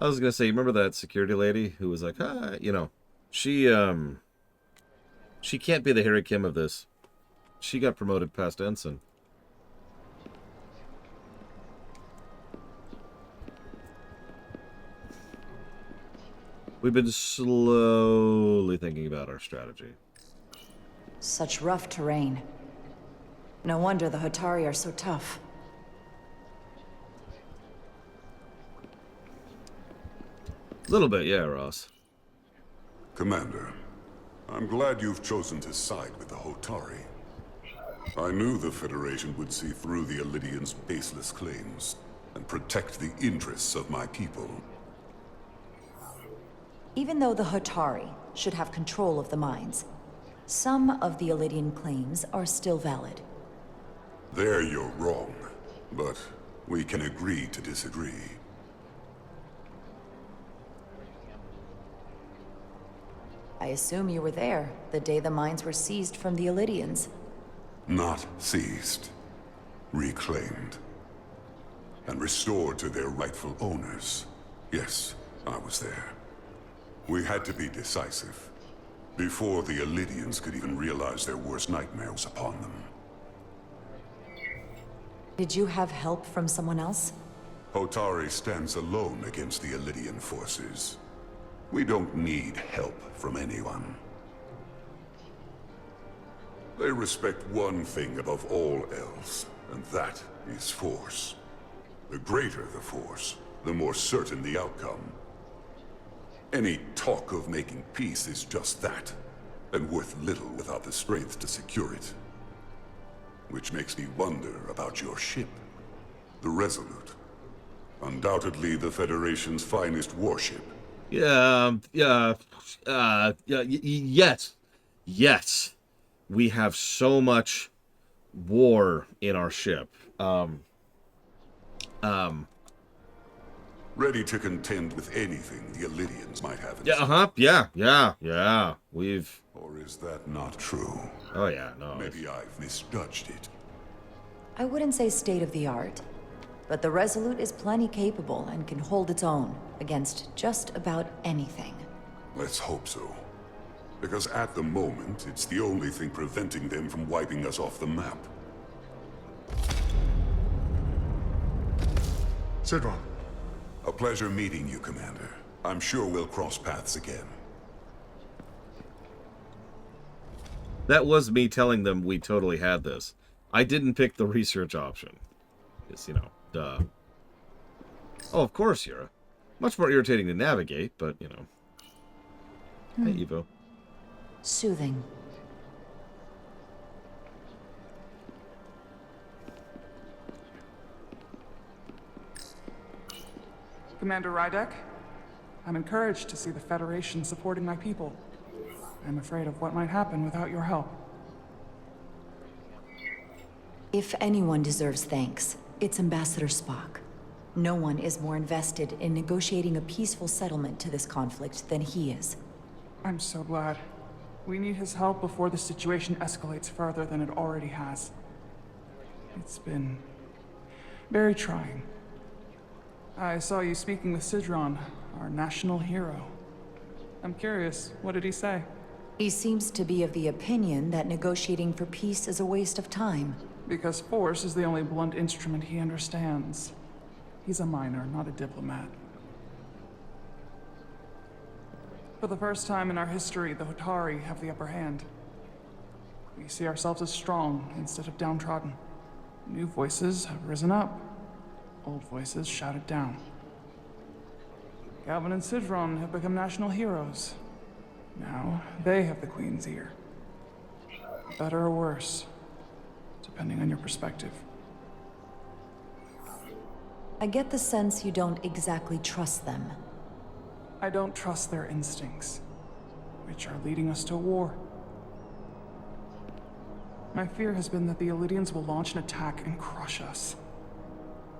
I was gonna say, you remember that security lady who was like, ah, you know, she she can't be the Harry Kim of this. She got promoted past ensign. We've been slowly thinking about our strategy. Such rough terrain. No wonder the Hotari are so tough. A little bit, yeah, Ross. Commander, I'm glad you've chosen to side with the Hotari. I knew the Federation would see through the Elidians' baseless claims and protect the interests of my people. Even though the Hotari should have control of the mines, some of the Elidian claims are still valid. There you're wrong, but we can agree to disagree. I assume you were there the day the mines were seized from the Elidians. Not seized, reclaimed, and restored to their rightful owners. Yes, I was there. We had to be decisive, before the Elidians could even realize their worst nightmare was upon them. Did you have help from someone else? Hotari stands alone against the Elidian forces. We don't need help from anyone. They respect one thing above all else, and that is force. The greater the force, the more certain the outcome. Any talk of making peace is just that, and worth little without the strength to secure it. Which makes me wonder about your ship, the Resolute. Undoubtedly the Federation's finest warship. Yes. Yes. We have so much war in our ship. Ready to contend with anything the Elidians might have in Yeah. We've... Or is that not true? Oh, yeah, no. Maybe I've misjudged it. I wouldn't say state-of-the-art, but the Resolute is plenty capable and can hold its own against just about anything. Let's hope so. Because at the moment, it's the only thing preventing them from wiping us off the map. Sidron. A pleasure meeting you, Commander. I'm sure we'll cross paths again. That was me telling them we totally had this. I didn't pick the research option. Because, you know, duh. Oh, of course, Yura. Much more irritating to navigate, but, you know. Hey, Evo. Soothing. Commander Rydek, I'm encouraged to see the Federation supporting my people. I'm afraid of what might happen without your help. If anyone deserves thanks, it's Ambassador Spock. No one is more invested in negotiating a peaceful settlement to this conflict than he is. I'm so glad. We need his help before the situation escalates further than it already has. It's been very trying. I saw you speaking with Sidron, our national hero. I'm curious, what did he say? He seems to be of the opinion that negotiating for peace is a waste of time. Because force is the only blunt instrument he understands. He's a miner, not a diplomat. For the first time in our history, the Hotari have the upper hand. We see ourselves as strong instead of downtrodden. New voices have risen up. Old voices shouted down. Galvin and Sidron have become national heroes. Now, they have the Queen's ear. Better or worse, depending on your perspective. I get the sense you don't exactly trust them. I don't trust their instincts, which are leading us to war. My fear has been that the Elidians will launch an attack and crush us.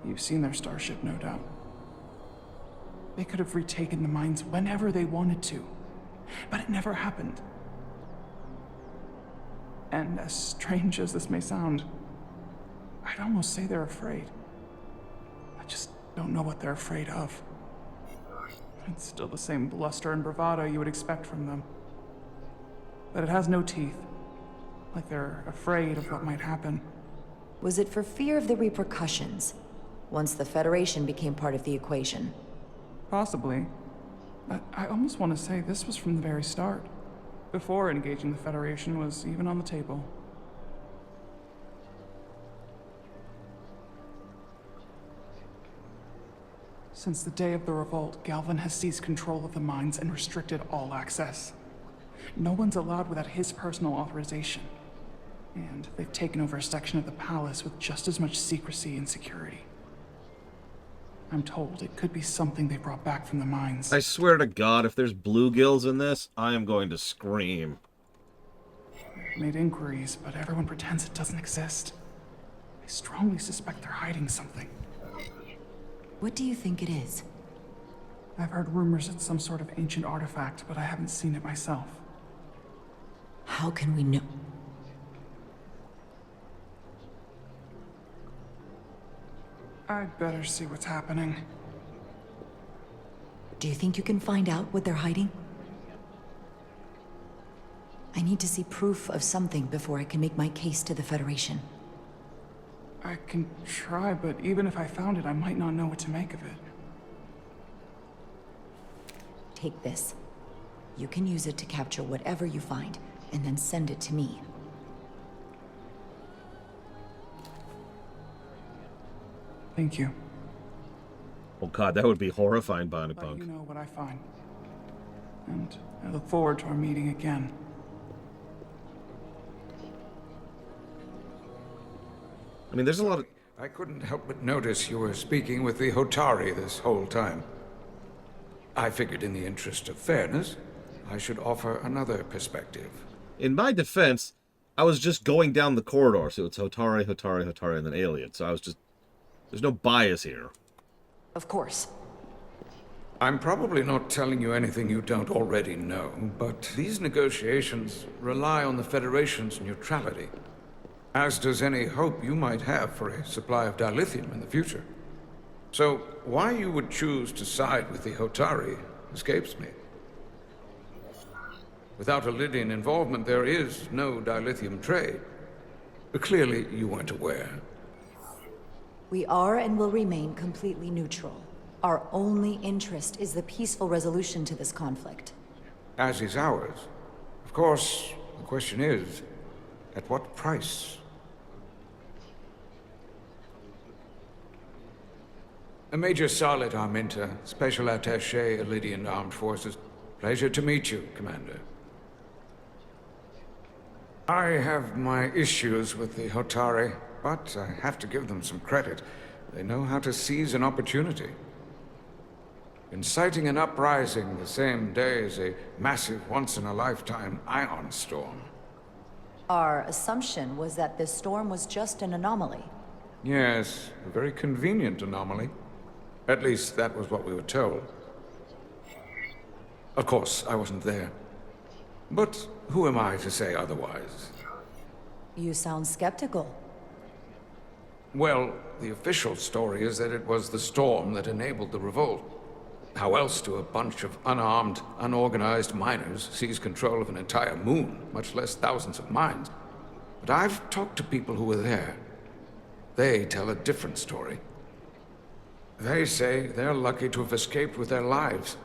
You've seen their starship, no doubt. They could have retaken the mines whenever they wanted to, but it never happened. And as strange as this may sound, I'd almost say they're afraid. I just don't know what they're afraid of. It's still the same bluster and bravado you would expect from them. But it has no teeth. Like they're afraid of what might happen. Was it for fear of the repercussions, once the Federation became part of the equation? Possibly. But I almost want to say this was from the very start. Before engaging the Federation was even on the table. Since the day of the revolt, Galvin has seized control of the mines and restricted all access. No one's allowed without his personal authorization. And they've taken over a section of the palace with just as much secrecy and security. I'm told it could be something they brought back from the mines. I swear to God, if there's bluegills in this, I am going to scream. I've made inquiries, but everyone pretends it doesn't exist. I strongly suspect they're hiding something. What do you think it is? I've heard rumors it's some sort of ancient artifact, but I haven't seen it myself. How can we know? I'd better see what's happening. Do you think you can find out what they're hiding? I need to see proof of something before I can make my case to the Federation. I can try, but even if I found it, I might not know what to make of it. Take this. You can use it to capture whatever you find, and then send it to me. Thank you. Oh God, that would be horrifying, Let you Bonipunk. know what I find. And I look forward to our meeting again. I mean, there's a lot of... I couldn't help but notice you were speaking with the Hotari this whole time. I figured in the interest of fairness, I should offer another perspective. In my defense, I was just going down the corridor, so it's Hotari, Hotari, Hotari, and then alien. So I was just... There's no bias here. Of course. I'm probably not telling you anything you don't already know, but these negotiations rely on the Federation's neutrality, as does any hope you might have for a supply of dilithium in the future. So, why you would choose to side with the Hotari escapes me. Without a Lydian involvement, there is no dilithium trade. But clearly, you weren't aware. We are and will remain completely neutral. Our only interest is the peaceful resolution to this conflict. As is ours. Of course, the question is, at what price? Major Salit Arminta, Special Attaché, Lydian Armed Forces. Pleasure to meet you, Commander. I have my issues with the Hotari, but I have to give them some credit. They know how to seize an opportunity. Inciting an uprising the same day as a massive once-in-a-lifetime ion storm. Our assumption was that this storm was just an anomaly. Yes, a very convenient anomaly. At least that was what we were told. Of course, I wasn't there. But who am I to say otherwise? You sound skeptical. Well, the official story is that it was the storm that enabled the revolt. How else do a bunch of unarmed, unorganized miners seize control of an entire moon, much less thousands of mines? But I've talked to people who were there. They tell a different story. They say they're lucky to have escaped with their lives.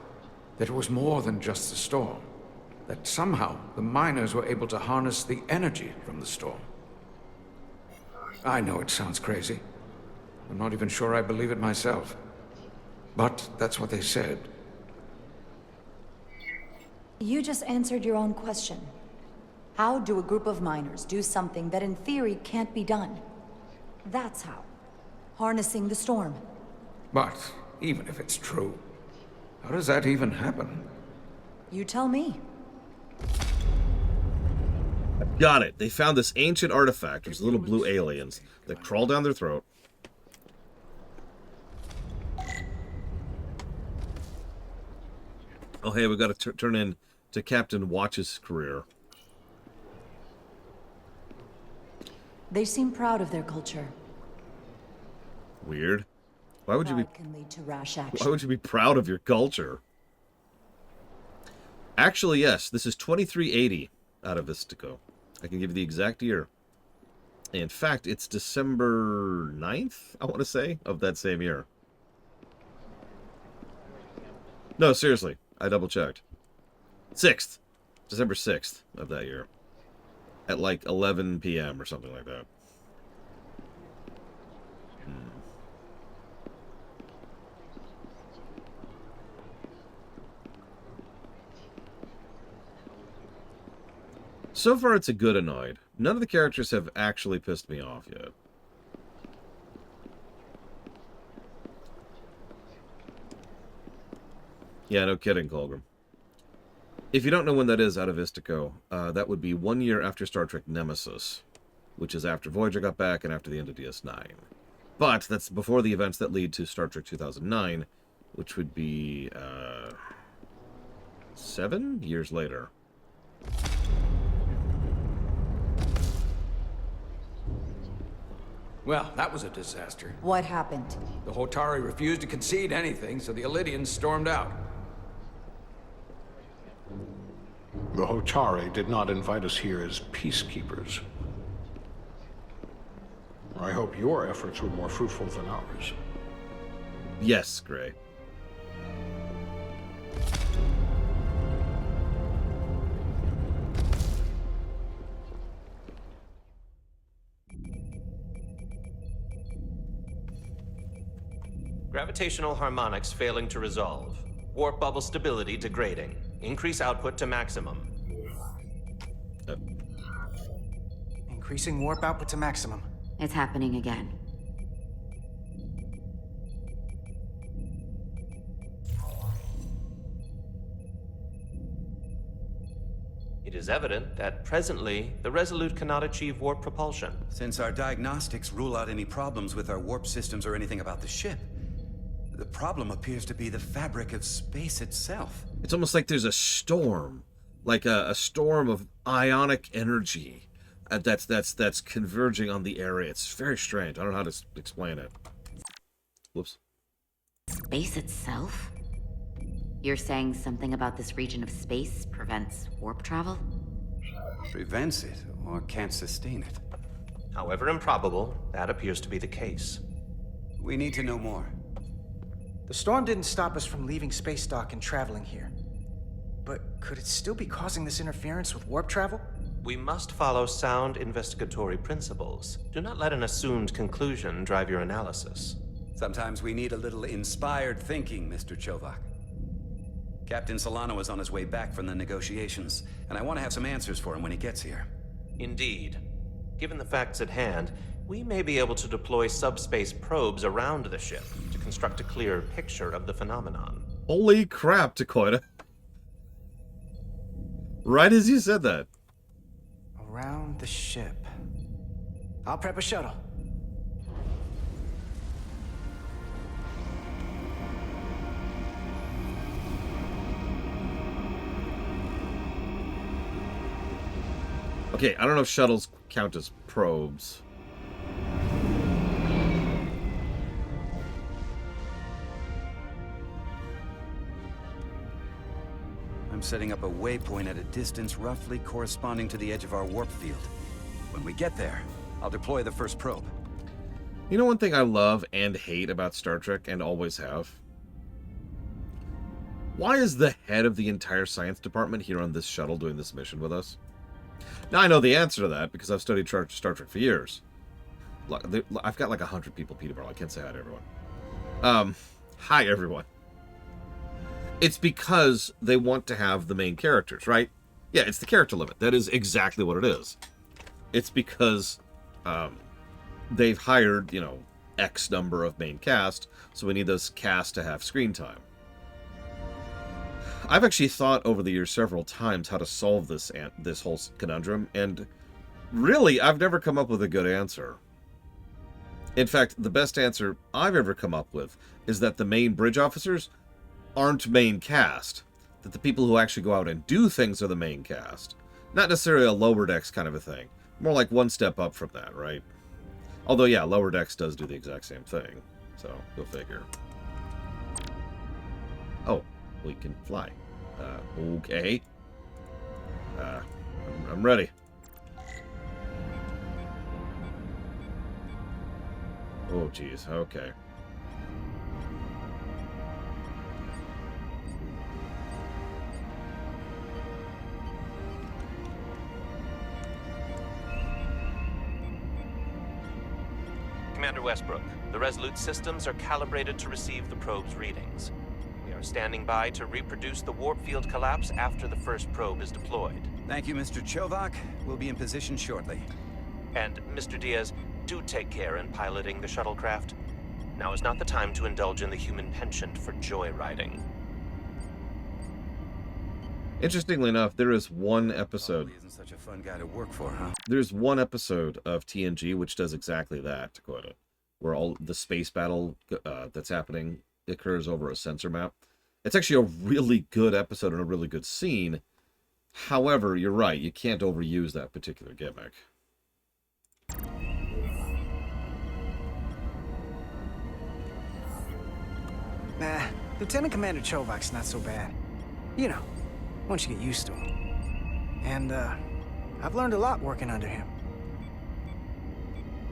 That it was more than just the storm. That somehow the miners were able to harness the energy from the storm. I know it sounds crazy. I'm not even sure I believe it myself. But that's what they said. You just answered your own question. How do a group of miners do something that in theory can't be done? That's how. Harnessing the storm. But even if it's true, how does that even happen? You tell me. Got it. They found this ancient artifact. There's little blue aliens that crawl down their throat. Oh, hey, we've got to turn in to Captain Watch's career. They seem proud of their culture. Weird. Why would you be? Pride can lead to rash Why action. would you be proud of your culture? Actually, yes, this is 2380 out of Vistico. I can give you the exact year. In fact, it's December 9th, I want to say, of that same year. No, seriously, I double-checked. 6th. December 6th of that year. At like 11 p.m. or something like that. So far, it's a good annoyed. None of the characters have actually pissed me off yet. Yeah, no kidding, Colgrim. If you don't know when that is out of Istico, that would be 1 year after Star Trek Nemesis, which is after Voyager got back and after the end of DS9. But that's before the events that lead to Star Trek 2009, which would be 7 years later. Well, that was a disaster. What happened? The Hotari refused to concede anything, so the Elydians stormed out. The Hotari did not invite us here as peacekeepers. I hope your efforts were more fruitful than ours. Yes, Gray. Gravitational harmonics failing to resolve. Warp bubble stability degrading. Increase output to maximum. Increasing warp output to maximum. It's happening again. It is evident that presently the Resolute cannot achieve warp propulsion. Since our diagnostics rule out any problems with our warp systems or anything about the ship, the problem appears to be the fabric of space itself. It's almost like there's a storm, like a storm of ionic energy that's converging on the area. It's very strange. I don't know how to explain it. Whoops. Space itself? You're saying something about this region of space prevents warp travel? Prevents it, or can't sustain it. However improbable, that appears to be the case. We need to know more. The storm didn't stop us from leaving space dock and traveling here. But could it still be causing this interference with warp travel? We must follow sound investigatory principles. Do not let an assumed conclusion drive your analysis. Sometimes we need a little inspired thinking, Mr. Chovak. Captain Solano is on his way back from the negotiations, and I want to have some answers for him when he gets here. Indeed. Given the facts at hand, we may be able to deploy subspace probes around the ship to construct a clearer picture of the phenomenon. Holy crap, Takoida. Right as you said that. Around the ship. I'll prep a shuttle. Okay, I don't know if shuttles count as probes. I'm setting up a waypoint at a distance roughly corresponding to the edge of our warp field. When we get there, I'll deploy the first probe. You know one thing I love and hate about Star Trek, and always have? Why is the head of the entire science department here on this shuttle doing this mission with us? Now, I know the answer to that because I've studied Star Trek for years. I've got like 100 people, Peterborough. I can't say hi to everyone. Hi, everyone. It's because they want to have the main characters, right? Yeah, it's the character limit. That is exactly what it is. It's because they've hired, you know, X number of main cast, so we need those cast to have screen time. I've actually thought over the years several times how to solve this whole conundrum, and really, I've never come up with a good answer. In fact, the best answer I've ever come up with is that the main bridge officers aren't main cast. That the people who actually go out and do things are the main cast. Not necessarily a lower decks kind of a thing. More like one step up from that, right? Although, yeah, lower decks does do the exact same thing. So, go figure. Oh, we can fly. Okay. I'm ready. Oh, jeez. Okay. Commander Westbrook, the Resolute systems are calibrated to receive the probe's readings. We are standing by to reproduce the warp field collapse after the first probe is deployed. Thank you, Mr. Chovak. We'll be in position shortly. And, Mr. Diaz, do take care in piloting the shuttlecraft. Now is not the time to indulge in the human penchant for joyriding. Interestingly enough, there is one episode. Probably isn't such a fun guy to work for, huh? There's one episode of TNG which does exactly that, to quote it, where all the space battle that's happening occurs over a sensor map. It's actually a really good episode and a really good scene. However, you're right, you can't overuse that particular gimmick. Nah, Lieutenant Commander Chovak's not so bad. You know, once you get used to him. And, I've learned a lot working under him.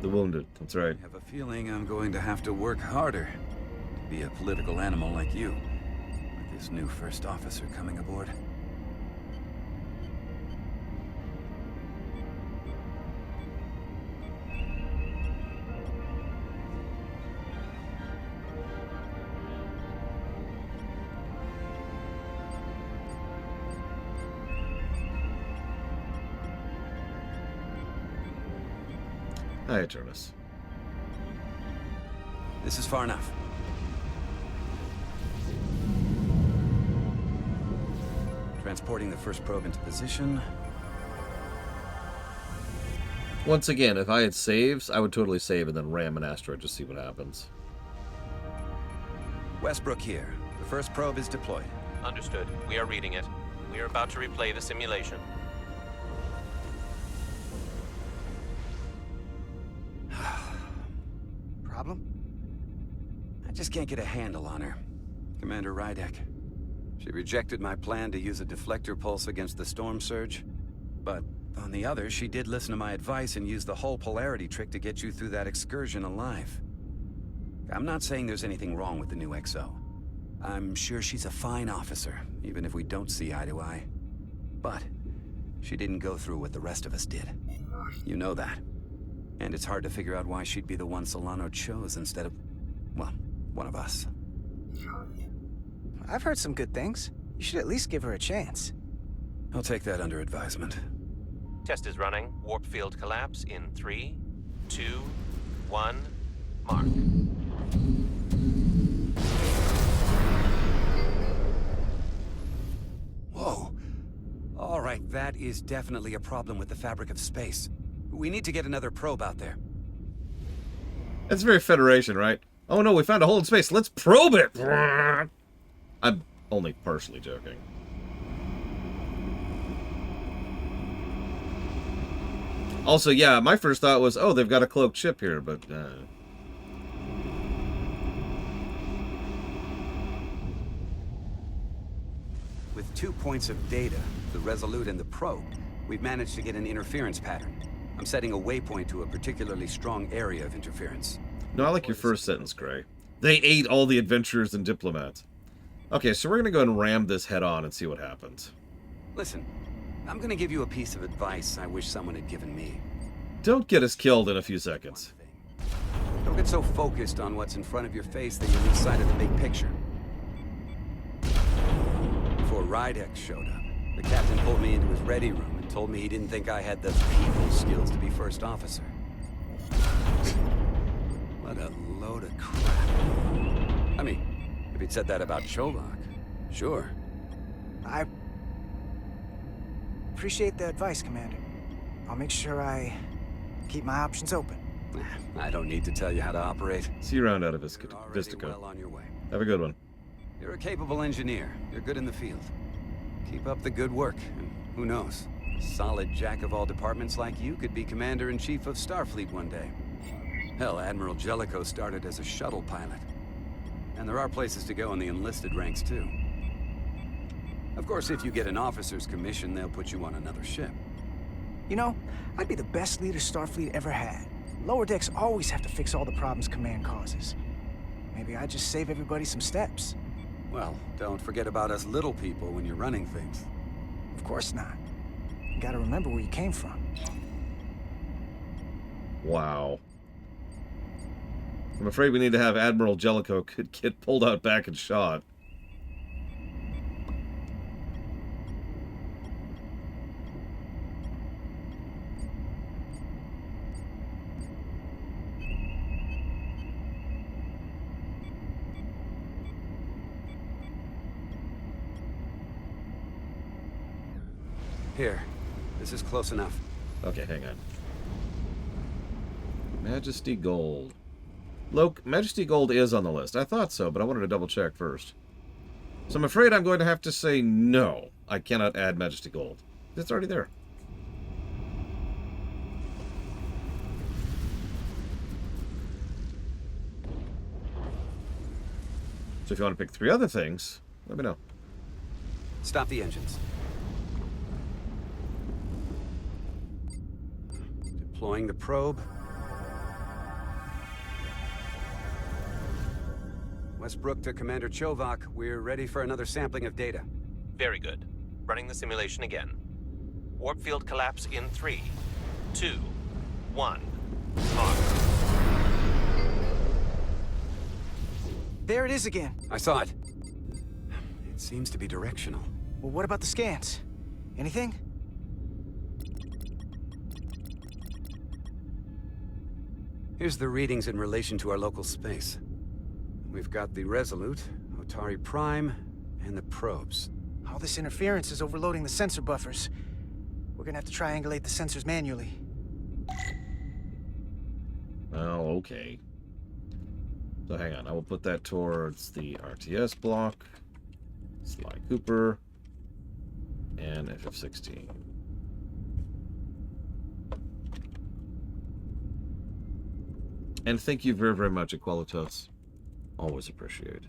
The wounded, that's right. I have a feeling I'm going to have to work harder to be a political animal like you, with this new first officer coming aboard. Hi, Eternus. This is far enough. Transporting the first probe into position. Once again, if I had saves, I would totally save and then ram an asteroid to see what happens. Westbrook here. The first probe is deployed. Understood. We are reading it. We are about to replay the simulation. Problem? I just can't get a handle on her. Commander Rydek. She rejected my plan to use a deflector pulse against the storm surge. But on the other, she did listen to my advice and use the whole polarity trick to get you through that excursion alive. I'm not saying there's anything wrong with the new XO. I'm sure she's a fine officer, even if we don't see eye to eye. But she didn't go through what the rest of us did. You know that. And it's hard to figure out why she'd be the one Solano chose instead of, well, one of us. I've heard some good things. You should at least give her a chance. I'll take that under advisement. Test is running. Warp field collapse in 3, 2, 1, mark. Whoa. All right, that is definitely a problem with the fabric of space. We need to get another probe out there. That's very Federation, right? Oh no, we found a hole in space. Let's probe it! I'm only partially joking. Also, yeah, my first thought was, oh, they've got a cloaked ship here, but... With 2 points of data, the Resolute and the probe, we've managed to get an interference pattern. I'm setting a waypoint to a particularly strong area of interference. No, I like your first sentence, Gray. They ate all the adventurers and diplomats. Okay, so we're going to go and ram this head on and see what happens. Listen, I'm going to give you a piece of advice I wish someone had given me. Don't get us killed in a few seconds. Don't get so focused on what's in front of your face that you lose sight of the big picture. Before Rydek showed up, the captain pulled me into his ready room and told me he didn't think I had the people skills to be first officer. What a load of crap. I mean, if he'd said that about Chovak, sure. I appreciate the advice, Commander. I'll make sure I keep my options open. I don't need to tell you how to operate. See you around out of You're already Vistico. well on your way. Have a good one. You're a capable engineer. You're good in the field. Keep up the good work, and who knows? A solid jack of all departments like you could be Commander-in-Chief of Starfleet one day. Hell, Admiral Jellicoe started as a shuttle pilot. And there are places to go in the enlisted ranks, too. Of course, if you get an officer's commission, they'll put you on another ship. You know, I'd be the best leader Starfleet ever had. Lower decks always have to fix all the problems Command causes. Maybe I'd just save everybody some steps. Well, don't forget about us little people when you're running things. Of course not. You gotta remember where you came from. Wow. I'm afraid we need to have Admiral Jellicoe get pulled out back and shot. Here, this is close enough. Okay, hang on. Majesty Gold. Loke, Majesty Gold is on the list. I thought so, but I wanted to double check first. So I'm afraid I'm going to have to say no. I cannot add Majesty Gold. It's already there. So if you want to pick 3 other things, let me know. Stop the engines. Deploying the probe. Westbrook to Commander Chovak. We're ready for another sampling of data. Very good. Running the simulation again. Warp field collapse in 3, 2, 1. On. There it is again. I saw it. It seems to be directional. Well, what about the scans? Anything? Here's the readings in relation to our local space. We've got the Resolute, Hotari Prime, and the probes. All this interference is overloading the sensor buffers. We're gonna have to triangulate the sensors manually. Well, okay. So hang on, I will put that towards the RTS block, Sly Cooper, and FF-16. And thank you very, very much, Equalitas. Always appreciate.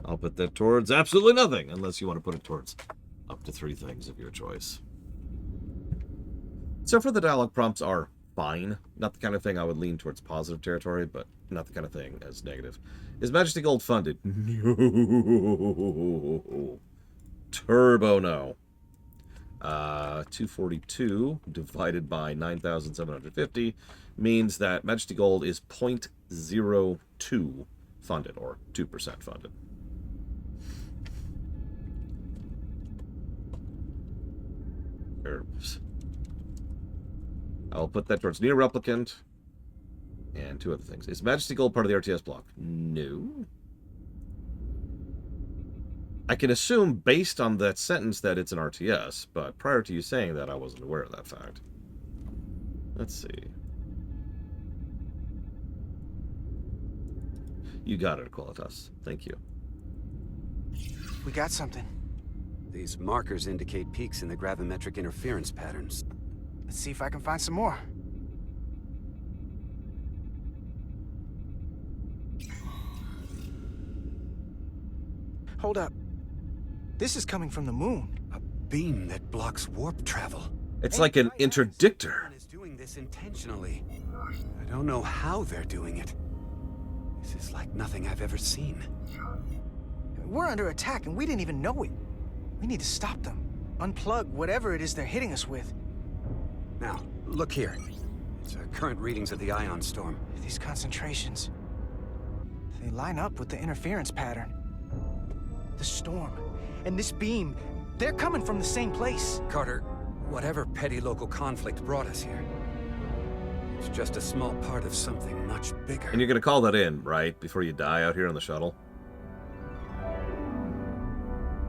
I'll put that towards absolutely nothing, unless you want to put it towards up to 3 things of your choice. So for the dialogue prompts are fine. Not the kind of thing I would lean towards positive territory, but not the kind of thing as negative. Is Majesty Gold funded? No. Turbo no. 242 divided by 9,750 means that Majesty Gold is 0.02 funded, or 2% funded. Oops. I'll put that towards Near Replicant and 2 other things. Is Majesty Gold part of the RTS block? No. I can assume based on that sentence that it's an RTS, but prior to you saying that, I wasn't aware of that fact. Let's see. You got it, Qualitas. Thank you. We got something. These markers indicate peaks in the gravimetric interference patterns. Let's see if I can find some more. Hold up. This is coming from the moon. A beam that blocks warp travel. It's like an interdictor. Someone is doing this intentionally. I don't know how they're doing it. This is like nothing I've ever seen. We're under attack and we didn't even know it. We need to stop them. Unplug whatever it is they're hitting us with. Now, look here. It's current readings of the ion storm. These concentrations, they line up with the interference pattern. The storm and this beam, they're coming from the same place. Carter, whatever petty local conflict brought us here, it's just a small part of something much bigger. And you're going to call that in, right? Before you die out here on the shuttle?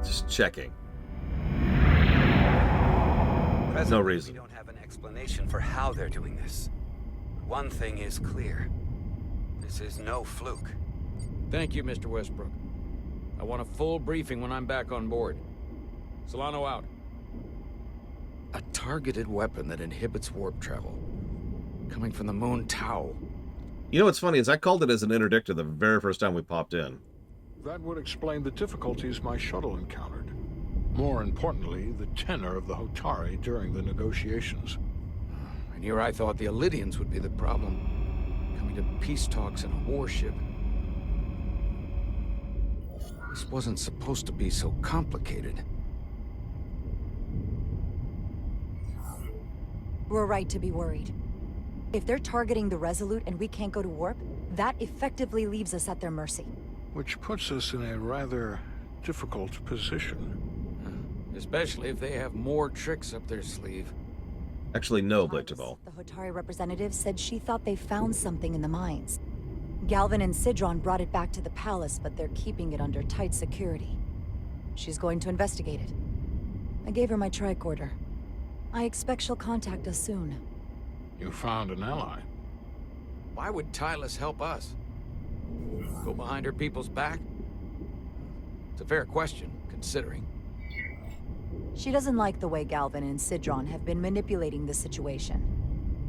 Just checking. Presently, no reason. We don't have an explanation for how they're doing this. One thing is clear. This is no fluke. Thank you, Mr. Westbrook. I want a full briefing when I'm back on board. Solano out. A targeted weapon that inhibits warp travel. Coming from the moon Tau. You know what's funny is I called it as an interdictor the very first time we popped in. That would explain the difficulties my shuttle encountered. More importantly, the tenor of the Hotari during the negotiations. And here I thought the Illidians would be the problem. Coming to peace talks in a warship. This wasn't supposed to be so complicated. We're right to be worried. If they're targeting the Resolute and we can't go to warp, that effectively leaves us at their mercy. Which puts us in a rather difficult position. Especially if they have more tricks up their sleeve. Actually, no, Betrayal. The Hotari representative said she thought they found something in the mines. Galvin and Sidron brought it back to the palace, but they're keeping it under tight security. She's going to investigate it. I gave her my tricorder. I expect she'll contact us soon. You found an ally. Why would Tylus help us? Go behind her people's back? It's a fair question, considering. She doesn't like the way Galvin and Sidron have been manipulating the situation.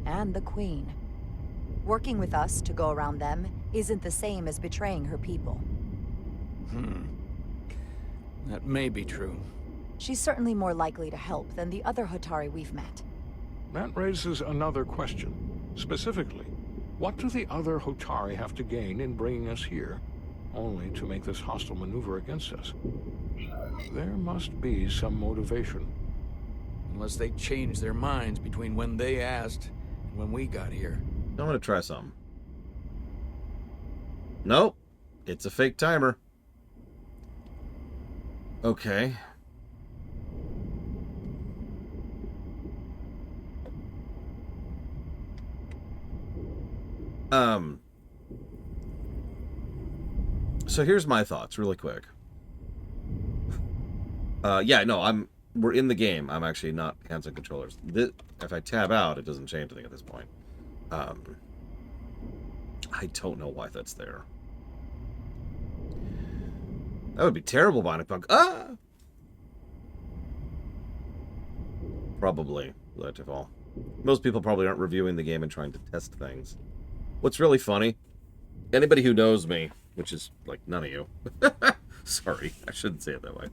And the Queen. Working with us to go around them isn't the same as betraying her people. That may be true. She's certainly more likely to help than the other Hotari we've met. That raises another question. Specifically, what do the other Hotari have to gain in bringing us here, only to make this hostile maneuver against us? There must be some motivation. Unless they changed their minds between when they asked and when we got here. I'm gonna try some. Nope. It's a fake timer. Okay. So here's my thoughts really quick. Yeah, no, we're in the game. I'm actually not hands on controllers. If I tab out, it doesn't change anything at this point. I don't know why that's there. That would be terrible, Bionic. Ah! Probably, Betrayal. Most people probably aren't reviewing the game and trying to test things. What's really funny, anybody who knows me, which is, like, none of you. Sorry, I shouldn't say it that way.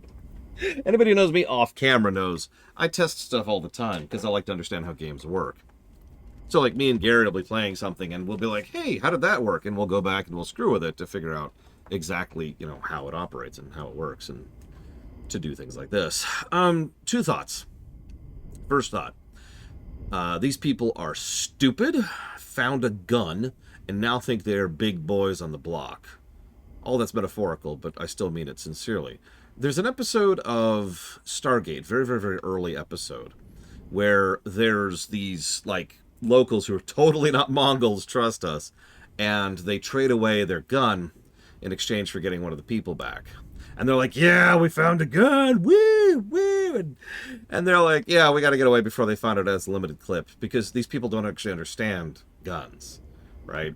Anybody who knows me off camera knows I test stuff all the time because I like to understand how games work. So, like, me and Garrett will be playing something and we'll be like, hey, how did that work? And we'll go back and we'll screw with it to figure out exactly, you know, how it operates and how it works and to do things like this. Two thoughts. First thought. These people are stupid, found a gun, and now think they're big boys on the block. All that's metaphorical, but I still mean it sincerely. There's an episode of Stargate, very, very, very early episode, where there's these, like, locals who are totally not Mongols, trust us, and they trade away their gun in exchange for getting one of the people back. And they're like, yeah, we found a gun, woo, woo. And they're like, yeah, we got to get away before they find out it's a limited clip, because these people don't actually understand guns, right?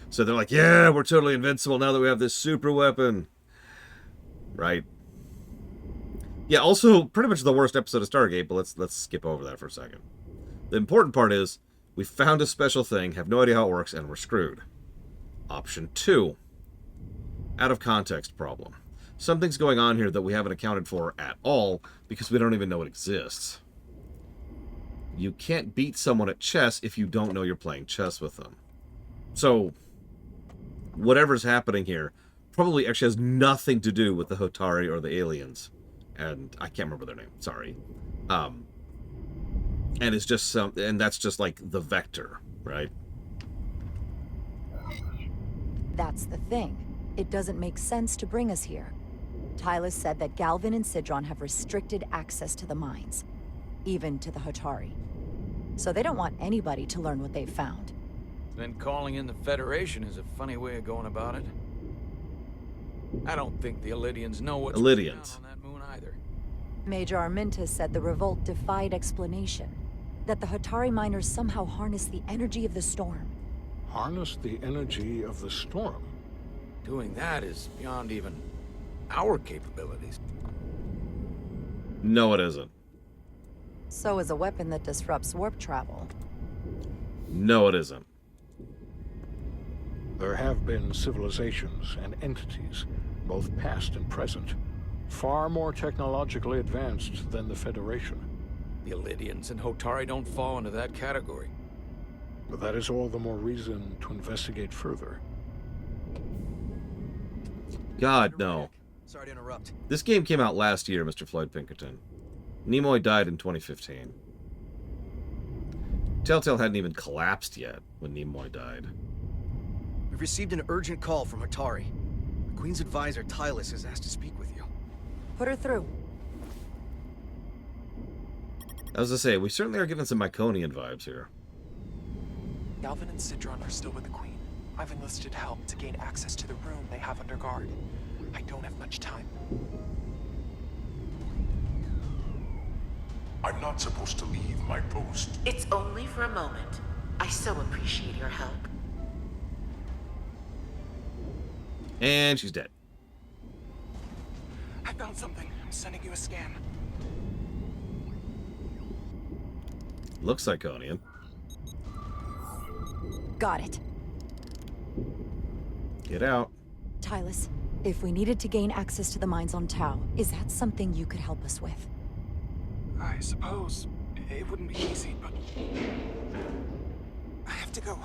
So they're like, yeah, we're totally invincible now that we have this super weapon, right? Yeah, also pretty much the worst episode of Stargate, but let's skip over that for a second. The important part is we found a special thing, have no idea how it works, and we're screwed. Option 2, out of context problem. Something's going on here that we haven't accounted for at all because we don't even know it exists. You can't beat someone at chess if you don't know you're playing chess with them. So, whatever's happening here probably actually has nothing to do with the Hotari or the aliens. And I can't remember their name, sorry. And it's just and that's just like the vector, right? That's the thing. It doesn't make sense to bring us here. Tylus said that Galvin and Sidron have restricted access to the mines, even to the Hotari. So they don't want anybody to learn what they've found. Then calling in the Federation is a funny way of going about it. I don't think the Illidians know what's going on that moon either. Major Arminta said the revolt defied explanation. That the Hotari miners somehow harness the energy of the storm. Harness the energy of the storm? Doing that is beyond even our capabilities. No, it isn't. So is a weapon that disrupts warp travel. No, it isn't. There have been civilizations and entities, both past and present, Far more technologically advanced than the Federation. The Illidians and Hotari don't fall into that category. But that is all the more reason to investigate further. God, no. Sorry to interrupt. This game came out last year, Mr. Floyd Pinkerton. Nimoy died in 2015. Telltale hadn't even collapsed yet when Nimoy died. We've received an urgent call from Hotari. The Queen's advisor, Tylus, has asked to speak with you. Put her through. I was to say, we certainly are getting some Myconian vibes here. Galvin and Sidron are still with the Queen. I've enlisted help to gain access to the room they have under guard. I don't have much time. I'm not supposed to leave my post. It's only for a moment. I so appreciate your help. And she's dead. I found something. I'm sending you a scan. Looks Iconian. Got it. Get out. Tylus, if we needed to gain access to the mines on Tau, is that something you could help us with? I suppose it wouldn't be easy, but I have to go.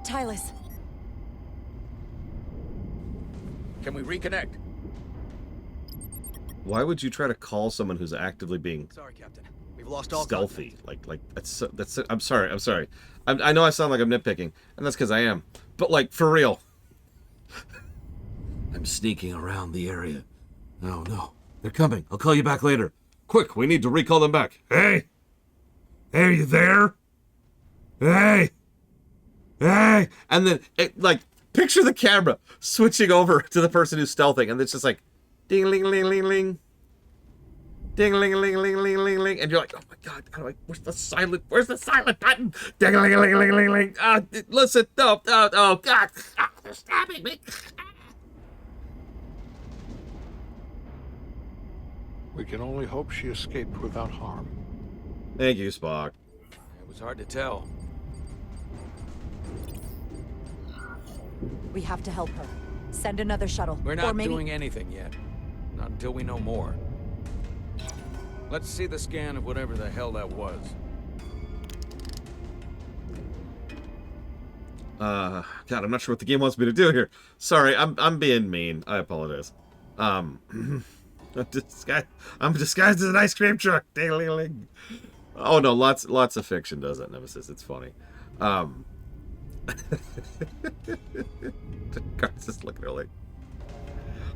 Tylus. Can we reconnect? Why would you try to call someone who's actively being Sorry, Captain. We've lost all stealthy? contact. That's I'm sorry. I know I sound like I'm nitpicking, and that's because I am. But like, for real. I'm sneaking around the area. Oh no, they're coming. I'll call you back later. Quick, we need to recall them back. Hey, are you there? Hey, and then picture the camera switching over to the person who's stealthing, and it's just like, ding ling ling ling ling. Ding ling ling ling ling ling ling, and you're like, oh my god, where's the silent button? Ding ling ling ling ling ling. Listen, no, oh god, they're stabbing me. We can only hope she escaped without harm. Thank you, Spock. It was hard to tell. We have to help her. Send another shuttle. We're Or not maybe... doing anything yet. Not until we know more. Let's see the scan of whatever the hell that was. God, I'm not sure what the game wants me to do here. Sorry, I'm being mean. I apologize. I'm disguised as an ice cream truck. Ding-a-ling-a-ling. Oh no, lots of fiction does that, Nemesis. It's funny. Guys, just looking at her like,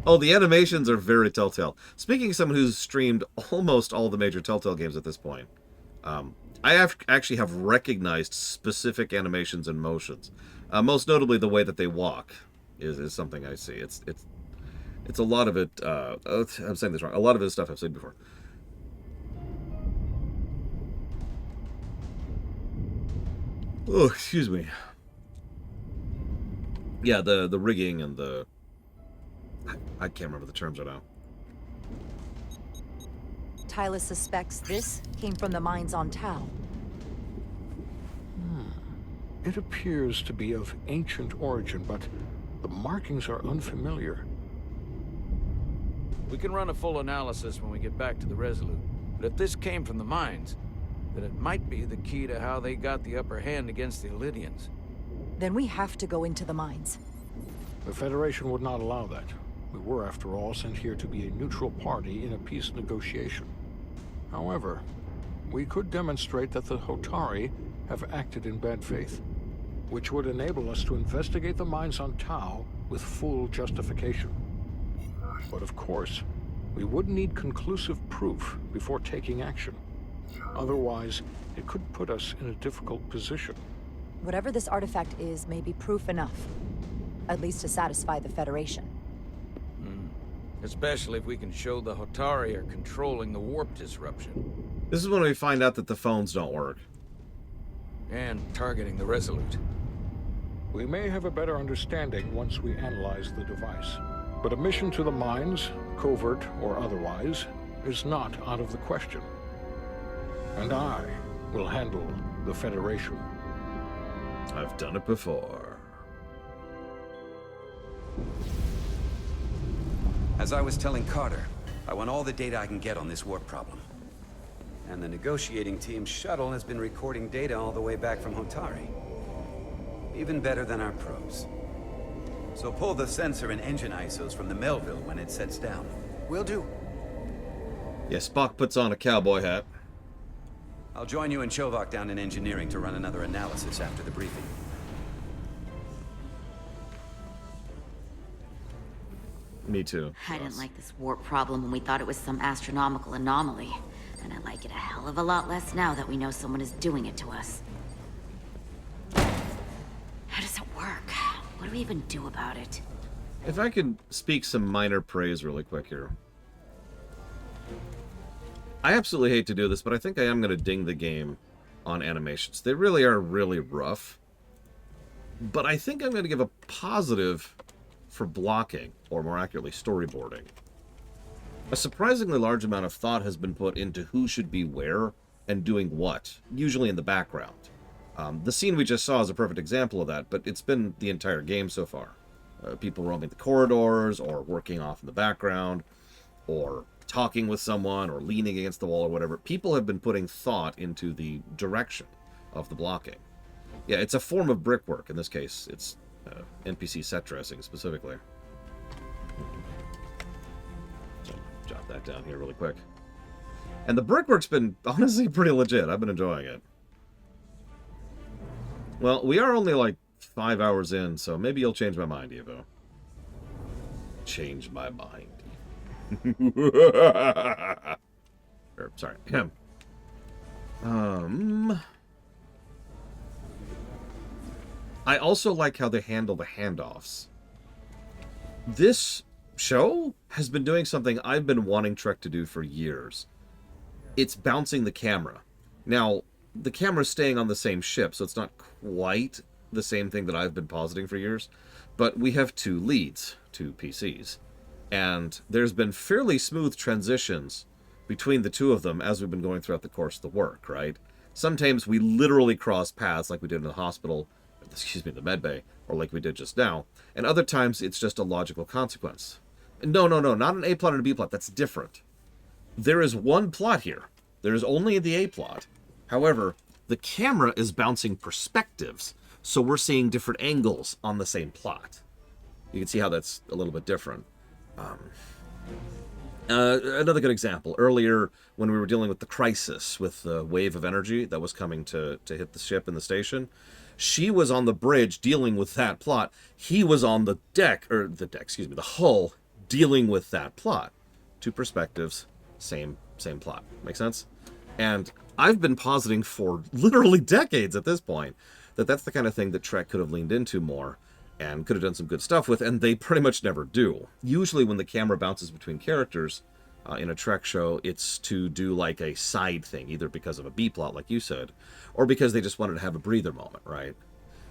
oh, the animations are very Telltale. Speaking of someone who's streamed almost all the major Telltale games at this point, I actually have recognized specific animations and motions. Most notably, the way that they walk is something I see. It's a lot of it. I'm saying this wrong. A lot of it is stuff I've seen before. Oh, excuse me. Yeah, the rigging and the... I can't remember the terms right now. Tylus suspects this came from the mines on Tau. It appears to be of ancient origin, but the markings are unfamiliar. We can run a full analysis when we get back to the Resolute. But if this came from the mines, then it might be the key to how they got the upper hand against the Illidians. Then we have to go into the mines. The Federation would not allow that. We were, after all, sent here to be a neutral party in a peace negotiation. However, we could demonstrate that the Hotari have acted in bad faith, which would enable us to investigate the mines on Tau with full justification. But of course, we would need conclusive proof before taking action. Otherwise, it could put us in a difficult position. Whatever this artifact is may be proof enough. At least to satisfy the Federation. Especially if we can show the Hotari are controlling the warp disruption. This is when we find out that the phones don't work. And targeting the Resolute. We may have a better understanding once we analyze the device. But a mission to the mines, covert or otherwise, is not out of the question. And I will handle the Federation. I've done it before. As I was telling Carter, I want all the data I can get on this warp problem. And the negotiating team's shuttle has been recording data all the way back from Hotari. Even better than our probes. So pull the sensor and engine ISOs from the Melville when it sets down. Will do. Yeah, Spock puts on a cowboy hat. I'll join you and Chovak down in engineering to run another analysis after the briefing. Me too. I didn't like this warp problem when we thought it was some astronomical anomaly. And I like it a hell of a lot less now that we know someone is doing it to us. How does it work? What do we even do about it? If I could speak some minor praise really quick here. I absolutely hate to do this, but I think I am going to ding the game on animations. They really are really rough. But I think I'm going to give a positive for blocking, or more accurately, storyboarding. A surprisingly large amount of thought has been put into who should be where and doing what, usually in the background. The scene we just saw is a perfect example of that, but it's been the entire game so far. People roaming the corridors, or working off in the background, or talking with someone, or leaning against the wall, or whatever. People have been putting thought into the direction of the blocking. Yeah, it's a form of brickwork. In this case, it's NPC set dressing specifically. So, jot that down here really quick. And the brickwork's been honestly pretty legit. I've been enjoying it. Well, we are only like 5 hours in, so maybe you'll change my mind, Evo. Change my mind. Sorry. I also like how they handle the handoffs. This show has been doing something I've been wanting Trek to do for years. It's bouncing the camera. Now, the camera's staying on the same ship, so it's not quite the same thing that I've been positing for years. But we have two leads, two PCs. And there's been fairly smooth transitions between the two of them as we've been going throughout the course of the work, right? Sometimes we literally cross paths like we did in the hospital, the med bay, or like we did just now. And other times it's just a logical consequence. No, not an A plot and a B plot. That's different. There is one plot here. There is only the A plot. However, the camera is bouncing perspectives, so we're seeing different angles on the same plot. You can see how that's a little bit different. Another good example. Earlier, when we were dealing with the crisis, with the wave of energy that was coming to hit the ship in the station, she was on the bridge dealing with that plot. He was on the deck, the hull, dealing with that plot. Two perspectives, same plot. Make sense? And I've been positing for literally decades at this point that that's the kind of thing that Trek could have leaned into more and could have done some good stuff with, and they pretty much never do. Usually when the camera bounces between characters in a Trek show, it's to do like a side thing, either because of a B-plot, like you said, or because they just wanted to have a breather moment, right?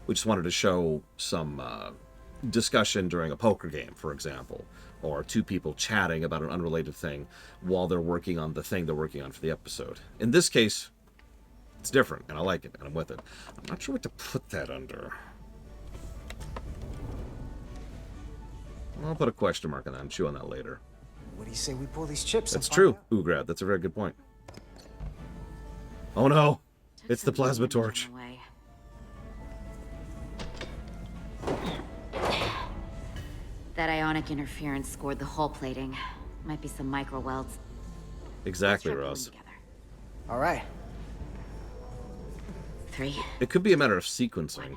We just wanted to show some discussion during a poker game, for example, or two people chatting about an unrelated thing while they're working on the thing they're working on for the episode. In this case, it's different, and I like it, and I'm with it. I'm not sure what to put that under. I'll put a question mark on that and chew on that later. What do you say we pull these chips? That's true, Ugrad. That's a very good point. Oh no! It's the plasma torch. That ionic interference scored the hull plating. Might be some micro welds. Exactly, Ross. All right. 3. It could be a matter of sequencing.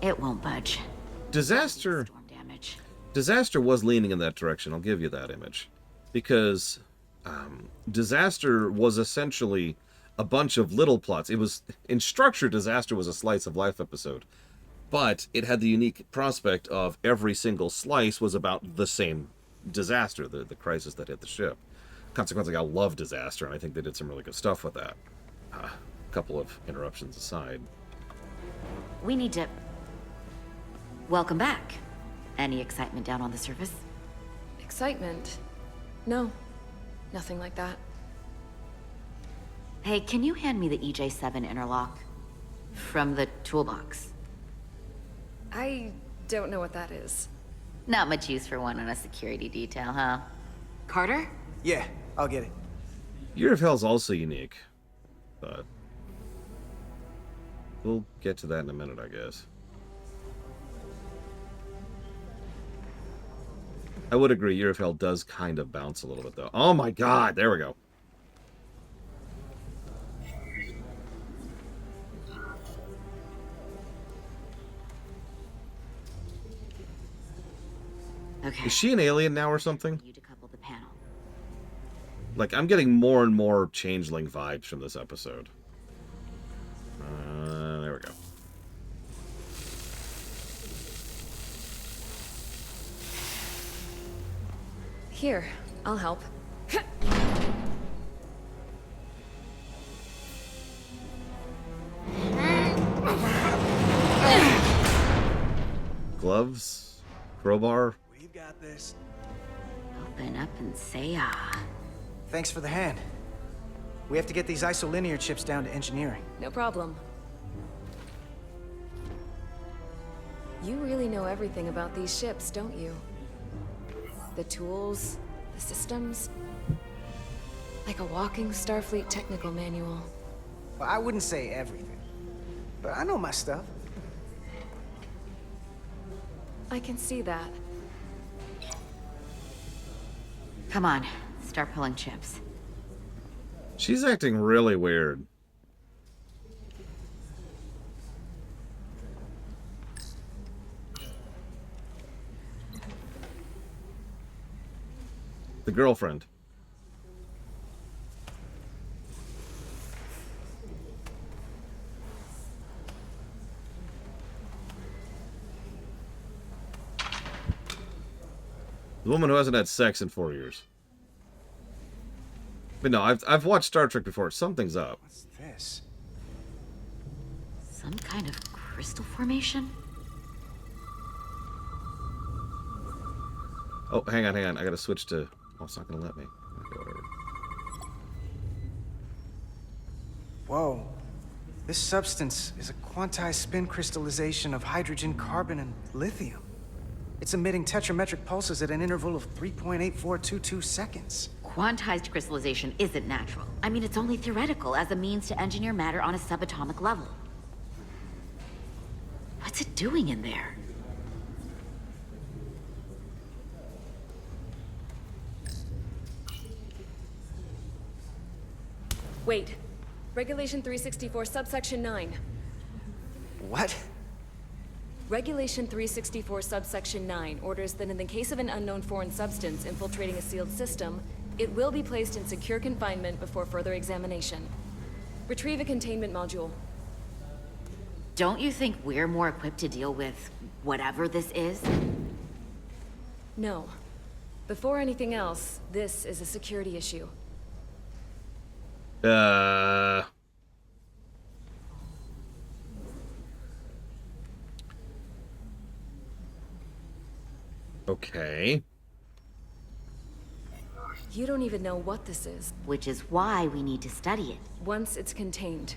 It won't budge. Disaster was leaning in that direction. I'll give you that image, because Disaster was essentially a bunch of little plots. It was in structure. Disaster was a slice of life episode, but it had the unique prospect of every single slice was about the same disaster, the crisis that hit the ship. Consequently, I love Disaster, and I think they did some really good stuff with that. A couple of interruptions aside. We need to... Welcome back. Any excitement down on the surface? Excitement? No. Nothing like that. Hey, can you hand me the EJ7 interlock? From the toolbox. I Don't know what that is. Not much use for one on a security detail, huh? Carter? Yeah, I'll get it. Year of Hell's also unique, but we'll get to that in a minute, I guess. I would agree, Year of Hell does kind of bounce a little bit, though. Oh my god, there we go. Okay. Is she an alien now or something? You decouple the panel. Like, I'm getting more and more changeling vibes from this episode. There we go. Here, I'll help. Gloves? Crowbar? We've got this. Open up and say ah. Thanks for the hand. We have to get these isolinear chips down to engineering. No problem. You really know everything about these ships, don't you? The tools, the systems. Like a walking Starfleet technical manual. Well, I wouldn't say everything, but I know my stuff. I can see that. Come on, start pulling chips. She's acting really weird. The girlfriend. The woman who hasn't had sex in 4 years. But no, I've watched Star Trek before. Something's up. What's this? Some kind of crystal formation? Oh, hang on. I gotta switch to... Oh, it's not gonna let me. Okay, whatever. Whoa. This substance is a quantized spin crystallization of hydrogen, carbon, and lithium. It's emitting tetrametric pulses at an interval of 3.8422 seconds. Quantized crystallization isn't natural. I mean, it's only theoretical as a means to engineer matter on a subatomic level. What's it doing in there? Wait. Regulation 364, subsection 9. What? Regulation 364, subsection 9 orders that in the case of an unknown foreign substance infiltrating a sealed system, it will be placed in secure confinement before further examination. Retrieve a containment module. Don't you think we're more equipped to deal with whatever this is? No. Before anything else, this is a security issue. Okay. You don't even know what this is. Which is why we need to study it. Once it's contained.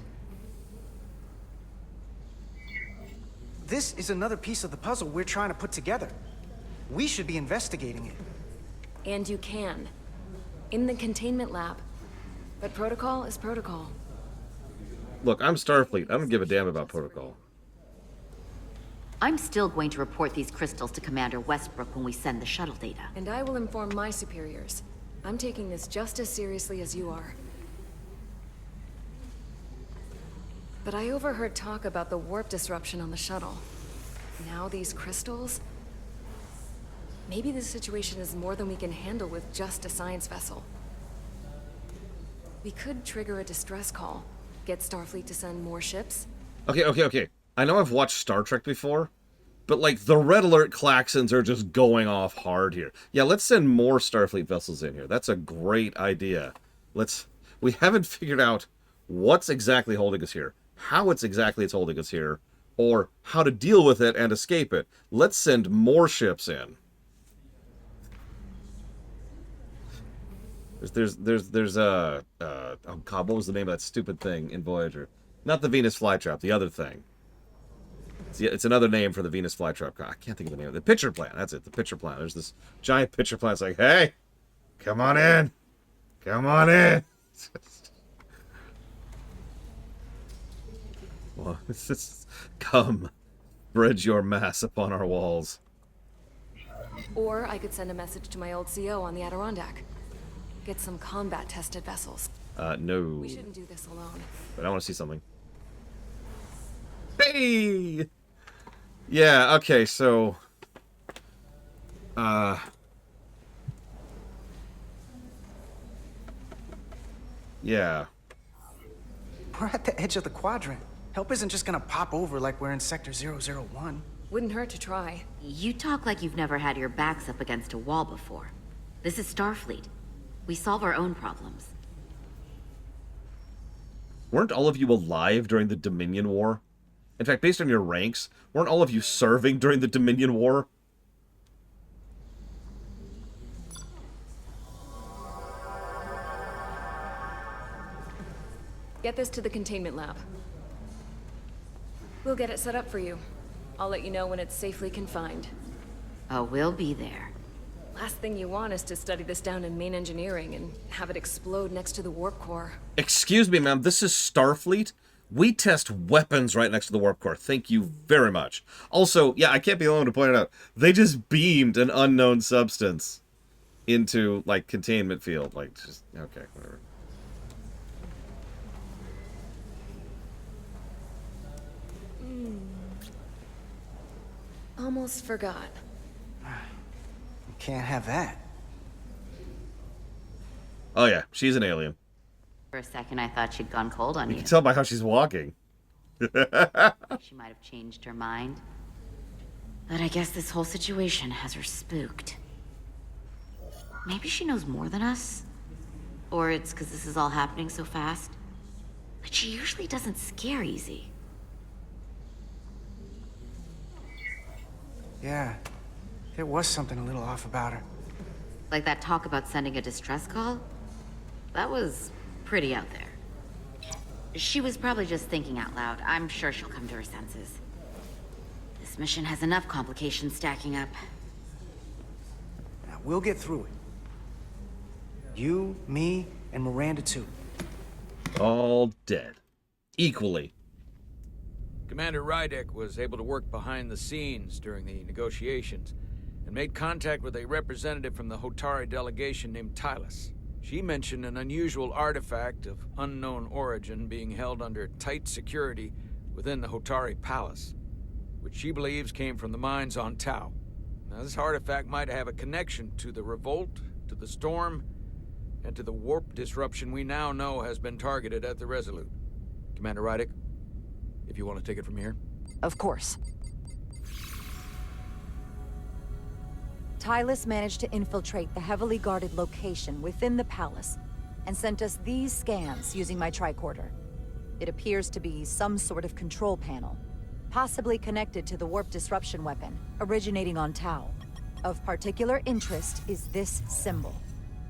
This is another piece of the puzzle we're trying to put together. We should be investigating it. And you can. In the containment lab. But protocol is protocol. Look, I'm Starfleet. I don't give a damn about protocol. I'm still going to report these crystals to Commander Westbrook when we send the shuttle data. And I will inform my superiors. I'm taking this just as seriously as you are. But I overheard talk about the warp disruption on the shuttle. Now these crystals? Maybe this situation is more than we can handle with just a science vessel. We could trigger a distress call. Get Starfleet to send more ships. Okay. I know I've watched Star Trek before, but like the red alert klaxons are just going off hard here. Yeah, let's send more Starfleet vessels in here. That's a great idea. We haven't figured out what's exactly holding us here, how it's holding us here, or how to deal with it and escape it. Let's send more ships in. There's oh god, what was the name of that stupid thing in Voyager? Not the Venus flytrap, the other thing. It's another name for the Venus flytrap. I can't think of the name of it. The pitcher plant. That's it. The pitcher plant. There's this giant pitcher plant. It's like, hey, come on in. Come on in. Well, it's just, come, spread your mass upon our walls. Or I could send a message to my old CO on the Adirondack. Get some combat-tested vessels. No. We shouldn't do this alone. But I want to see something. Hey! Yeah, okay, so... yeah. We're at the edge of the quadrant. Help isn't just gonna pop over like we're in Sector 001. Wouldn't hurt to try. You talk like you've never had your backs up against a wall before. This is Starfleet. We solve our own problems. Weren't all of you alive during the Dominion War? In fact, based on your ranks, weren't all of you serving during the Dominion War? Get this to the containment lab. We'll get it set up for you. I'll let you know when it's safely confined. Oh, we'll be there. Last thing you want is to study this down in main engineering and have it explode next to the warp core. Excuse me, ma'am. This is Starfleet? We test weapons right next to the warp core. Thank you very much. Also, yeah, I can't be alone to point it out. They just beamed an unknown substance into, like, containment field. Like, just, okay, whatever. Almost forgot. Can't have that. Oh yeah, she's an alien. For a second, I thought she'd gone cold on You you. can tell by how she's walking. She might have changed her mind. But I guess this whole situation has her spooked. Maybe she knows more than us? Or it's because this is all happening so fast? But she usually doesn't scare easy. Yeah, there was something a little off about her. Like that talk about sending a distress call? That was pretty out there. She was probably just thinking out loud. I'm sure she'll come to her senses. This mission has enough complications stacking up. Now, we'll get through it. You, me, and Miranda too. All dead. Equally. Commander Rydek was able to work behind the scenes during the negotiations and made contact with a representative from the Hotari delegation named Tylus. She mentioned an unusual artifact of unknown origin being held under tight security within the Hotari Palace, which she believes came from the mines on Tau. Now, this artifact might have a connection to the revolt, to the storm, and to the warp disruption we now know has been targeted at the Resolute. Commander Rydek, if you want to take it from here. Of course. Tylus managed to infiltrate the heavily guarded location within the palace and sent us these scans using my tricorder. It appears to be some sort of control panel, possibly connected to the warp disruption weapon originating on Tau. Of particular interest is this symbol,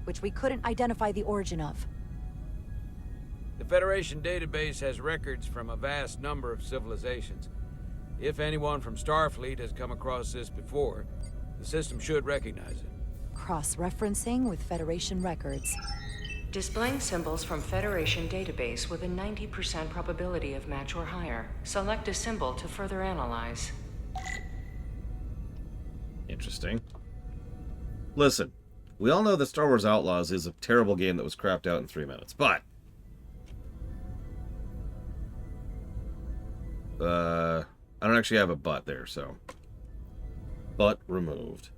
which we couldn't identify the origin of. The Federation database has records from a vast number of civilizations. If anyone from Starfleet has come across this before, the system should recognize it. Cross-referencing with Federation records. Displaying symbols from Federation database with a 90% probability of match or higher. Select a symbol to further analyze. Interesting. Listen, we all know that Star Wars Outlaws is a terrible game that was crapped out in 3 minutes, but... I don't actually have a butt there, so... Butt removed.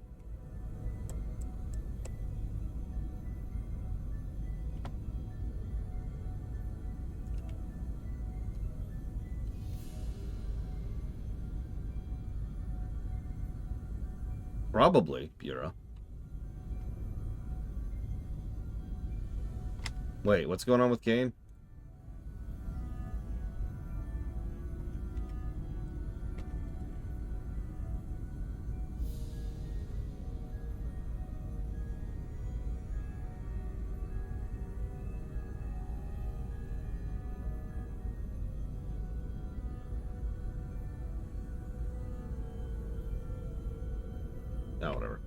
Probably, Bureau. Wait, what's going on with Kane? Oh, whatever.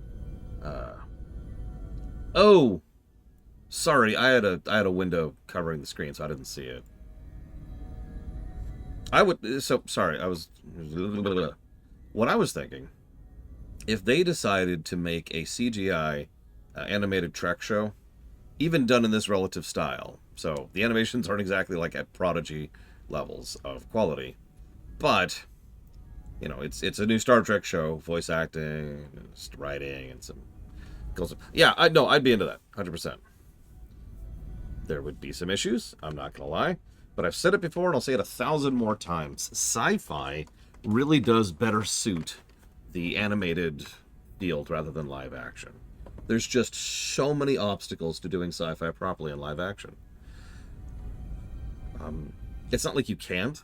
Oh! Sorry, I had a window covering the screen, so I didn't see it. Sorry, what I was thinking, if they decided to make a CGI animated Trek show, even done in this relative style, so the animations aren't exactly like at Prodigy levels of quality, but, you know, it's a new Star Trek show, voice acting, writing, and some... Yeah, I'd be into that, 100%. There would be some issues, I'm not going to lie. But I've said it before, and I'll say it 1,000 more times. Sci-fi really does better suit the animated field rather than live action. There's just so many obstacles to doing sci-fi properly in live action. It's not like you can't,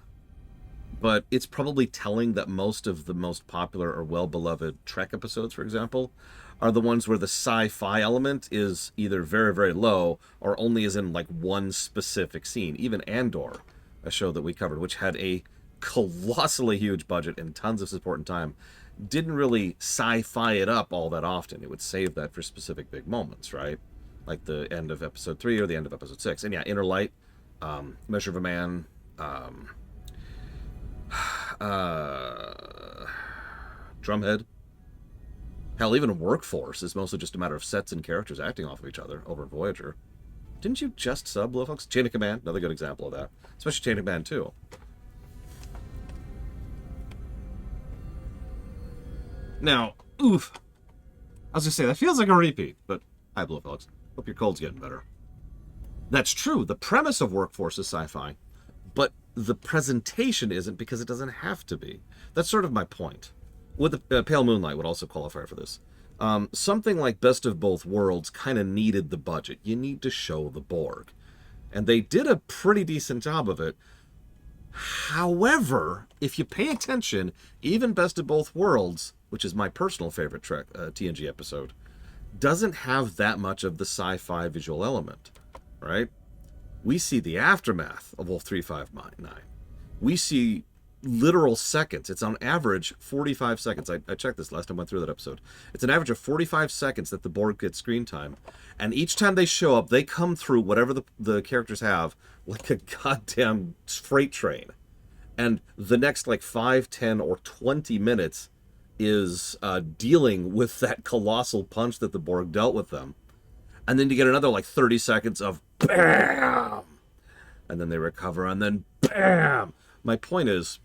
but it's probably telling that most of the most popular or well-beloved Trek episodes, for example, are the ones where the sci-fi element is either very, very low or only is in like one specific scene. Even Andor, a show that we covered, which had a colossally huge budget and tons of support and time, didn't really sci-fi it up all that often. It would save that for specific big moments, right? Like the end of episode 3 or the end of episode 6. And yeah, Inner Light, Measure of a Man, Drumhead. Hell, even Workforce is mostly just a matter of sets and characters acting off of each other over in Voyager. Didn't you just sub, Blue Fox? Chain of Command, another good example of that. Especially Chain of Command 2. Now, oof. I was going to say, that feels like a repeat, but hi, Blue Fox. Hope your cold's getting better. That's true. The premise of Workforce is sci-fi, but the presentation isn't because it doesn't have to be. That's sort of my point. With the Pale Moonlight would also qualify for this. Something like Best of Both Worlds kind of needed the budget. You need to show the Borg. And they did a pretty decent job of it. However, if you pay attention, even Best of Both Worlds, which is my personal favorite Trek TNG episode, doesn't have that much of the sci-fi visual element, right? We see the aftermath of Wolf 359. We see literal seconds. It's on average 45 seconds. I checked this last time I went through that episode. It's an average of 45 seconds that the Borg get screen time. And each time they show up, they come through whatever the characters have like a goddamn freight train. And the next like 5, 10, or 20 minutes is dealing with that colossal punch that the Borg dealt with them. And then you get another like 30 seconds of BAM! And then they recover, and then BAM! My point is,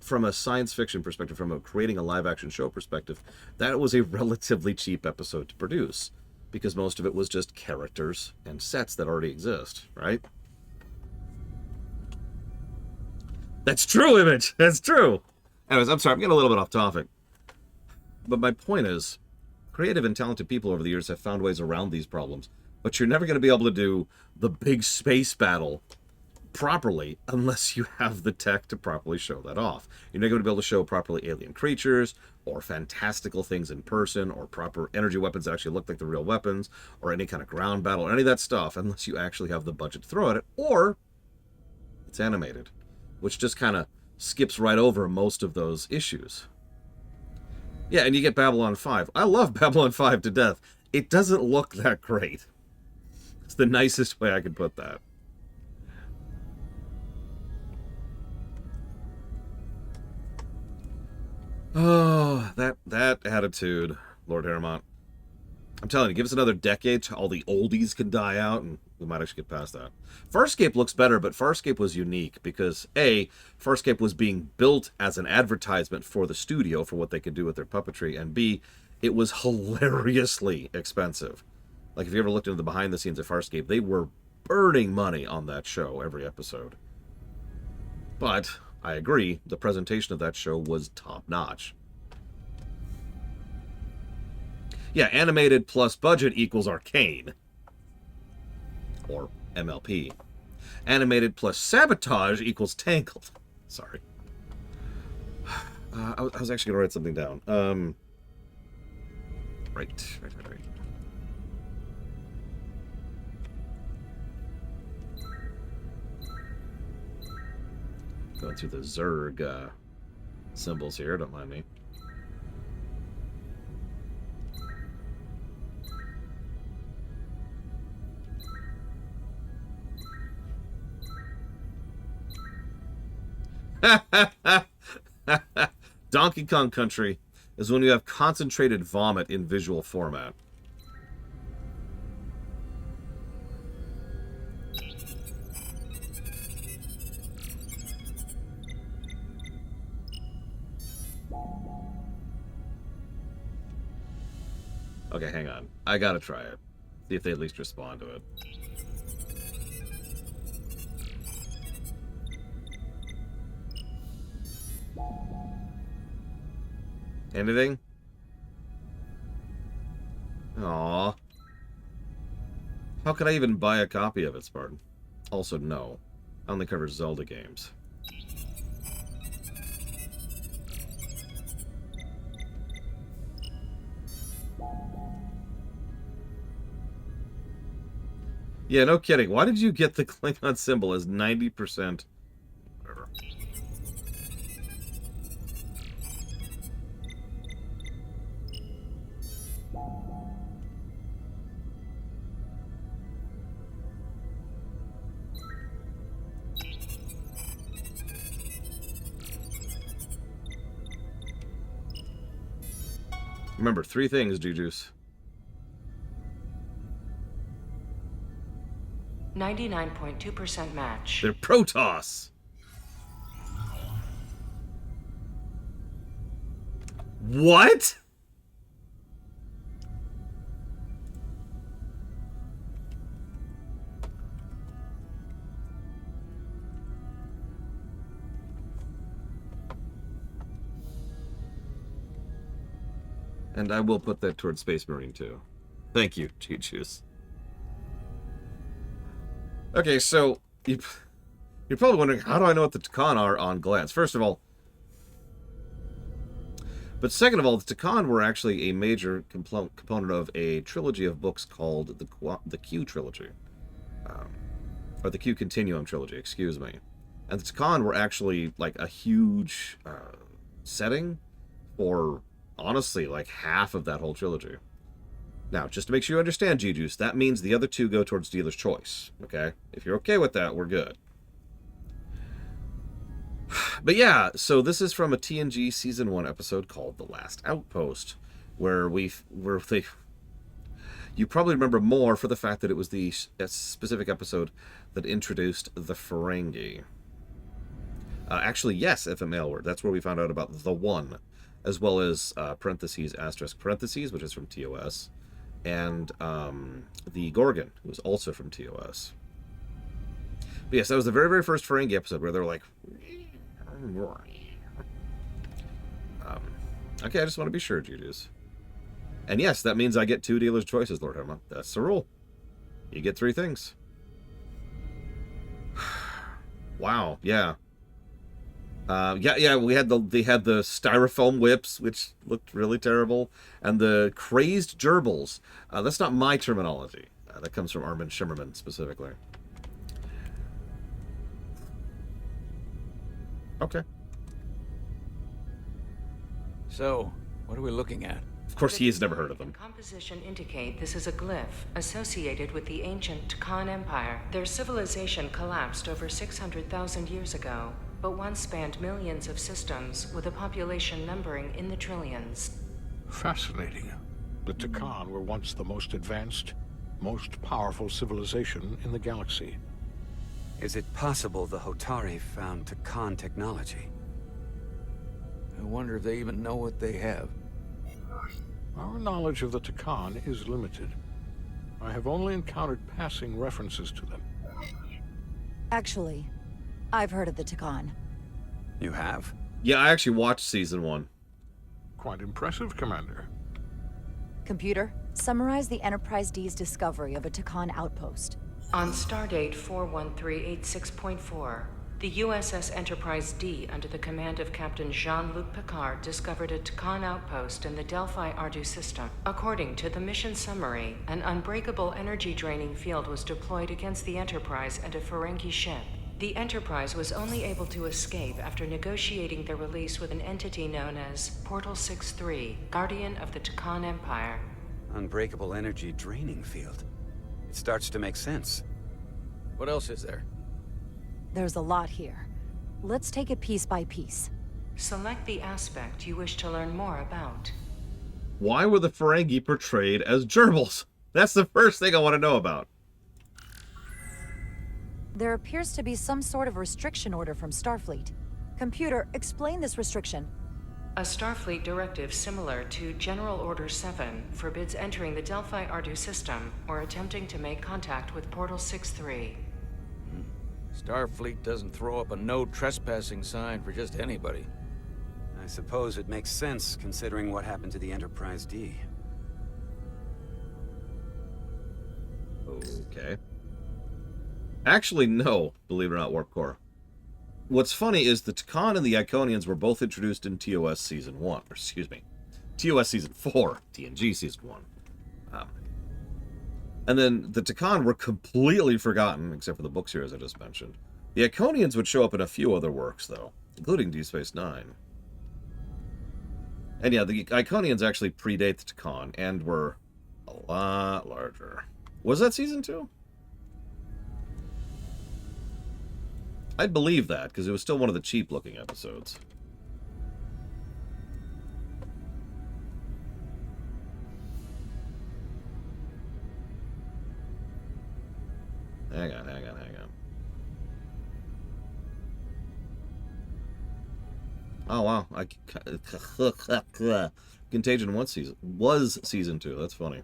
from a science fiction perspective, from a creating a live action show perspective, that was a relatively cheap episode to produce because most of it was just characters and sets that already exist, right? That's true, Image. That's true. Anyways, I'm sorry, I'm getting a little bit off topic. But my point is, creative and talented people over the years have found ways around these problems, but you're never going to be able to do the big space battle properly unless you have the tech to properly show that off. You're not going to be able to show properly alien creatures or fantastical things in person or proper energy weapons that actually look like the real weapons or any kind of ground battle or any of that stuff unless you actually have the budget to throw at it, or it's animated, which just kind of skips right over most of those issues. Yeah, and you get Babylon 5. I love Babylon 5 to death. It doesn't look that great. It's the nicest way I could put that. Oh, that attitude, Lord Harrimont. I'm telling you, give us another decade, all the oldies can die out, and we might actually get past that. Farscape looks better, but Farscape was unique because, A, Farscape was being built as an advertisement for the studio for what they could do with their puppetry, and B, it was hilariously expensive. Like, if you ever looked into the behind the scenes of Farscape, they were burning money on that show every episode. But I agree, the presentation of that show was top-notch. Yeah, animated plus budget equals Arcane. Or MLP. Animated plus sabotage equals Tangled. Sorry. I was actually going to write something down. Right. Going through the Zerg symbols here, don't mind me. Donkey Kong Country is when you have concentrated vomit in visual format. Okay, hang on. I gotta try it. See if they at least respond to it. Anything? Aww. How could I even buy a copy of it, Spartan? Also, no. I only cover Zelda games. Yeah, no kidding. Why did you get the Klingon symbol as 90%? Whatever. Remember, 3 things, Juju's. 99.2% match. They're Protoss. What? And I will put that towards Space Marine too. Thank you, Juju's. Okay, so you're probably wondering, how do I know what the Tkon are on glance? First of all, but second of all, the Tkon were actually a major component of a trilogy of books called the Q trilogy, or the Q Continuum trilogy, excuse me. And the Tkon were actually like a huge setting for, honestly, like half of that whole trilogy. Now, just to make sure you understand, G-Juice, that means the other 2 go towards Dealer's Choice, okay? If you're okay with that, we're good. But yeah, so this is from a TNG Season 1 episode called The Last Outpost, where you probably remember more for the fact that it was the specific episode that introduced the Ferengi. Actually, yes, FML word. That's where we found out about the One, as well as parentheses, asterisk, parentheses, which is from TOS. And the Gorgon, who was also from TOS. But yes, that was the very, very first Ferengi episode where they were like... okay, I just want to be sure, Judas. And yes, that means I get 2 dealer's choices, Lord Herma. That's the rule. You get 3 things. Wow, yeah. Yeah, they had the styrofoam whips, which looked really terrible, and the crazed gerbils. That's not my terminology. That comes from Armin Shimmerman specifically. Okay. So, what are we looking at? Of course, he has never heard of them. Composition indicate this is a glyph associated with the ancient Tkon Empire. Their civilization collapsed over 600,000 years ago, but once spanned millions of systems with a population numbering in the trillions. Fascinating. The Tkon were once the most advanced, most powerful civilization in the galaxy. Is it possible the Hotari found Tkon technology? I wonder if they even know what they have. Our knowledge of the Tkon is limited. I have only encountered passing references to them. Actually, I've heard of the Tkon. You have? Yeah, I actually watched Season 1. Quite impressive, Commander. Computer, summarize the Enterprise D's discovery of a Tkon outpost. On Stardate 41386.4, the USS Enterprise D, under the command of Captain Jean-Luc Picard, discovered a Tkon outpost in the Delphi Ardu system. According to the mission summary, an unbreakable energy-draining field was deployed against the Enterprise and a Ferengi ship. The Enterprise was only able to escape after negotiating their release with an entity known as Portal 6-3, Guardian of the Tkon Empire. Unbreakable energy draining field. It starts to make sense. What else is there? There's a lot here. Let's take it piece by piece. Select the aspect you wish to learn more about. Why were the Ferengi portrayed as gerbils? That's the first thing I want to know about. There appears to be some sort of restriction order from Starfleet. Computer, explain this restriction. A Starfleet directive similar to General Order 7 forbids entering the Delphi Ardu system or attempting to make contact with Portal 6-3. Starfleet doesn't throw up a no trespassing sign for just anybody. I suppose it makes sense, considering what happened to the Enterprise D. Okay. Actually, no, believe it or not, Warp Core. What's funny is the Tkon and the Iconians were both introduced in TOS Season 1. Or, excuse me, TOS Season 4, TNG Season 1. And then the Tkon were completely forgotten, except for the book series I just mentioned. The Iconians would show up in a few other works, though, including Deep Space Nine. And yeah, the Iconians actually predate the Tkon and were a lot larger. Was that Season 2? I'd believe that, because it was still one of the cheap-looking episodes. Hang on. Oh, wow. Contagion was Season 2. That's funny.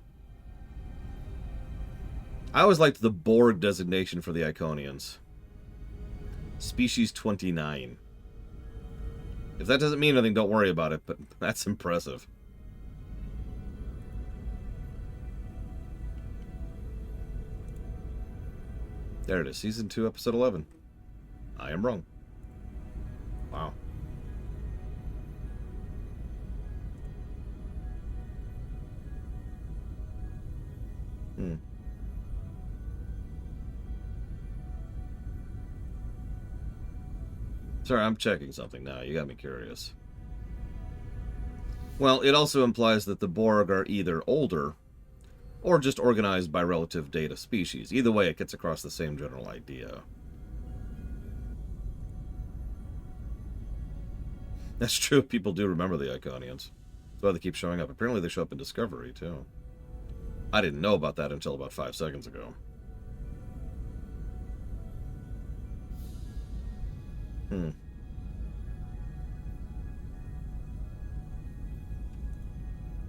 I always liked the Borg designation for the Iconians. Species 29. If that doesn't mean anything, don't worry about it, but that's impressive. There it is, Season 2, Episode 11. I am wrong. Wow. Sorry, I'm checking something now. You got me curious. Well, it also implies that the Borg are either older or just organized by relative data species. Either way, it gets across the same general idea. That's true. People do remember the Iconians. That's why they keep showing up. Apparently they show up in Discovery, too. I didn't know about that until about 5 seconds ago.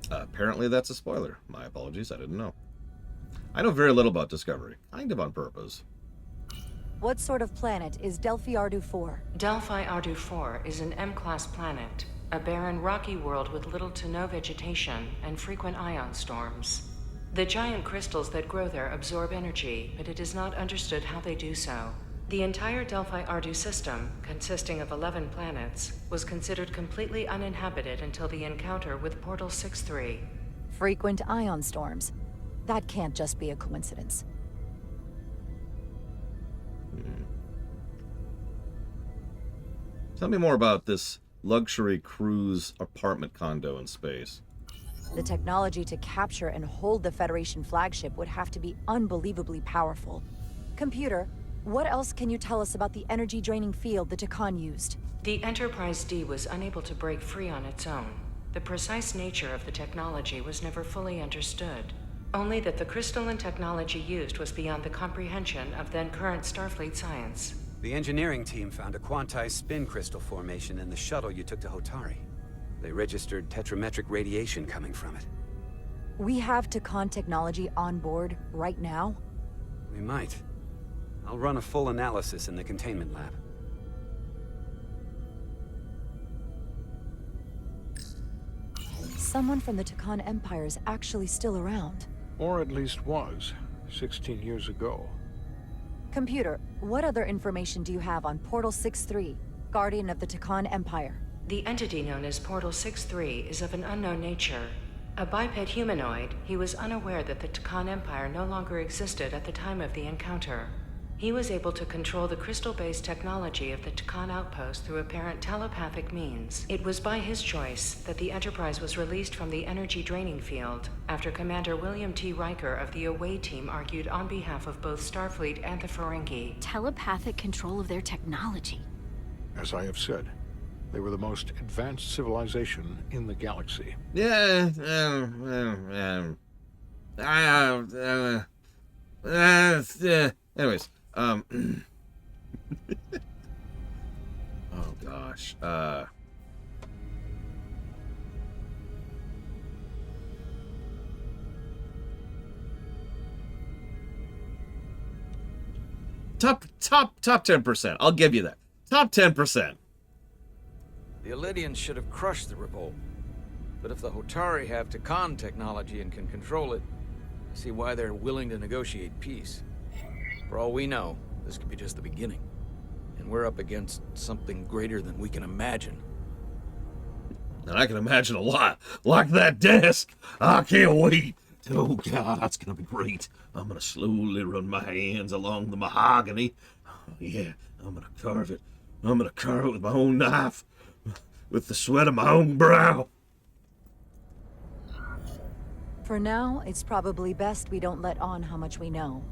Apparently that's a spoiler. My apologies, I didn't know. I know very little about Discovery, kind of on purpose. What sort of planet is Delphi Ardu 4? Delphi Ardu 4 is an M-class planet, a barren rocky world with little to no vegetation and frequent ion storms. The giant crystals that grow there absorb energy, but it is not understood how they do so. The entire Delphi Ardu system, consisting of 11 planets, was considered completely uninhabited until the encounter with Portal 6-3. Frequent ion storms. That can't just be a coincidence. Tell me more about this luxury cruise apartment condo in space. The technology to capture and hold the Federation flagship would have to be unbelievably powerful. Computer, what else can you tell us about the energy-draining field the Tkon used? The Enterprise D was unable to break free on its own. The precise nature of the technology was never fully understood. Only that the crystalline technology used was beyond the comprehension of then-current Starfleet science. The engineering team found a quantized spin crystal formation in the shuttle you took to Hotari. They registered tetrametric radiation coming from it. We have Tkon technology on board right now? We might. I'll run a full analysis in the containment lab. Someone from the Tkon Empire is actually still around. Or at least was, 16 years ago. Computer, what other information do you have on Portal 6-3, Guardian of the Tkon Empire? The entity known as Portal 6-3 is of an unknown nature. A biped humanoid, he was unaware that the Tkon Empire no longer existed at the time of the encounter. He was able to control the crystal-based technology of the Tkon outpost through apparent telepathic means. It was by his choice that the Enterprise was released from the energy draining field after Commander William T. Riker of the Away Team argued on behalf of both Starfleet and the Ferengi. Telepathic control of their technology. As I have said, they were the most advanced civilization in the galaxy. Yeah. Anyways. Oh gosh. Top 10%. I'll give you that. Top 10%. The Elydians should have crushed the revolt. But if the Hotari have Tkon technology and can control it, I see why they're willing to negotiate peace. For all we know, this could be just the beginning. And we're up against something greater than we can imagine. And I can imagine a lot. Like that desk. I can't wait. Oh, God, that's going to be great. I'm going to slowly run my hands along the mahogany. Oh, yeah, I'm going to carve it. I'm going to carve it with my own knife. With the sweat of my own brow. For now, it's probably best we don't let on how much we know.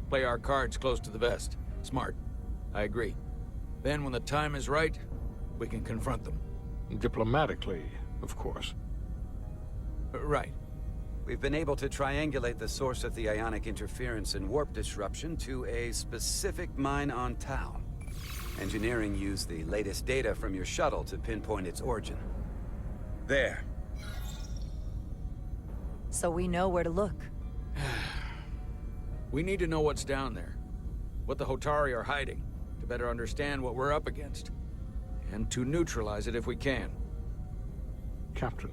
Play our cards close to the vest. Smart. I agree. Then when the time is right, we can confront them. Diplomatically, of course. Right. We've been able to triangulate the source of the ionic interference and warp disruption to a specific mine on Tau. Engineering used the latest data from your shuttle to pinpoint its origin. There. So we know where to look. We need to know what's down there. What the Hotari are hiding, to better understand what we're up against. And to neutralize it if we can. Captain,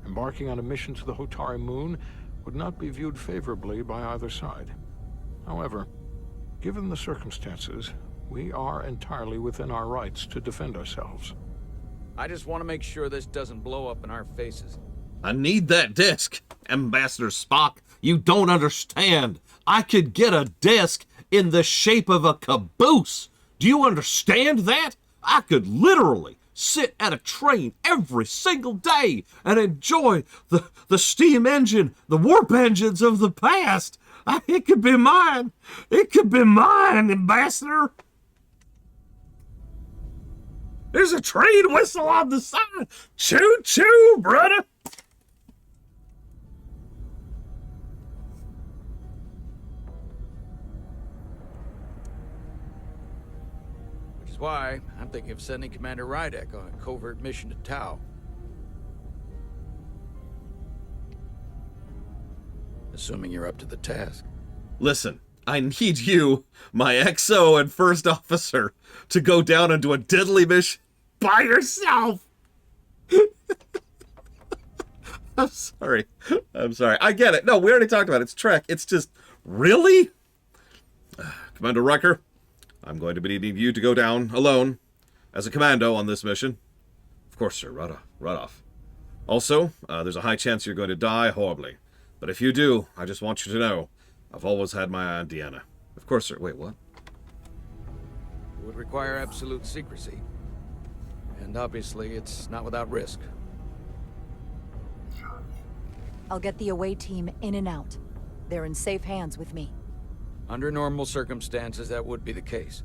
embarking on a mission to the Hotari moon would not be viewed favorably by either side. However, given the circumstances, we are entirely within our rights to defend ourselves. I just want to make sure this doesn't blow up in our faces. I need that disc, Ambassador Spock. You don't understand. I could get a disc in the shape of a caboose. Do you understand that? I could literally sit at a train every single day and enjoy the steam engine, the warp engines of the past. It could be mine. It could be mine, Ambassador. There's a train whistle on the side. Choo-choo, brother. Which is why I'm thinking of sending Commander Rydek on a covert mission to Tau. Assuming you're up to the task. Listen, I need you, my XO and first officer, to go down into a deadly mission by yourself. I'm sorry. I get it. No, we already talked about it. It's Trek. It's just, really? Commander Riker, I'm going to be needing you to go down alone as a commando on this mission. Of course, sir. Right off. Also, there's a high chance you're going to die horribly. But if you do, I just want you to know, I've always had my eye on Deanna. Of course, sir. Wait, what? It would require absolute secrecy. And obviously, it's not without risk. I'll get the away team in and out. They're in safe hands with me. Under normal circumstances, that would be the case.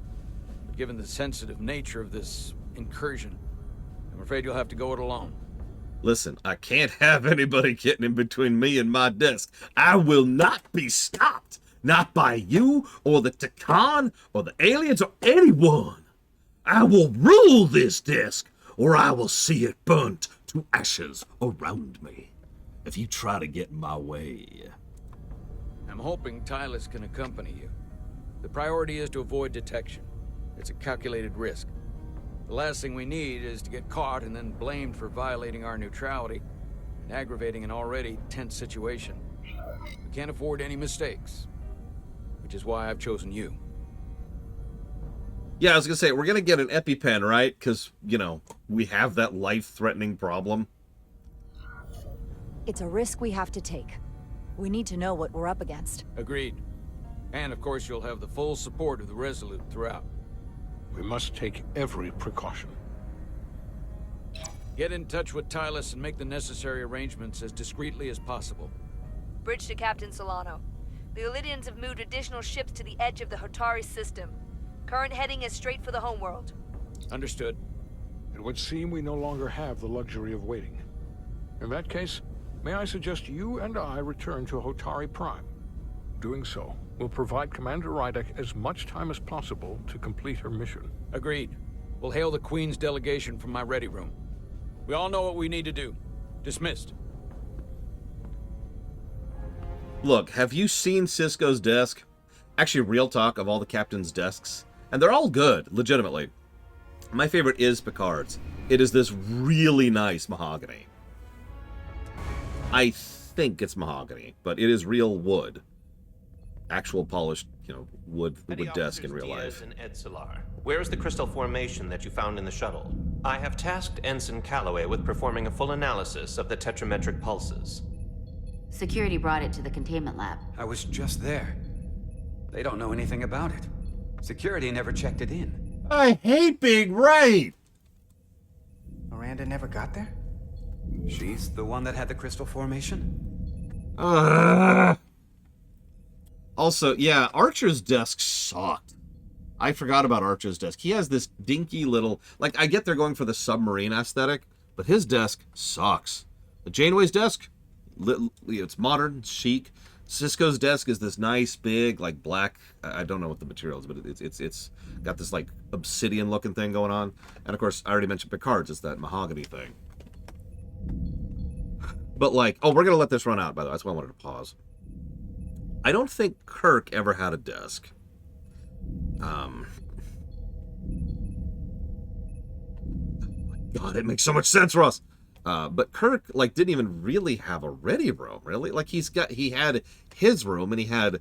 But given the sensitive nature of this incursion, I'm afraid you'll have to go it alone. Listen, I can't have anybody getting in between me and my desk. I will not be stopped. Not by you, or the Tkon, or the aliens, or anyone. I will rule this desk, or I will see it burnt to ashes around me. If you try to get in my way. I'm hoping Tylus can accompany you. The priority is to avoid detection. It's a calculated risk. The last thing we need is to get caught and then blamed for violating our neutrality and aggravating an already tense situation. We can't afford any mistakes, which is why I've chosen you. Yeah, I was gonna say, we're gonna get an EpiPen, right? Because, you know, we have that life-threatening problem. It's a risk we have to take. We need to know what we're up against. Agreed. And of course you'll have the full support of the Resolute throughout. We must take every precaution. Get in touch with Tylus and make the necessary arrangements as discreetly as possible. Bridge to Captain Solano. The Elydians have moved additional ships to the edge of the Hotari system. Current heading is straight for the homeworld. Understood. It would seem we no longer have the luxury of waiting. In that case, may I suggest you and I return to Hotari Prime? Doing so will provide Commander Rydek as much time as possible to complete her mission. Agreed. We'll hail the Queen's delegation from my ready room. We all know what we need to do. Dismissed. Look, have you seen Cisco's desk? Actually, real talk, of all the captain's desks. And they're all good, legitimately. My favorite is Picard's. It is this really nice mahogany. I think it's mahogany, but it is real wood. Actual polished, wood desk in real life. And Ed Solar, where is the crystal formation that you found in the shuttle? I have tasked Ensign Calloway with performing a full analysis of the tetrametric pulses. Security brought it to the containment lab. I was just there. They don't know anything about it. Security never checked it in. I hate being right! Miranda never got there? She's the one that had the crystal formation? Also, yeah, Archer's desk sucked. I forgot about Archer's desk. He has this dinky little... Like, I get they're going for the submarine aesthetic, but his desk sucks. The Janeway's desk, it's modern, it's chic. Cisco's desk is this nice, big, like, black... I don't know what the material is, but it's got this, like, obsidian-looking thing going on. And, of course, I already mentioned Picard's. It's that mahogany thing. But, like... Oh, we're going to let this run out, by the way. That's why I wanted to pause. I don't think Kirk ever had a desk. God, it makes so much sense, Ross. But Kirk, like, didn't even really have a ready room, really. Like, he had his room, and he had,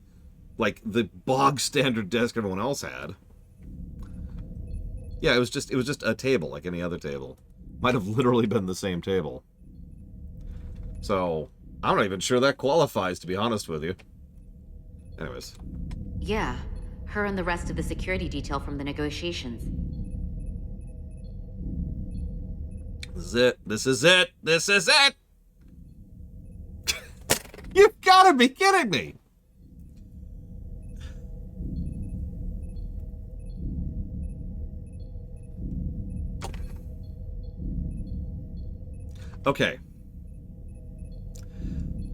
like, the bog standard desk everyone else had. Yeah, it was just a table, like any other table. Might have literally been the same table. So, I'm not even sure that qualifies, to be honest with you. Anyways. Yeah, her and the rest of the security detail from the negotiations. This is it. This is it. This is it! You've got to be kidding me! Okay.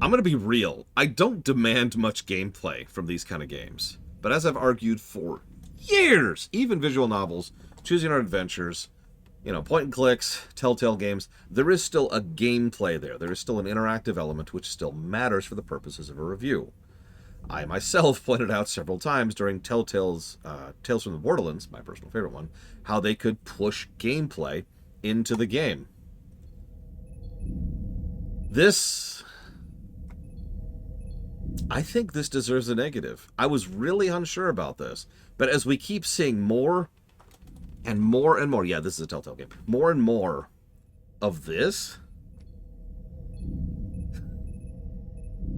I'm going to be real. I don't demand much gameplay from these kind of games. But as I've argued for years, even visual novels, choosing our adventures, point and clicks, telltale games, there is still a gameplay there. There is still an interactive element which still matters for the purposes of a review. I myself pointed out several times during Telltale's Tales from the Borderlands, my personal favorite one, how they could push gameplay into the game. I think this deserves a negative. I was really unsure about this. But as we keep seeing more and more and more... Yeah, this is a Telltale game. More and more of this...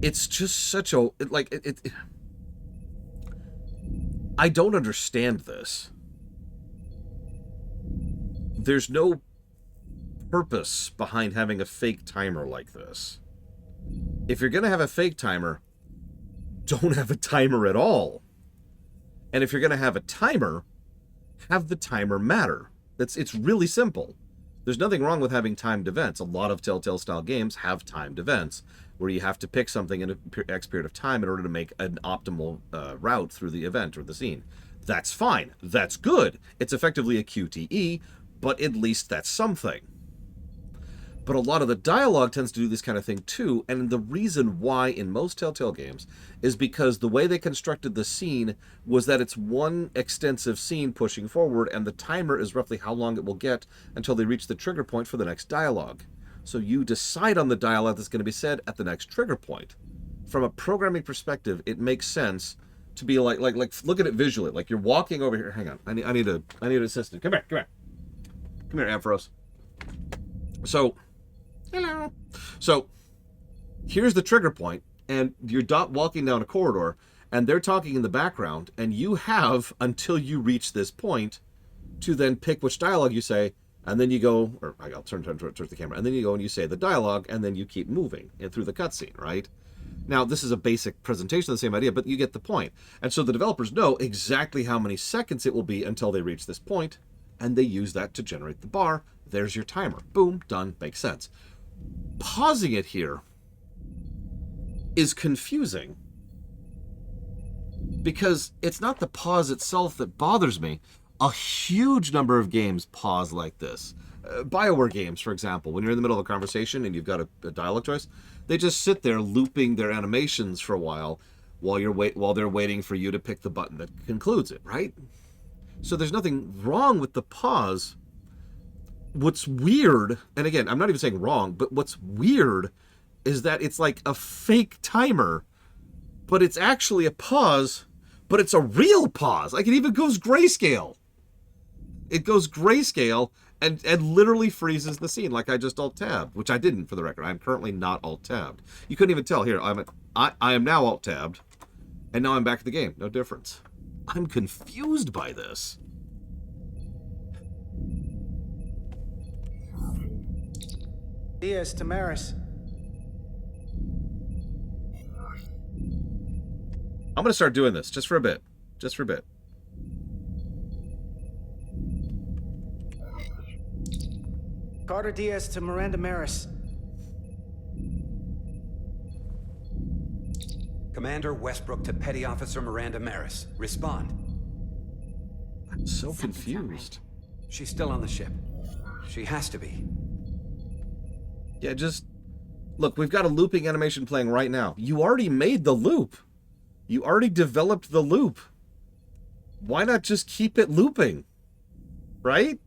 It's just such a... I don't understand this. There's no purpose behind having a fake timer like this. If you're going to have a fake timer... don't have a timer at all. And if you're going to have a timer, have the timer matter. It's really simple. There's nothing wrong with having timed events. A lot of Telltale-style games have timed events, where you have to pick something in an X period of time in order to make an optimal route through the event or the scene. That's fine. That's good. It's effectively a QTE, but at least that's something. But a lot of the dialogue tends to do this kind of thing too, and the reason why in most Telltale games is because the way they constructed the scene was that it's one extensive scene pushing forward, and the timer is roughly how long it will get until they reach the trigger point for the next dialogue. So you decide on the dialogue that's going to be said at the next trigger point. From a programming perspective, it makes sense to be like look at it visually. Like you're walking over here. Hang on, I need an assistant. Come here, Ampharos. So. Hello. So, here's the trigger point, and you're walking down a corridor, and they're talking in the background, and you have until you reach this point to then pick which dialogue you say, and then you go, or I'll turn the camera, and then you go and you say the dialogue, and then you keep moving through the cutscene, right? Now, this is a basic presentation of the same idea, but you get the point. And so the developers know exactly how many seconds it will be until they reach this point, and they use that to generate the bar. There's your timer. Boom, done, makes sense. Pausing it here is confusing because it's not the pause itself that bothers me. A huge number of games pause like this. BioWare games, for example, when you're in the middle of a conversation and you've got a dialogue choice, they just sit there looping their animations for a while while they're waiting for you to pick the button that concludes it, right? So there's nothing wrong with the pause. What's weird, and again, I'm not even saying wrong, but what's weird is that it's like a fake timer, but it's actually a pause, but it's a real pause. Like, it even goes grayscale. It goes grayscale and literally freezes the scene, like I just alt-tabbed, which I didn't, for the record. I'm currently not alt-tabbed. You couldn't even tell. Here, I am now alt-tabbed, and now I'm back at the game. No difference. I'm confused by this. Diaz, Tamaris. I'm going to start doing this just for a bit. Just for a bit. Carter Diaz to Miranda Maris. Commander Westbrook to Petty Officer Miranda Maris. Respond. I'm so confused. She's still on the ship. She has to be. Yeah, just... Look, we've got a looping animation playing right now. You already made the loop. You already developed the loop. Why not just keep it looping? Right?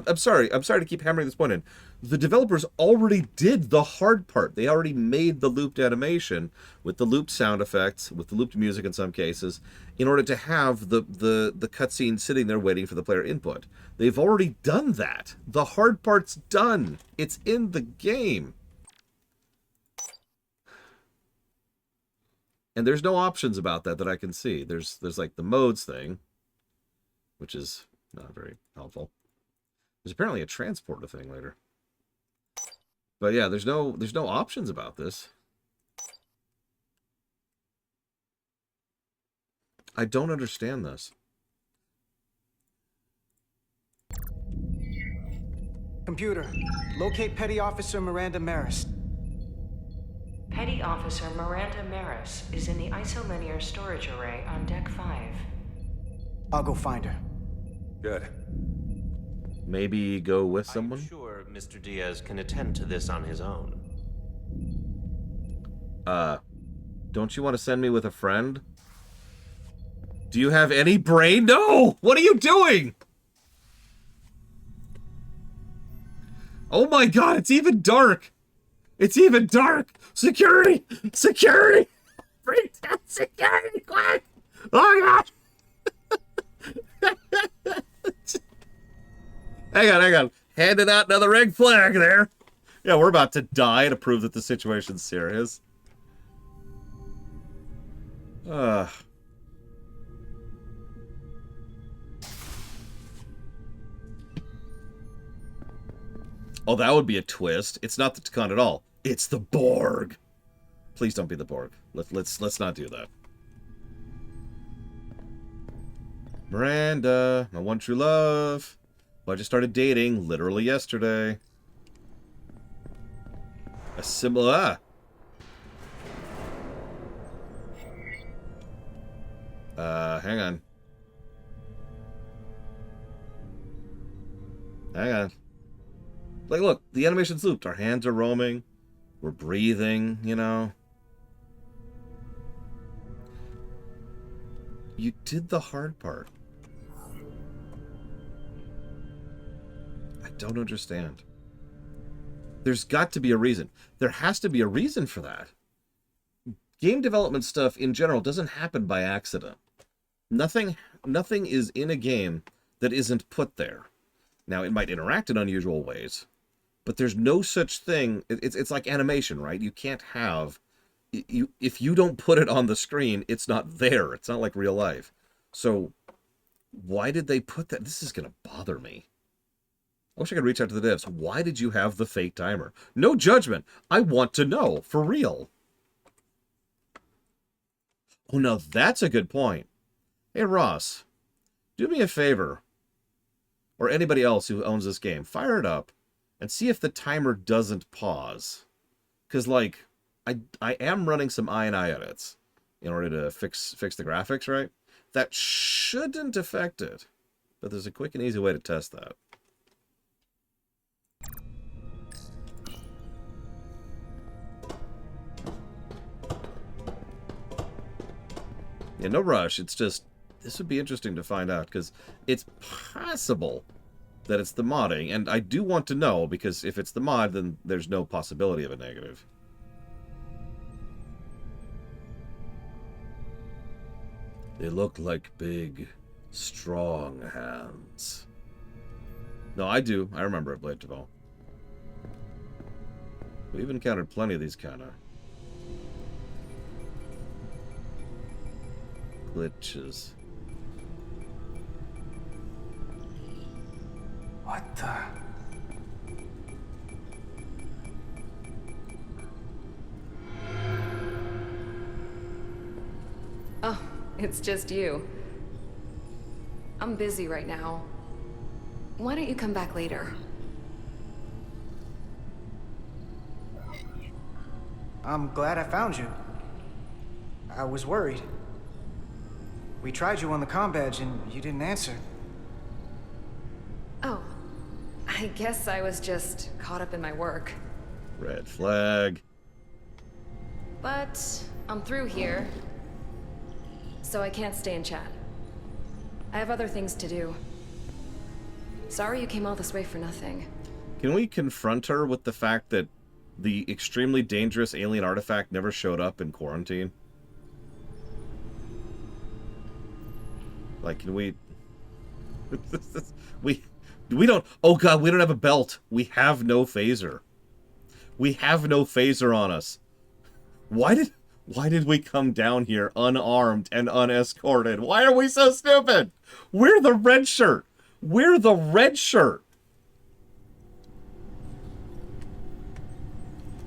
I'm sorry to keep hammering this point in. The developers already did the hard part. They already made the looped animation with the looped sound effects, with the looped music in some cases, in order to have the cutscene sitting there waiting for the player input. They've already done that. The hard part's done. It's in the game. And there's no options about that I can see. There's like the modes thing, which is not very helpful. There's apparently a transporter thing later. But yeah, there's no options about this. I don't understand this. Computer, locate Petty Officer Miranda Maris. Petty Officer Miranda Maris is in the isolinear storage array on Deck 5. I'll go find her. Good. Maybe go with someone? I'm sure Mr. Diaz can attend to this on his own. Don't you want to send me with a friend? Do you have any brain? No! What are you doing? Oh my god, it's even dark! It's even dark! Security! Security! Bring down security, quick! Oh god! Hang on. Handing out another red flag there. Yeah, we're about to die to prove that the situation's serious. Oh, that would be a twist. It's not the Tkon at all. It's the Borg. Please don't be the Borg. Let's not do that. Miranda, my one true love. Well, I just started dating literally yesterday. A similar. Hang on. Like, look, the animation's looped. Our hands are roaming. We're breathing, you know. You did the hard part. I don't understand. There's got to be a reason. There has to be a reason for that. Game development stuff in general doesn't happen by accident. Nothing is in a game that isn't put there. Now, it might interact in unusual ways, but there's no such thing. It's like animation, right? You can't have... If you don't put it on the screen, it's not there. It's not like real life. So, why did they put that? This is going to bother me. I wish I could reach out to the devs. Why did you have the fake timer? No judgment. I want to know. For real. Oh, no, that's a good point. Hey, Ross. Do me a favor. or anybody else who owns this game, fire it up and see if the timer doesn't pause. Because, like, I am running some INI edits in order to fix the graphics, right? That shouldn't affect it. But there's a quick and easy way to test that. Yeah, no rush. It's just, this would be interesting to find out, because it's possible that it's the modding, and I do want to know, because if it's the mod, then there's no possibility of a negative. They look like big, strong hands. No, I do. I remember it, Blade Deval. We've encountered plenty of these kind of glitches. What the? Oh, it's just you. I'm busy right now. Why don't you come back later? I'm glad I found you. I was worried. We tried you on the comm badge and you didn't answer. Oh, I guess I was just caught up in my work. Red flag. But I'm through here, so I can't stay and chat. I have other things to do. Sorry you came all this way for nothing. Can we confront her with the fact that the extremely dangerous alien artifact never showed up in quarantine? Like, can we... we don't... Oh god, we don't have a belt. We have no phaser. We have no phaser on us. Why did we come down here unarmed and unescorted? Why are we so stupid? We're the red shirt. We're the red shirt.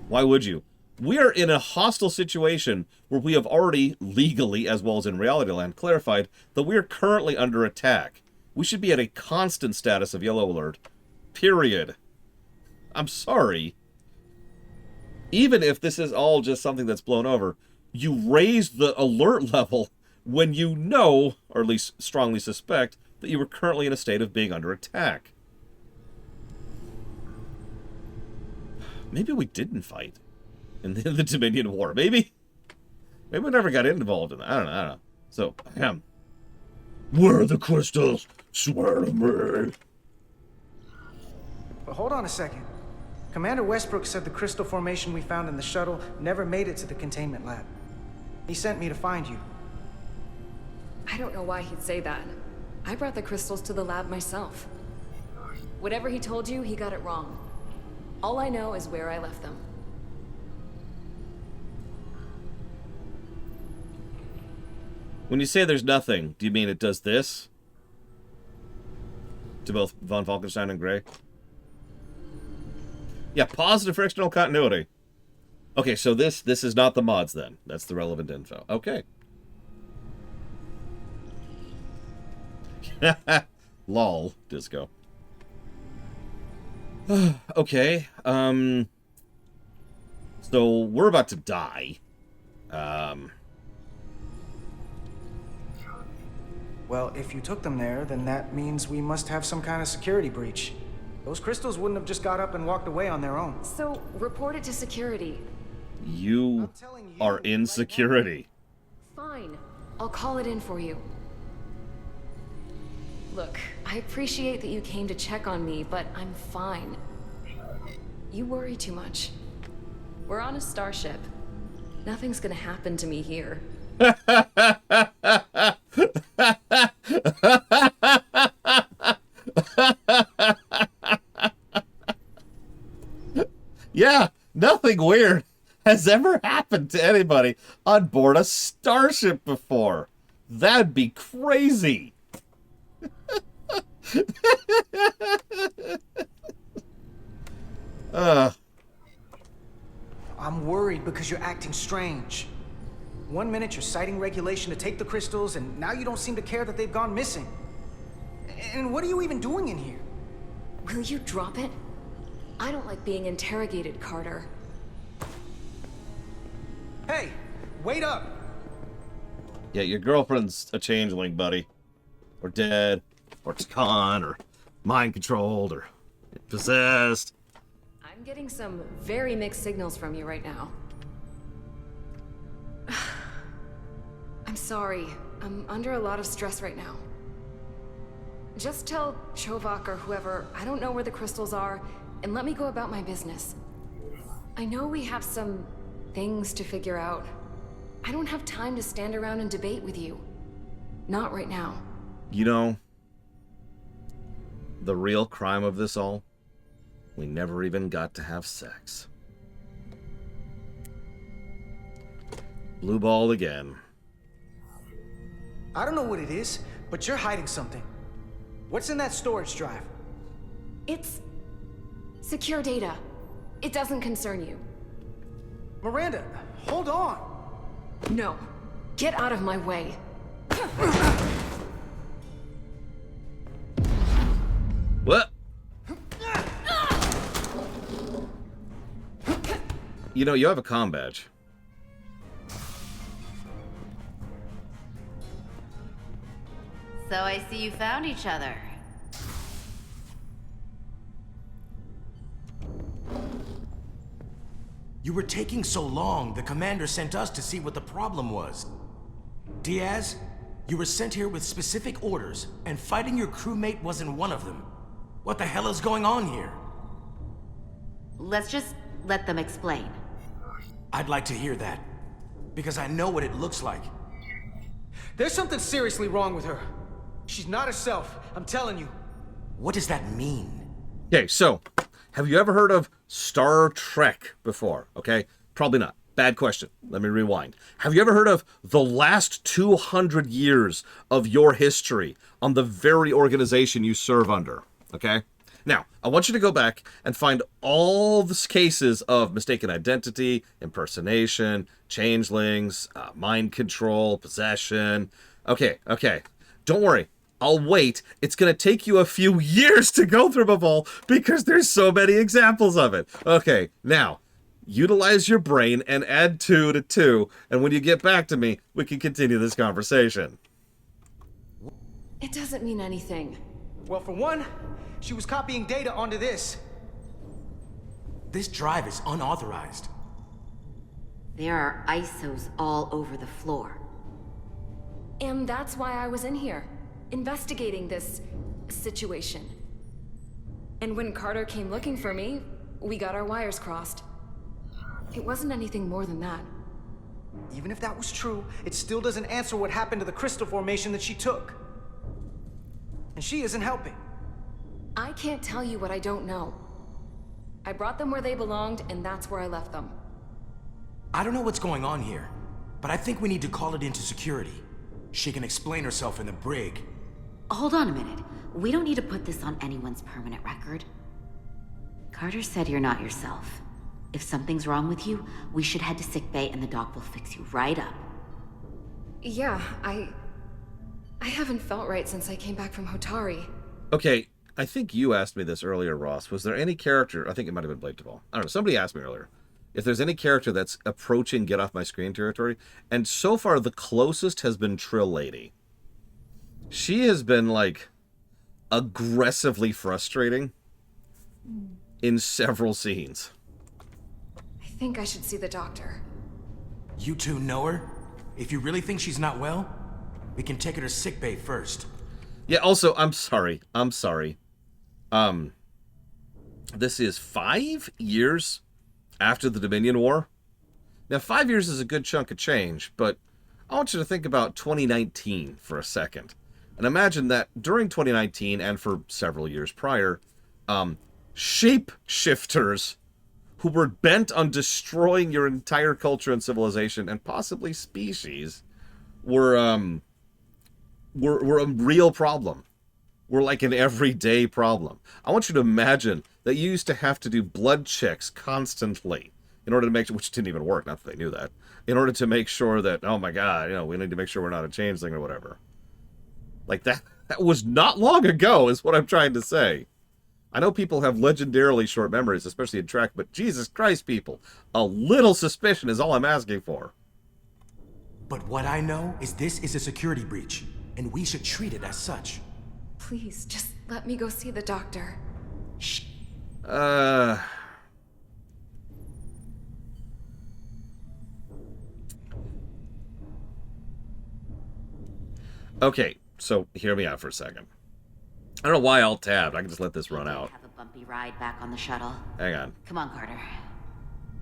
Why would you? We are in a hostile situation where we have already legally, as well as in reality land, clarified that we are currently under attack. We should be at a constant status of yellow alert. Period. I'm sorry. Even if this is all just something that's blown over, you raise the alert level when you know, or at least strongly suspect, that you are currently in a state of being under attack. Maybe we didn't fight in the Dominion War. Maybe we never got involved in that. I don't know. So, where are the crystals? Swear to me. But hold on a second. Commander Westbrook said the crystal formation we found in the shuttle never made it to the containment lab. He sent me to find you. I don't know why he'd say that. I brought the crystals to the lab myself. Whatever he told you, he got it wrong. All I know is where I left them. When you say there's nothing, do you mean it does this? To both Von Falkenstein and Gray? Yeah, positive for external continuity. Okay, so this is not the mods then. That's the relevant info. Okay. Lol, Disco. Okay, so we're about to die. Well, if you took them there, then that means we must have some kind of security breach. Those crystals wouldn't have just got up and walked away on their own. So, report it to security. You are in security. Fine. I'll call it in for you. Look, I appreciate that you came to check on me, but I'm fine. You worry too much. We're on a starship. Nothing's gonna happen to me here. Yeah, nothing weird has ever happened to anybody on board a starship before. That'd be crazy. I'm worried because you're acting strange. One minute you're citing regulation to take the crystals, and now you don't seem to care that they've gone missing. And what are you even doing in here? Will you drop it? I don't like being interrogated, Carter. Hey, wait up! Yeah, your girlfriend's a changeling, buddy. Or dead. Or Tkon. Or mind-controlled. Or possessed. I'm getting some very mixed signals from you right now. I'm sorry. I'm under a lot of stress right now. Just tell Chovak or whoever I don't know where the crystals are, and let me go about my business. I know we have some things to figure out. I don't have time to stand around and debate with you. Not right now. You know, the real crime of this all, we never even got to have sex. Blue ball again. I don't know what it is, but you're hiding something. What's in that storage drive? It's secure data. It doesn't concern you. Miranda, hold on. No. Get out of my way. What? You know, you have a comm badge. So I see you found each other. You were taking so long, the commander sent us to see what the problem was. Diaz, you were sent here with specific orders, and fighting your crewmate wasn't one of them. What the hell is going on here? Let's just let them explain. I'd like to hear that, because I know what it looks like. There's something seriously wrong with her. She's not herself, I'm telling you. What does that mean? Okay, so, have you ever heard of Star Trek before? Okay, probably not. Bad question. Let me rewind. Have you ever heard of the last 200 years of your history on the very organization you serve under? Okay? Now, I want you to go back and find all the cases of mistaken identity, impersonation, changelings, mind control, possession. Okay. Don't worry. I'll wait. It's going to take you a few years to go through them all because there's so many examples of it. Okay, now, utilize your brain and add 2 to 2, and when you get back to me, we can continue this conversation. It doesn't mean anything. Well, for one, she was copying data onto this. This drive is unauthorized. There are ISOs all over the floor. And that's why I was in here, investigating this situation. And when Carter came looking for me, we got our wires crossed. It wasn't anything more than that. Even if that was true, it still doesn't answer what happened to the crystal formation that she took. And she isn't helping. I can't tell you what I don't know. I brought them where they belonged, and that's where I left them. I don't know what's going on here, but I think we need to call it into security. She can explain herself in the brig. Hold on a minute. We don't need to put this on anyone's permanent record. Carter said you're not yourself. If something's wrong with you, we should head to sickbay and the doc will fix you right up. Yeah, I haven't felt right since I came back from Hotari. Okay, I think you asked me this earlier, Ross. Was there any character, I think it might have been Blade Duvall. I don't know, somebody asked me earlier if there's any character that's approaching get off my screen territory, and so far the closest has been Trill Lady. She has been, like, aggressively frustrating in several scenes. I think I should see the doctor. You two know her? If you really think she's not well, we can take her to sickbay first. Yeah, also, I'm sorry. This is 5 years after the Dominion War. Now, 5 years is a good chunk of change, but I want you to think about 2019 for a second. And imagine that during 2019 and for several years prior, shapeshifters who were bent on destroying your entire culture and civilization and possibly species were a real problem. Were like an everyday problem. I want you to imagine that you used to have to do blood checks constantly in order to make sure, which didn't even work, not that they knew that, in order to make sure that, oh my God, we need to make sure we're not a changeling or whatever. Like That was not long ago, is what I'm trying to say. I know people have legendarily short memories, especially in Trek, but Jesus Christ, people, a little suspicion is all I'm asking for. But what I know is this is a security breach, and we should treat it as such. Please, just let me go see the doctor. Shh. Okay, so hear me out for a second. I don't know why Alt tabbed. I can just let this run out. Have a bumpy ride back on the shuttle. Hang on. Come on, Carter.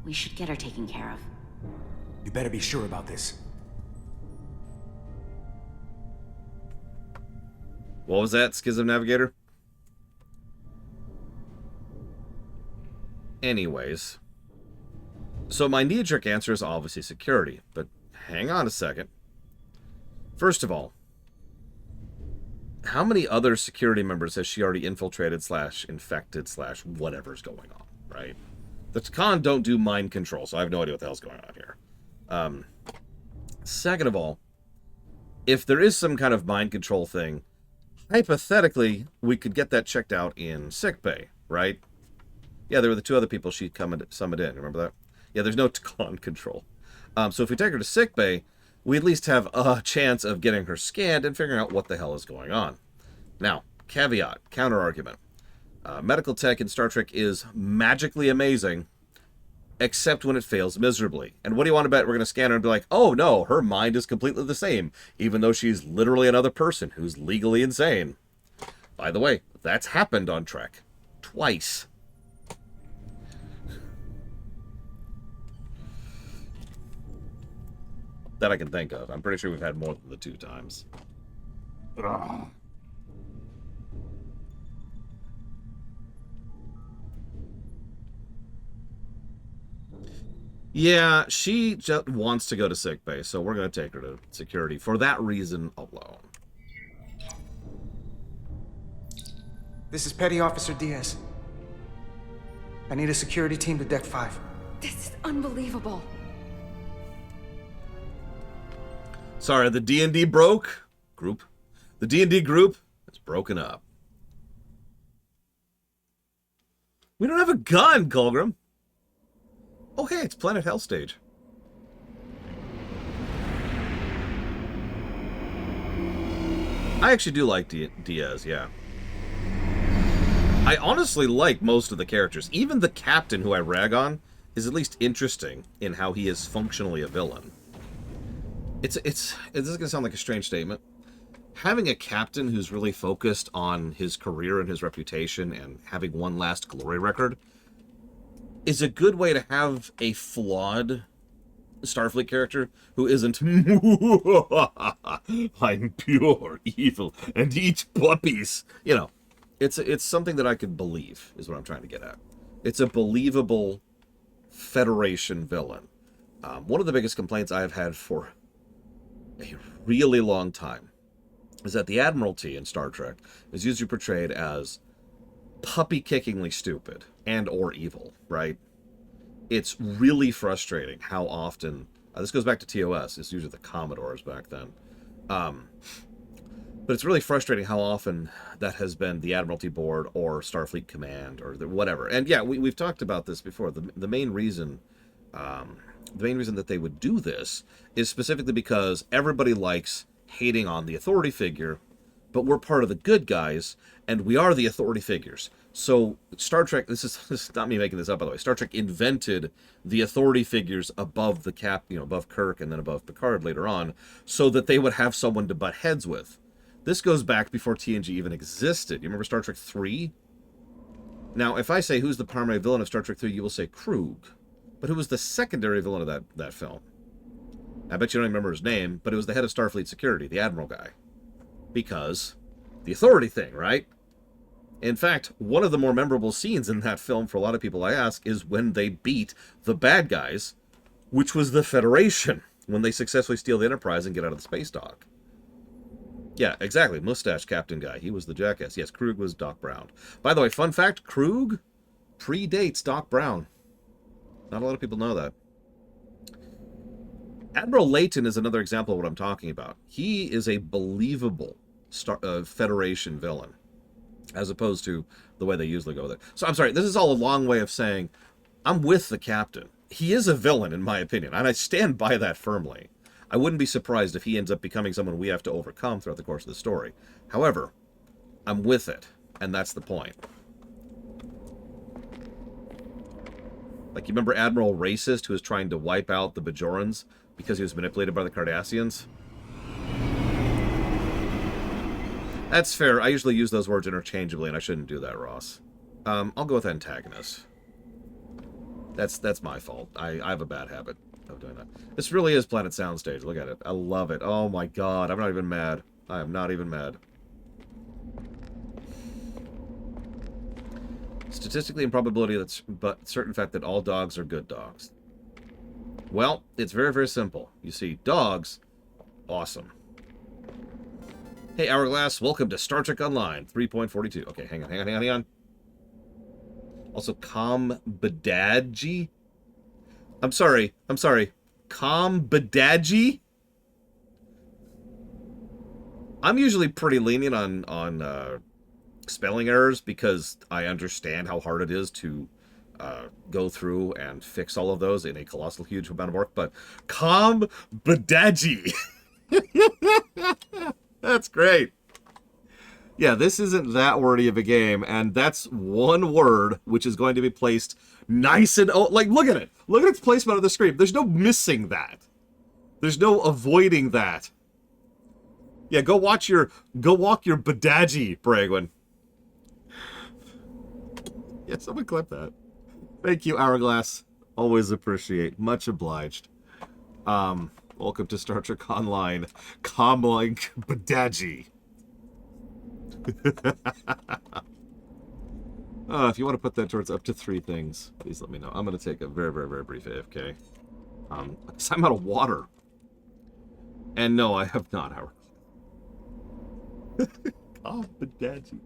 We should get her taken care of. You better be sure about this. What was that, Schism Navigator? Anyways. So my knee-jerk answer is obviously security, but hang on a second. First of all, how many other security members has she already infiltrated / infected / whatever's going on, right? The Tkon don't do mind control, so I have no idea what the hell's going on here. Second of all, if there is some kind of mind control thing, hypothetically, we could get that checked out in sickbay, right? Yeah, there were the 2 other people she summoned in. Remember that? Yeah, there's no Tkon control. So if we take her to sickbay, we at least have a chance of getting her scanned and figuring out what the hell is going on. Now, caveat, counter-argument. Medical tech in Star Trek is magically amazing, except when it fails miserably. And what do you want to bet? We're going to scan her and be like, oh no, her mind is completely the same, even though she's literally another person who's legally insane. By the way, that's happened on Trek. Twice. That I can think of. I'm pretty sure we've had more than the 2 times. Ugh. Yeah, she just wants to go to sickbay, so we're going to take her to security for that reason alone. This is Petty Officer Diaz. I need a security team to Deck 5. This is unbelievable. Sorry, the D&D group. The D&D group is broken up. We don't have a gun, Colgrim. Oh, hey, it's Planet Hell stage. I actually do like Diaz, yeah. I honestly like most of the characters. Even the captain, who I rag on, is at least interesting in how he is functionally a villain. This is going to sound like a strange statement. Having a captain who's really focused on his career and his reputation and having one last glory record is a good way to have a flawed Starfleet character who isn't I'm pure evil and eat puppies. You know, it's something that I could believe is what I'm trying to get at. It's a believable Federation villain. One of the biggest complaints I have had for a really long time is that the Admiralty in Star Trek is usually portrayed as puppy-kickingly stupid and or evil, right? It's really frustrating how often... this goes back to TOS. It's usually the Commodores back then. But it's really frustrating how often that has been the Admiralty Board or Starfleet Command or whatever. And yeah, we've talked about this before. The main reason... the main reason that they would do this is specifically because everybody likes hating on the authority figure, but we're part of the good guys, and we are the authority figures. So Star Trek, this is not me making this up, by the way. Star Trek invented the authority figures above the above Kirk and then above Picard later on, so that they would have someone to butt heads with. This goes back before TNG even existed. You remember Star Trek 3? Now, if I say who's the primary villain of Star Trek 3, you will say Krug. But who was the secondary villain of that film? I bet you don't even remember his name, but it was the head of Starfleet Security, the Admiral guy. Because the authority thing, right? In fact, one of the more memorable scenes in that film, for a lot of people I ask, is when they beat the bad guys, which was the Federation, when they successfully steal the Enterprise and get out of the space dock. Yeah, exactly. Mustache Captain guy. He was the jackass. Yes, Krug was Doc Brown. By the way, fun fact, Krug predates Doc Brown. Not a lot of people know that. Admiral Layton is another example of what I'm talking about. He is a believable Federation villain, as opposed to the way they usually go with it. So I'm sorry, this is all a long way of saying I'm with the captain. He is a villain, in my opinion, and I stand by that firmly. I wouldn't be surprised if he ends up becoming someone we have to overcome throughout the course of the story. However, I'm with it, and that's the point. Like, you remember Admiral Racist, who was trying to wipe out the Bajorans because he was manipulated by the Cardassians? That's fair. I usually use those words interchangeably, and I shouldn't do that, Ross. I'll go with antagonist. That's my fault. I have a bad habit of doing that. This really is Planet Soundstage. Look at it. I love it. Oh my god. I'm not even mad. I am not even mad. Statistically and probability, that's but certain fact that all dogs are good dogs. Well, it's very, very simple. You see, dogs, awesome. Hey, Hourglass, welcome to Star Trek Online 3.42. Okay, hang on. Also, Combadagi? I'm sorry. Combadagi? I'm usually pretty lenient on spelling errors because I understand how hard it is to go through and fix all of those in a colossal huge amount of work, but Combadagi! That's great. Yeah, this isn't that wordy of a game, and that's one word which is going to be placed nice and... Oh, like, look at it. Look at its placement on the screen. There's no missing that. There's no avoiding that. Yeah, go walk your Badagi, Bragwin. Yeah, someone clip that. Thank you, Hourglass. Always appreciate. Much obliged. Welcome to Star Trek Online. Comlink Badagi. If you want to put that towards up to 3 things, please let me know. I'm going to take a very, very, very brief AFK. Because I'm out of water. And no, I have not, Howard. Badagi.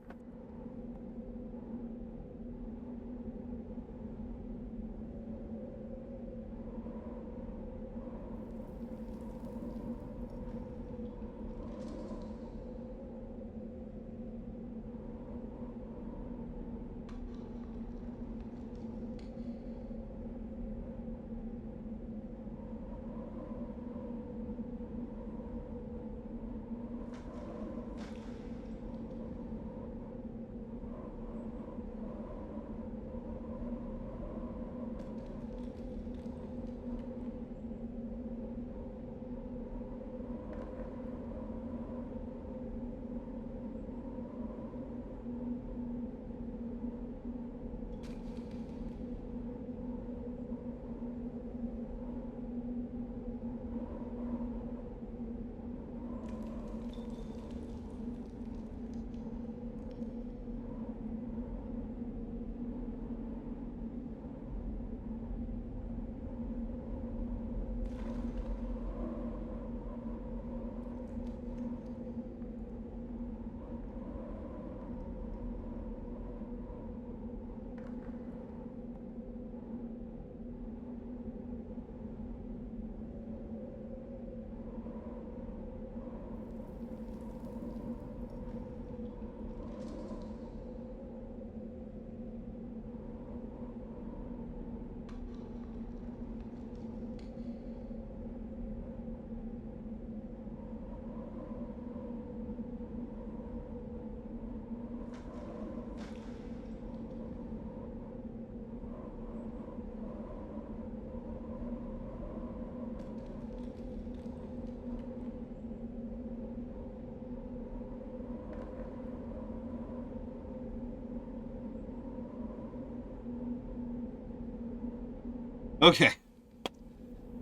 Okay.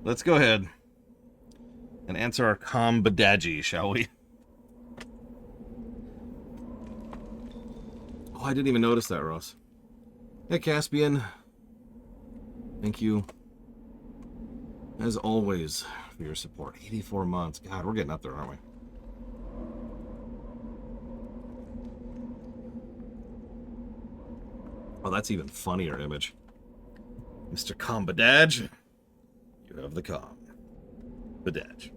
Let's go ahead and answer our Combadagi, shall we? Oh, I didn't even notice that, Ross. Hey, Caspian. Thank you, as always, for your support. 84 months. God, we're getting up there, aren't we? Oh, that's even funnier image. Mr. Combadage, you have the Combadage.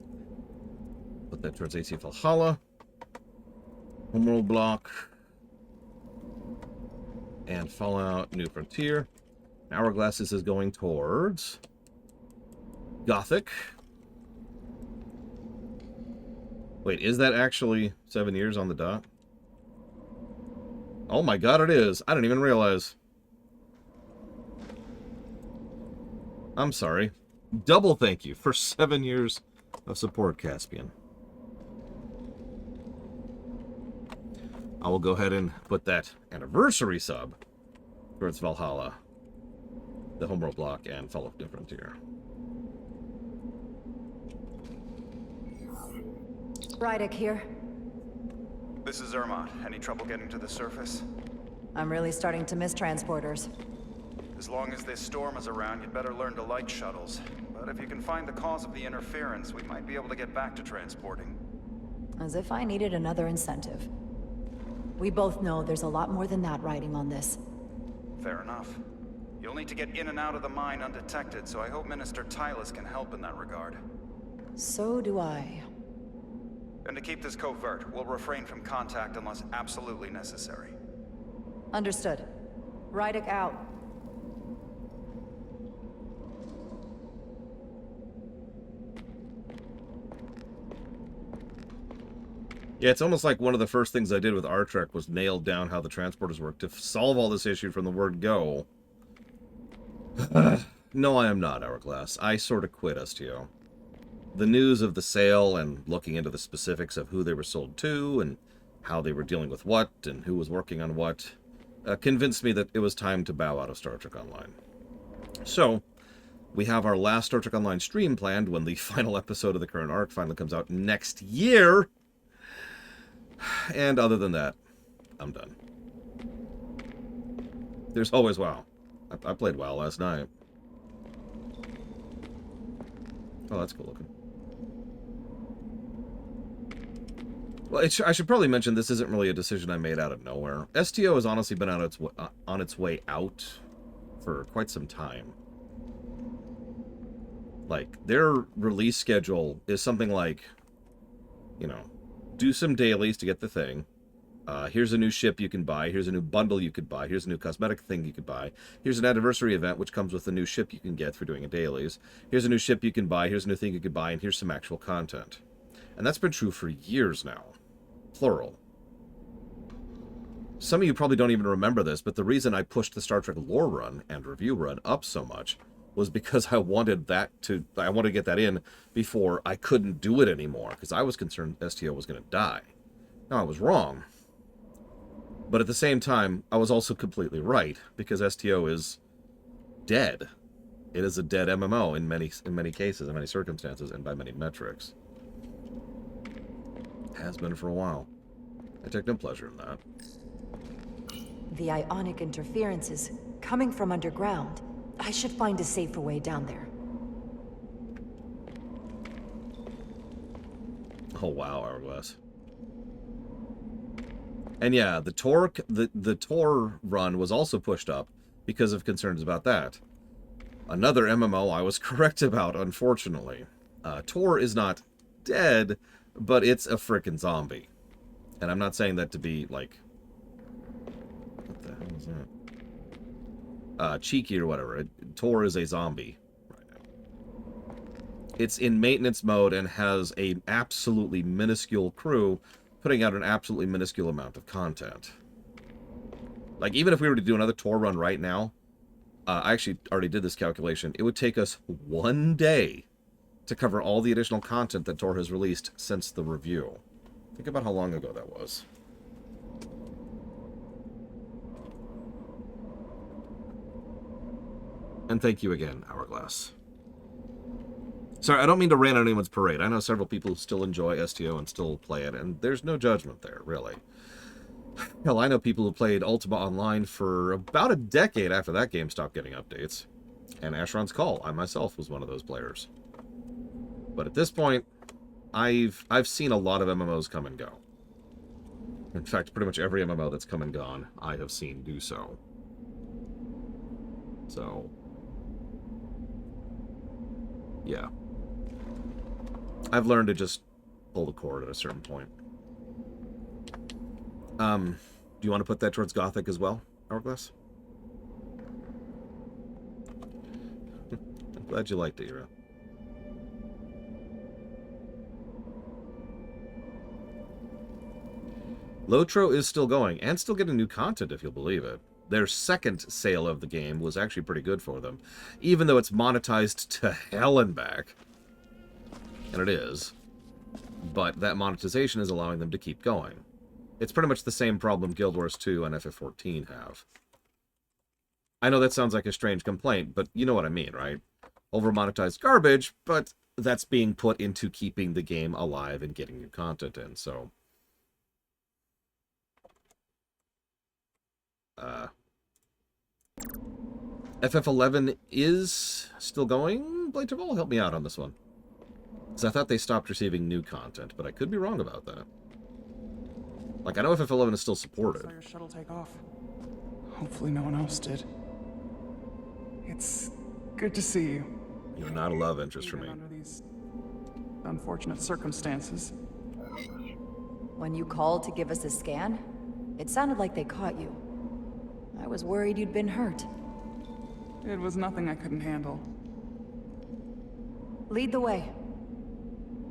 Put that towards AC Valhalla. Homeworld block. And Fallout New Frontier. Hourglass is going towards Gothic. Wait, is that actually 7 years on the dot? Oh my god, it is. I didn't even realize. I'm sorry. Double thank you for 7 years of support, Caspian. I will go ahead and put that anniversary sub towards Valhalla, the Homeworld block, and Fallout New Frontier. Rydick here. This is Zermatt. Any trouble getting to the surface? I'm really starting to miss transporters. As long as this storm is around, you'd better learn to light shuttles. But if you can find the cause of the interference, we might be able to get back to transporting. As if I needed another incentive. We both know there's a lot more than that riding on this. Fair enough. You'll need to get in and out of the mine undetected, so I hope Minister Tylus can help in that regard. So do I. And to keep this covert, we'll refrain from contact unless absolutely necessary. Understood. Rydick out. Yeah, it's almost like one of the first things I did with R-Trek was nail down how the transporters work to solve all this issue from the word go. No, I am not, Hourglass. I sort of quit STO. The news of the sale and looking into the specifics of who they were sold to and how they were dealing with what and who was working on what convinced me that it was time to bow out of Star Trek Online. So, we have our last Star Trek Online stream planned when the final episode of the current arc finally comes out next year. And other than that, I'm done. There's always WoW. I played WoW last night. Oh, that's cool looking. Well, I should probably mention this isn't really a decision I made out of nowhere. STO has honestly been on its way out for quite some time. Like, their release schedule is something like, you know, do some dailies to get the thing. Here's a new ship you can buy. Here's a new bundle you could buy. Here's a new cosmetic thing you could buy. Here's an anniversary event, which comes with a new ship you can get for doing a dailies. Here's a new ship you can buy. Here's a new thing you could buy. And here's some actual content. And that's been true for years now. Plural. Some of you probably don't even remember this, but the reason I pushed the Star Trek lore run and review run up so much was because I wanted to get that in before I couldn't do it anymore, because I was concerned STO was going to die. Now, I was wrong. But at the same time, I was also completely right, because STO is dead. It is a dead MMO in many cases, in many circumstances, and by many metrics. Has been for a while. I take no pleasure in that. The ionic interference is coming from underground. I should find a safer way down there. Oh wow, Hourglass. And yeah, the Tor run was also pushed up because of concerns about that. Another MMO I was correct about, unfortunately. Tor is not dead, but it's a frickin' zombie. And I'm not saying that to be, like... What the hell is that? Cheeky or whatever. Tor is a zombie right now. It's in maintenance mode and has a absolutely minuscule crew putting out an absolutely minuscule amount of content. Like, even if we were to do another Tor run right now, I actually already did this calculation, it would take us 1 day to cover all the additional content that Tor has released since the review. Think about how long ago that was. And thank you again, Hourglass. Sorry, I don't mean to rain on anyone's parade. I know several people who still enjoy STO and still play it, and there's no judgment there, really. Hell, I know people who played Ultima Online for about a decade after that game stopped getting updates. And Asheron's Call, I myself was one of those players. But at this point, I've seen a lot of MMOs come and go. In fact, pretty much every MMO that's come and gone, I have seen do so. So... yeah. I've learned to just pull the cord at a certain point. Do you want to put that towards Gothic as well, Hourglass? I'm glad you liked it, Hero. Lotro is still going, and still getting new content, if you'll believe it. Their second sale of the game was actually pretty good for them, even though it's monetized to hell and back. And it is. But that monetization is allowing them to keep going. It's pretty much the same problem Guild Wars 2 and FF14 have. I know that sounds like a strange complaint, but you know what I mean, right? Over-monetized garbage, but that's being put into keeping the game alive and getting new content in, so... FF11 is still going? Blade Travel, help me out on this one. Because I thought they stopped receiving new content, but I could be wrong about that. Like, I know FF11 is still supported. I saw your shuttle take off. Hopefully no one else did. It's good to see you. You're not a love interest for me. Under these unfortunate circumstances. When you called to give us a scan, it sounded like they caught you. I was worried you'd been hurt. It was nothing I couldn't handle. Lead the way.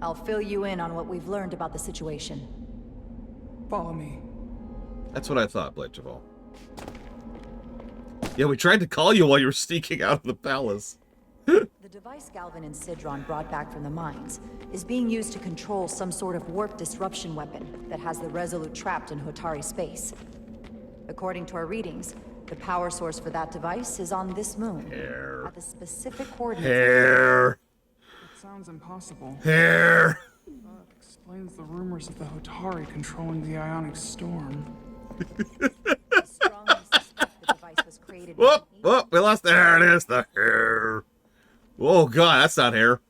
I'll fill you in on what we've learned about the situation. Follow me. That's what I thought, Blade Travel. Yeah, we tried to call you while you were sneaking out of the palace. The device Galvin and Sidron brought back from the mines is being used to control some sort of warp disruption weapon that has the Resolute trapped in Hotari space. According to our readings, the power source for that device is on this moon. Hair. At the specific coordinates. Hair. It sounds impossible. Hair. That explains the rumors of the Hotari controlling the ionic storm. Whoop, whoop, we lost the hair. It is the hair. Oh, God, that's not hair.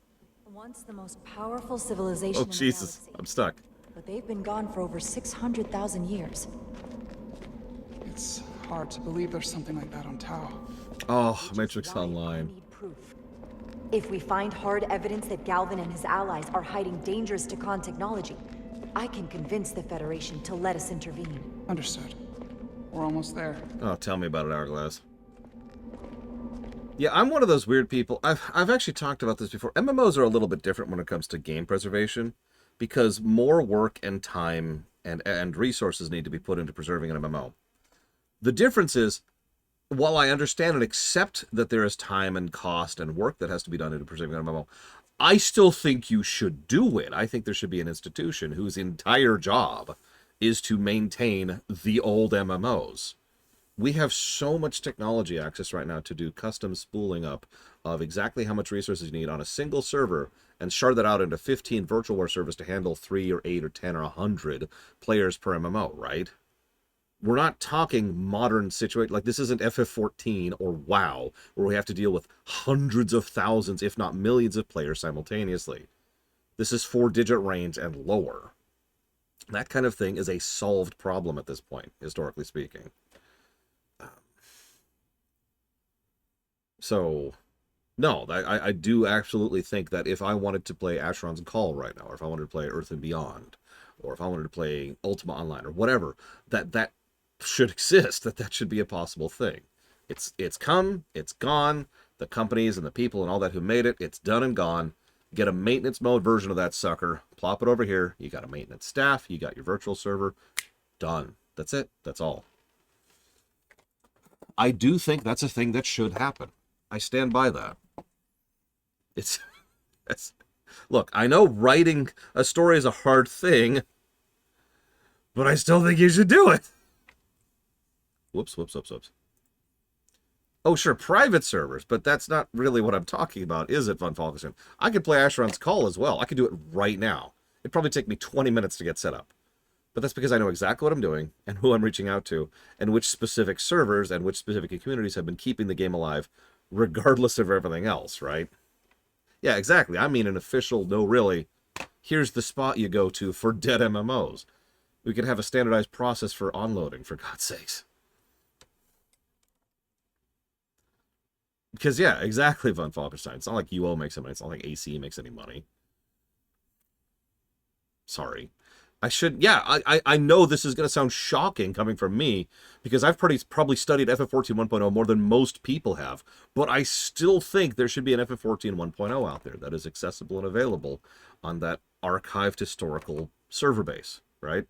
Once the most powerful civilization Oh, in the Jesus, galaxy. I'm stuck. But they've been gone for over 600,000 years. It's hard to believe there's something like that on Tau. Oh, Matrix Online. If we find hard evidence that Galvin and his allies are hiding dangerous Tkon technology, I can convince the Federation to let us intervene. Understood. We're almost there. Oh, tell me about it, Hourglass. Yeah, I'm one of those weird people. I've actually talked about this before. MMOs are a little bit different when it comes to game preservation, because more work and time and resources need to be put into preserving an MMO. The difference is, while I understand and accept that there is time and cost and work that has to be done into preserving an MMO, I still think you should do it. I think there should be an institution whose entire job is to maintain the old MMOs. We have so much technology access right now to do custom spooling up of exactly how much resources you need on a single server and shard that out into 15 virtual war servers to handle 3 or 8 or 10 or 100 players per MMO, right? We're not talking modern situation. Like, this isn't FF14 or WoW, where we have to deal with hundreds of thousands, if not millions of players simultaneously. This is 4-digit range and lower. That kind of thing is a solved problem at this point, historically speaking. So, no, I do absolutely think that if I wanted to play Asheron's Call right now, or if I wanted to play Earth and Beyond, or if I wanted to play Ultima Online, or whatever, that should exist, that should be a possible thing. It's come, it's gone, the companies and the people and all that who made it, it's done and gone. Get a maintenance mode version of that sucker, plop it over here, you got a maintenance staff, you got your virtual server, done. That's it, that's all. I do think that's a thing that should happen. I stand by that. It's look, I know writing a story is a hard thing, but I still think you should do it. Whoops. Oh, sure, private servers, but that's not really what I'm talking about, is it, Von Falkenstein? I could play Asheron's Call as well. I could do it right now. It'd probably take me 20 minutes to get set up. But that's because I know exactly what I'm doing and who I'm reaching out to and which specific servers and which specific communities have been keeping the game alive regardless of everything else, right? Yeah, exactly. I mean an official, no really, here's the spot you go to for dead MMOs. We could have a standardized process for onloading, for God's sakes. Because, yeah, exactly, Von Falkenstein. It's not like UO makes any money. It's not like AC makes any money. Sorry. I should, yeah, I know this is going to sound shocking coming from me, because I've probably studied FF14 1.0 more than most people have, but I still think there should be an FF14 1.0 out there that is accessible and available on that archived historical server base, right?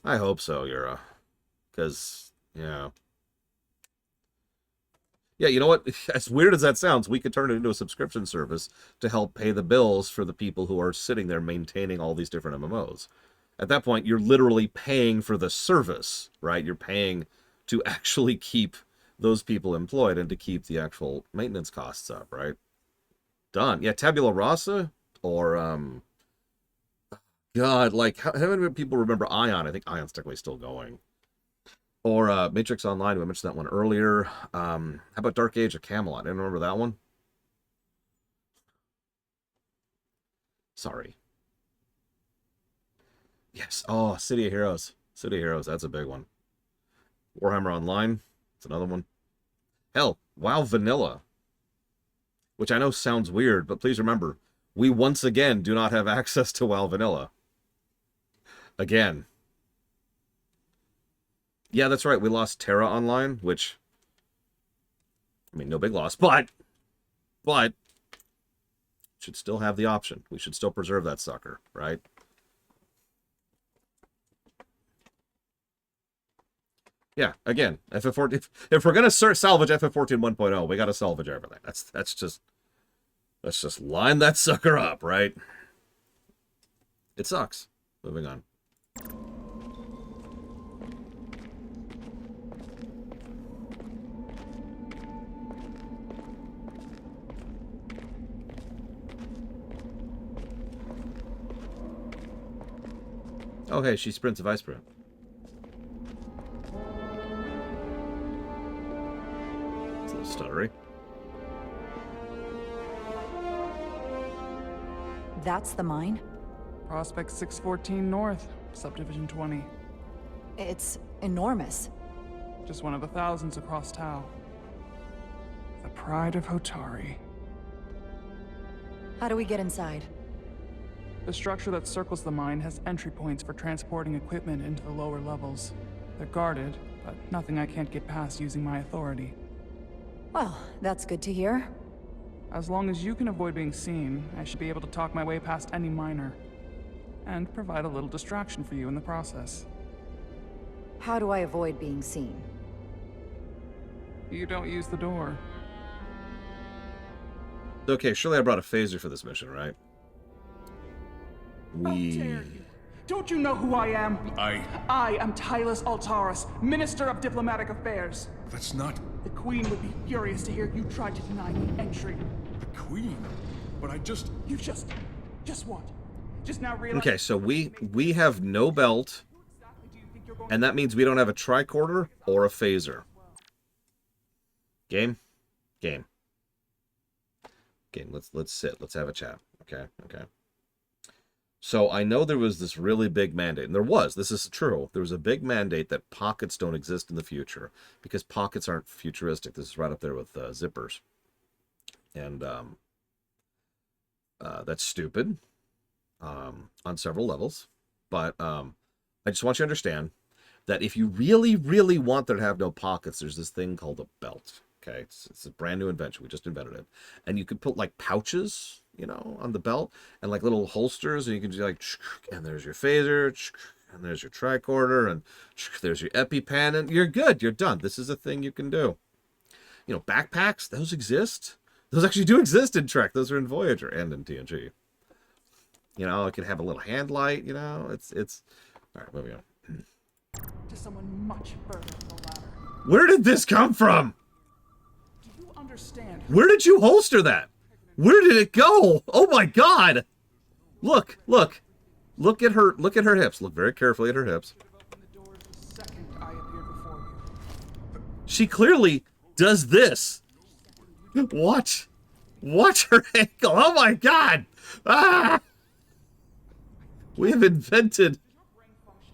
I hope so, Yura, because, yeah. Yeah, you know what? As weird as that sounds, we could turn it into a subscription service to help pay the bills for the people who are sitting there maintaining all these different MMOs. At that point, you're literally paying for the service, right? You're paying to actually keep those people employed and to keep the actual maintenance costs up, right? Done. Yeah, Tabula Rasa or, God, like, how many people remember Ion? I think Ion's technically still going. Or Matrix Online, we mentioned that one earlier. How about Dark Age of Camelot? Anyone remember that one? Sorry. Yes. Oh, City of Heroes. City of Heroes, that's a big one. Warhammer Online, it's another one. Hell, WoW Vanilla. Which I know sounds weird, but please remember, we once again do not have access to WoW Vanilla. Again. Yeah, that's right. We lost Terra Online, which, I mean, no big loss, but should still have the option. We should still preserve that sucker, right? Yeah, again, FF14. If we're gonna salvage FF14 1.0, we gotta salvage everything. Let's just line that sucker up, right? It sucks. Moving on. Oh, hey, she sprints a vice sprint. It's a little stuttery. That's the mine? Prospect 614 North, Subdivision 20. It's enormous. Just one of the thousands across Tau. The pride of Hotari. How do we get inside? The structure that circles the mine has entry points for transporting equipment into the lower levels. They're guarded, but nothing I can't get past using my authority. Well, that's good to hear. As long as you can avoid being seen, I should be able to talk my way past any miner. And provide a little distraction for you in the process. How do I avoid being seen? You don't use the door. Okay, surely I brought a phaser for this mission, right? How dare you? Don't you know who I am? I am Tylus Altaris, Minister of Diplomatic Affairs. That's not... The Queen would be furious to hear you tried to deny me entry. The Queen? But I just... You just what? Just now realize... Okay, so we have no belt, and that means we don't have a tricorder or a phaser. Game? Game. Game, let's sit. Let's have a chat. Okay. So I know there was this really big mandate, and there was, this is true, there was a big mandate that pockets don't exist in the future, because pockets aren't futuristic. This is right up there with zippers. And that's stupid on several levels. But I just want you to understand that if you really, really want there to have no pockets, there's this thing called a belt. Okay, it's a brand new invention. We just invented it. And you could put like pouches, you know, on the belt, and like little holsters, and you can do like, and there's your phaser, and there's your tricorder, and there's your EpiPen, and you're good. You're done. This is a thing you can do. You know, backpacks, those exist. Those actually do exist in Trek. Those are in Voyager and in TNG. You know, it can have a little hand light, you know. It's all right, moving on. To someone much further than the ladder. Where did this come from? Do you understand? Where did you holster that? Where did it go? Oh my God! Look at her hips. Look very carefully at her hips. She clearly does this. Watch her ankle. Oh my God! Ah! We have invented.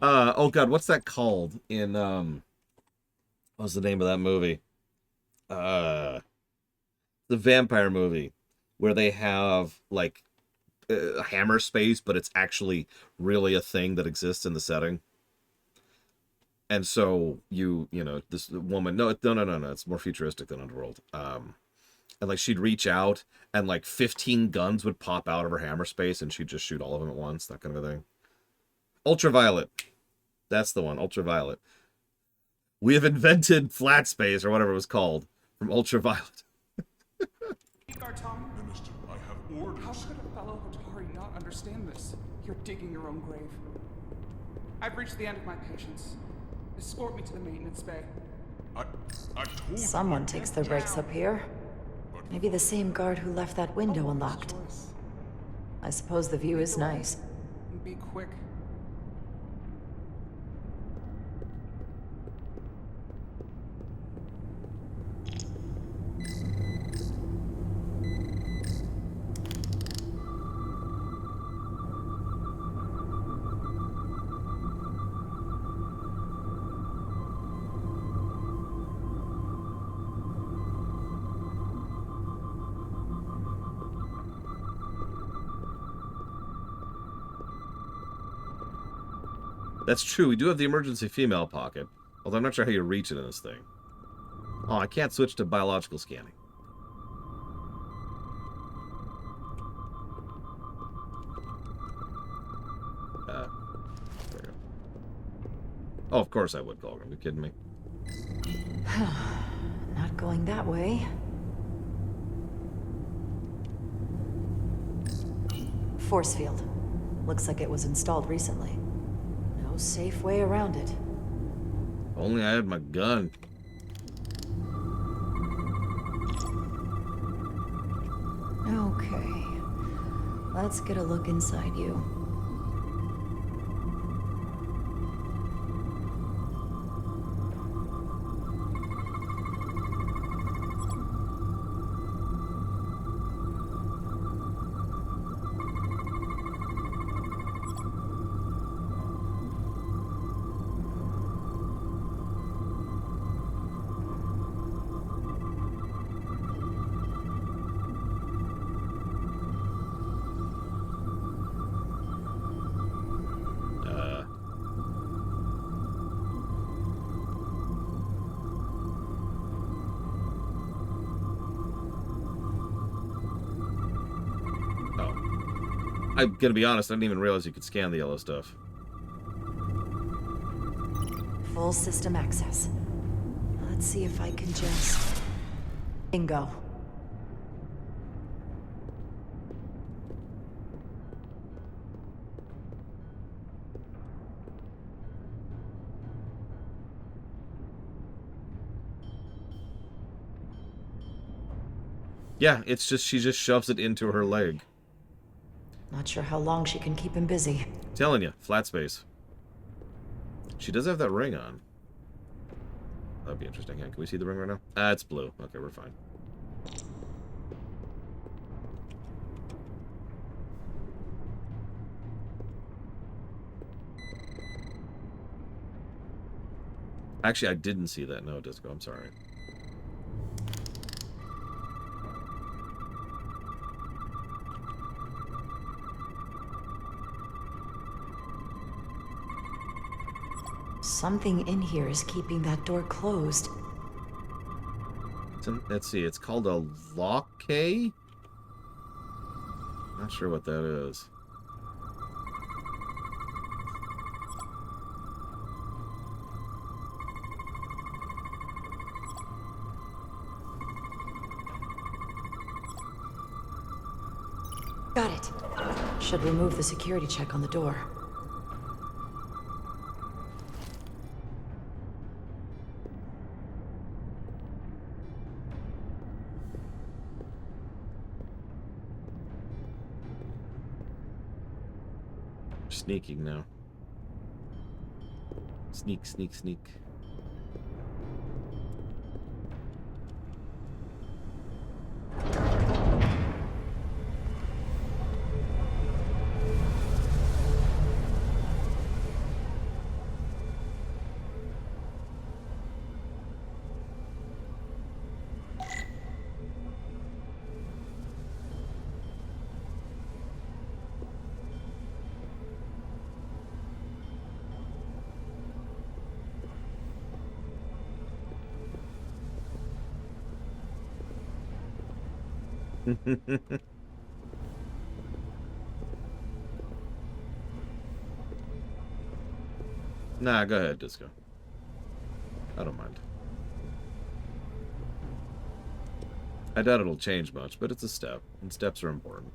Oh God, what's that called in what's the name of that movie? The vampire movie, where they have like hammer space, but it's actually really a thing that exists in the setting. And so you know, this woman, no, it's more futuristic than Underworld. And like she'd reach out and like 15 guns would pop out of her hammer space and she'd just shoot all of them at once, that kind of a thing. Ultraviolet. That's the one, ultraviolet. We have invented flat space or whatever it was called from ultraviolet. Tom, I have orders. how could a fellow Hotari not understand this? You're digging your own grave. I've reached the end of my patience. Escort me to the maintenance bay. I told Someone takes their breaks up here. Maybe the same guard who left that window unlocked. I suppose the view is nice. Be quick. That's true, we do have the emergency female pocket. Although I'm not sure how you reach it in this thing. Oh, I can't switch to biological scanning. There we go. Oh, of course I would, Colgan. Are you kidding me? Not going that way. Force field. Looks like it was installed recently. No safe way around it. Only I had my gun. Okay. Let's get a look inside you. I'm gonna be honest, I didn't even realize you could scan the yellow stuff. Full system access. Let's see if I can just... Bingo. Yeah, it's just, she just shoves it into her leg. Not sure how long she can keep him busy. Telling you, flat space. She does have that ring on. That'd be interesting. Can we see the ring right now? It's blue. Okay, we're fine. Actually, I didn't see that. No, Disco. I'm sorry. Something in here is keeping that door closed. Let's see, it's called a lock-key? Not sure what that is. Got it. Should remove the security check on the door. Sneaking now. Sneak, sneak, sneak. Nah, go ahead, Disco. I don't mind. I doubt it'll change much, but it's a step, and steps are important.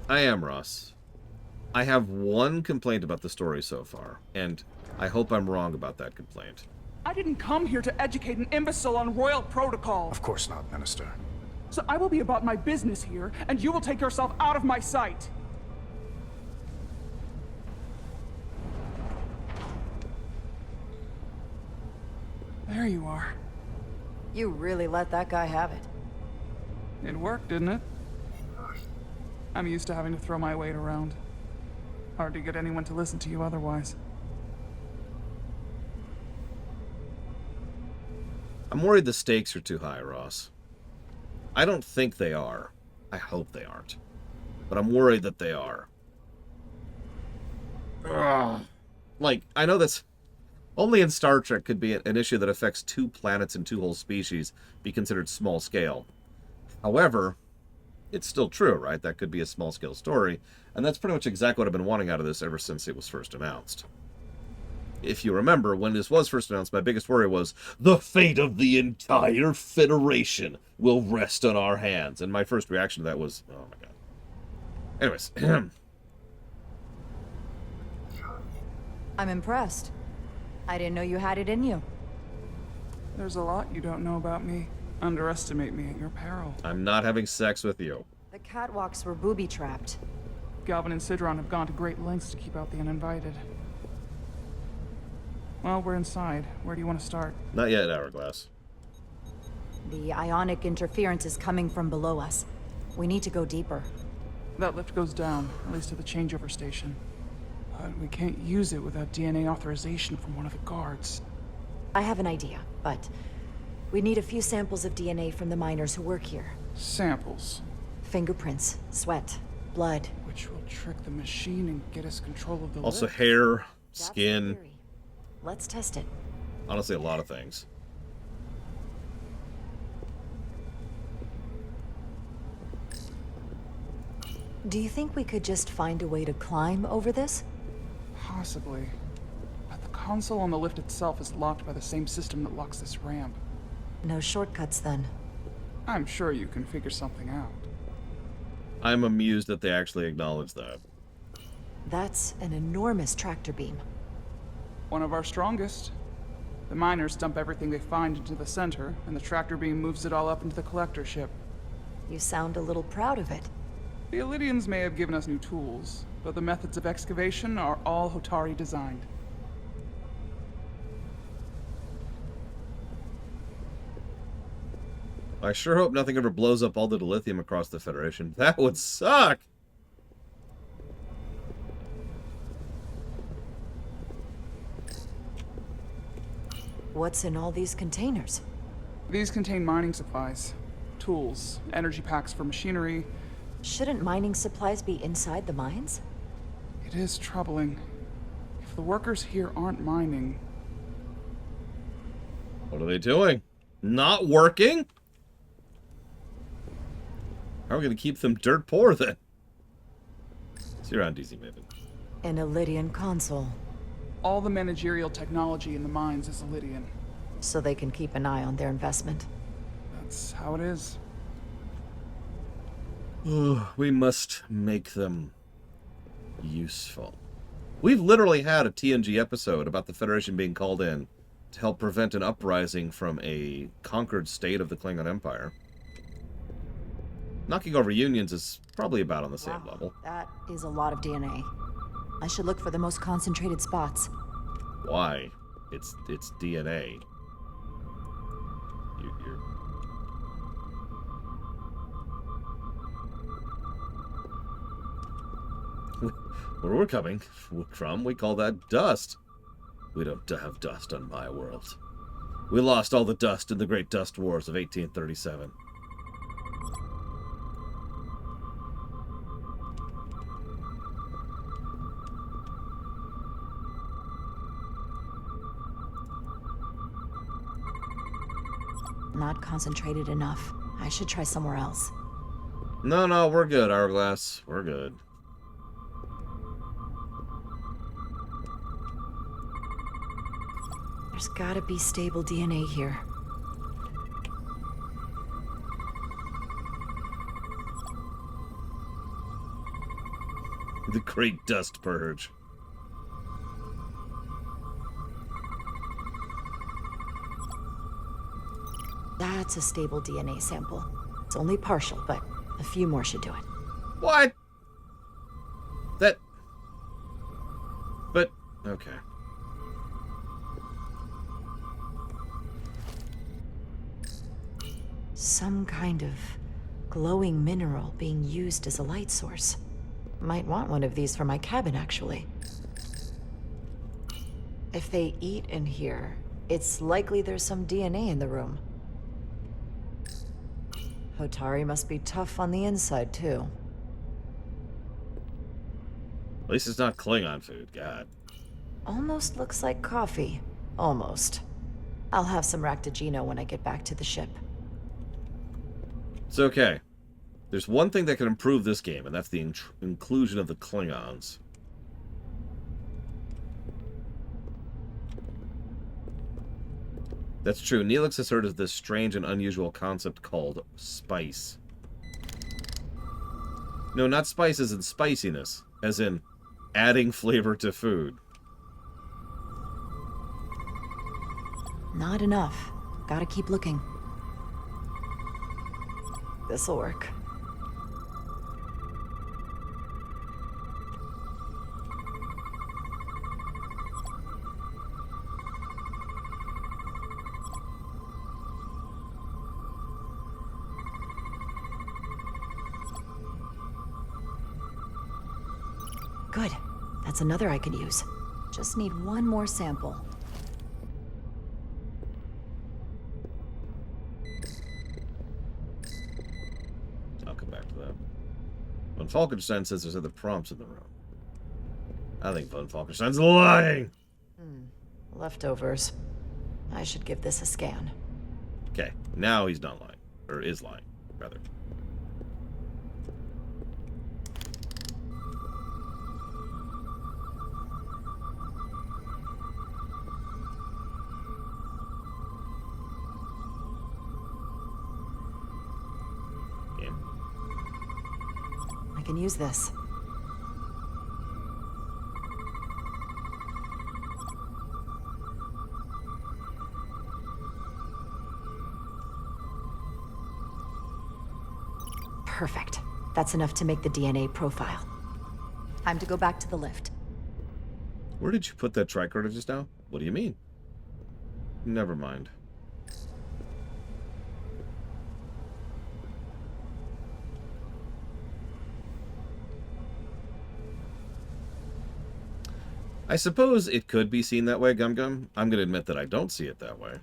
I am Ross. I have one complaint about the story so far, and I hope I'm wrong about that complaint. I didn't come here to educate an imbecile on royal protocol. Of course not, Minister. So I will be about my business here, and you will take yourself out of my sight. There you are. You really let that guy have it. It worked, didn't it? I'm used to having to throw my weight around. Hard to get anyone to listen to you otherwise. I'm worried the stakes are too high, Ross. I don't think they are. I hope they aren't. But I'm worried that they are. Ugh. Like, I know that's... Only in Star Trek could be an issue that affects 2 planets and 2 whole species be considered small scale. However, it's still true, right? That could be a small scale story, and that's pretty much exactly what I've been wanting out of this ever since it was first announced. If you remember, when this was first announced, my biggest worry was, the fate of the entire Federation will rest on our hands. And my first reaction to that was, oh my god. Anyways. I'm impressed. I didn't know you had it in you. There's a lot you don't know about me. Underestimate me at your peril. I'm not having sex with you. The catwalks were booby-trapped. Galvin and Sidron have gone to great lengths to keep out the uninvited. Well, we're inside. Where do you want to start? Not yet, Hourglass. The ionic interference is coming from below us. We need to go deeper. That lift goes down, at least to the changeover station. But we can't use it without DNA authorization from one of the guards. I have an idea, but we need a few samples of DNA from the miners who work here. Samples? Fingerprints, sweat, blood. Which will trick the machine and get us control of the Also lift. hair, skin. Let's test it. Honestly, a lot of things. Do you think we could just find a way to climb over this? Possibly. But the console on the lift itself is locked by the same system that locks this ramp. No shortcuts, then. I'm sure you can figure something out. I'm amused that they actually acknowledge that. That's an enormous tractor beam. One of our strongest. The miners dump everything they find into the center, and the tractor beam moves it all up into the collector ship. You sound a little proud of it. The Illydians may have given us new tools, but the methods of excavation are all Hotari designed. I sure hope nothing ever blows up all the dilithium across the Federation. That would suck! What's in all these containers? These contain mining supplies, tools, energy packs for machinery. Shouldn't mining supplies be inside the mines? It is troubling. If the workers here aren't mining... What are they doing? Not working? How are we going to keep them dirt poor, then? See you around, DZ Maven. An Illydian console. All the managerial technology in the mines is Illydian. So they can keep an eye on their investment. That's how it is. We must make them useful. We've literally had a TNG episode about the Federation being called in to help prevent an uprising from a conquered state of the Klingon Empire. Knocking over unions is probably about on the same level. That is a lot of DNA. I should look for the most concentrated spots. Why? It's DNA. You're... Where we're coming from, we call that dust. We don't have dust on my world. We lost all the dust in the Great Dust Wars of 1837. Not concentrated enough. I should try somewhere else. No, we're good, Hourglass. We're good. There's gotta be stable DNA here. The Great Dust Purge. That's a stable DNA sample. It's only partial, but a few more should do it. What? But, okay. Some kind of glowing mineral being used as a light source. Might want one of these for my cabin, actually. If they eat in here, it's likely there's some DNA in the room. Hotari must be tough on the inside, too. At least it's not Klingon food, God. Almost looks like coffee. Almost. I'll have some Ractigino when I get back to the ship. It's okay. There's one thing that can improve this game, and that's the inclusion of the Klingons. That's true. Neelix has heard of this strange and unusual concept called spice. No, not spice as in spiciness, as in adding flavor to food. Not enough. Gotta keep looking. This'll work. Good. That's another I could use. Just need one more sample. I'll come back to that. Von Falkenstein says there's other prompts in the room. I think Von Falkenstein's lying! Leftovers. I should give this a scan. Okay, now he's not lying. Or is lying, rather. I can use this. Perfect. That's enough to make the DNA profile. Time to go back to the lift. Where did you put that tricorder just now? What do you mean? Never mind. I suppose it could be seen that way, Gum Gum. I'm going to admit that I don't see it that way.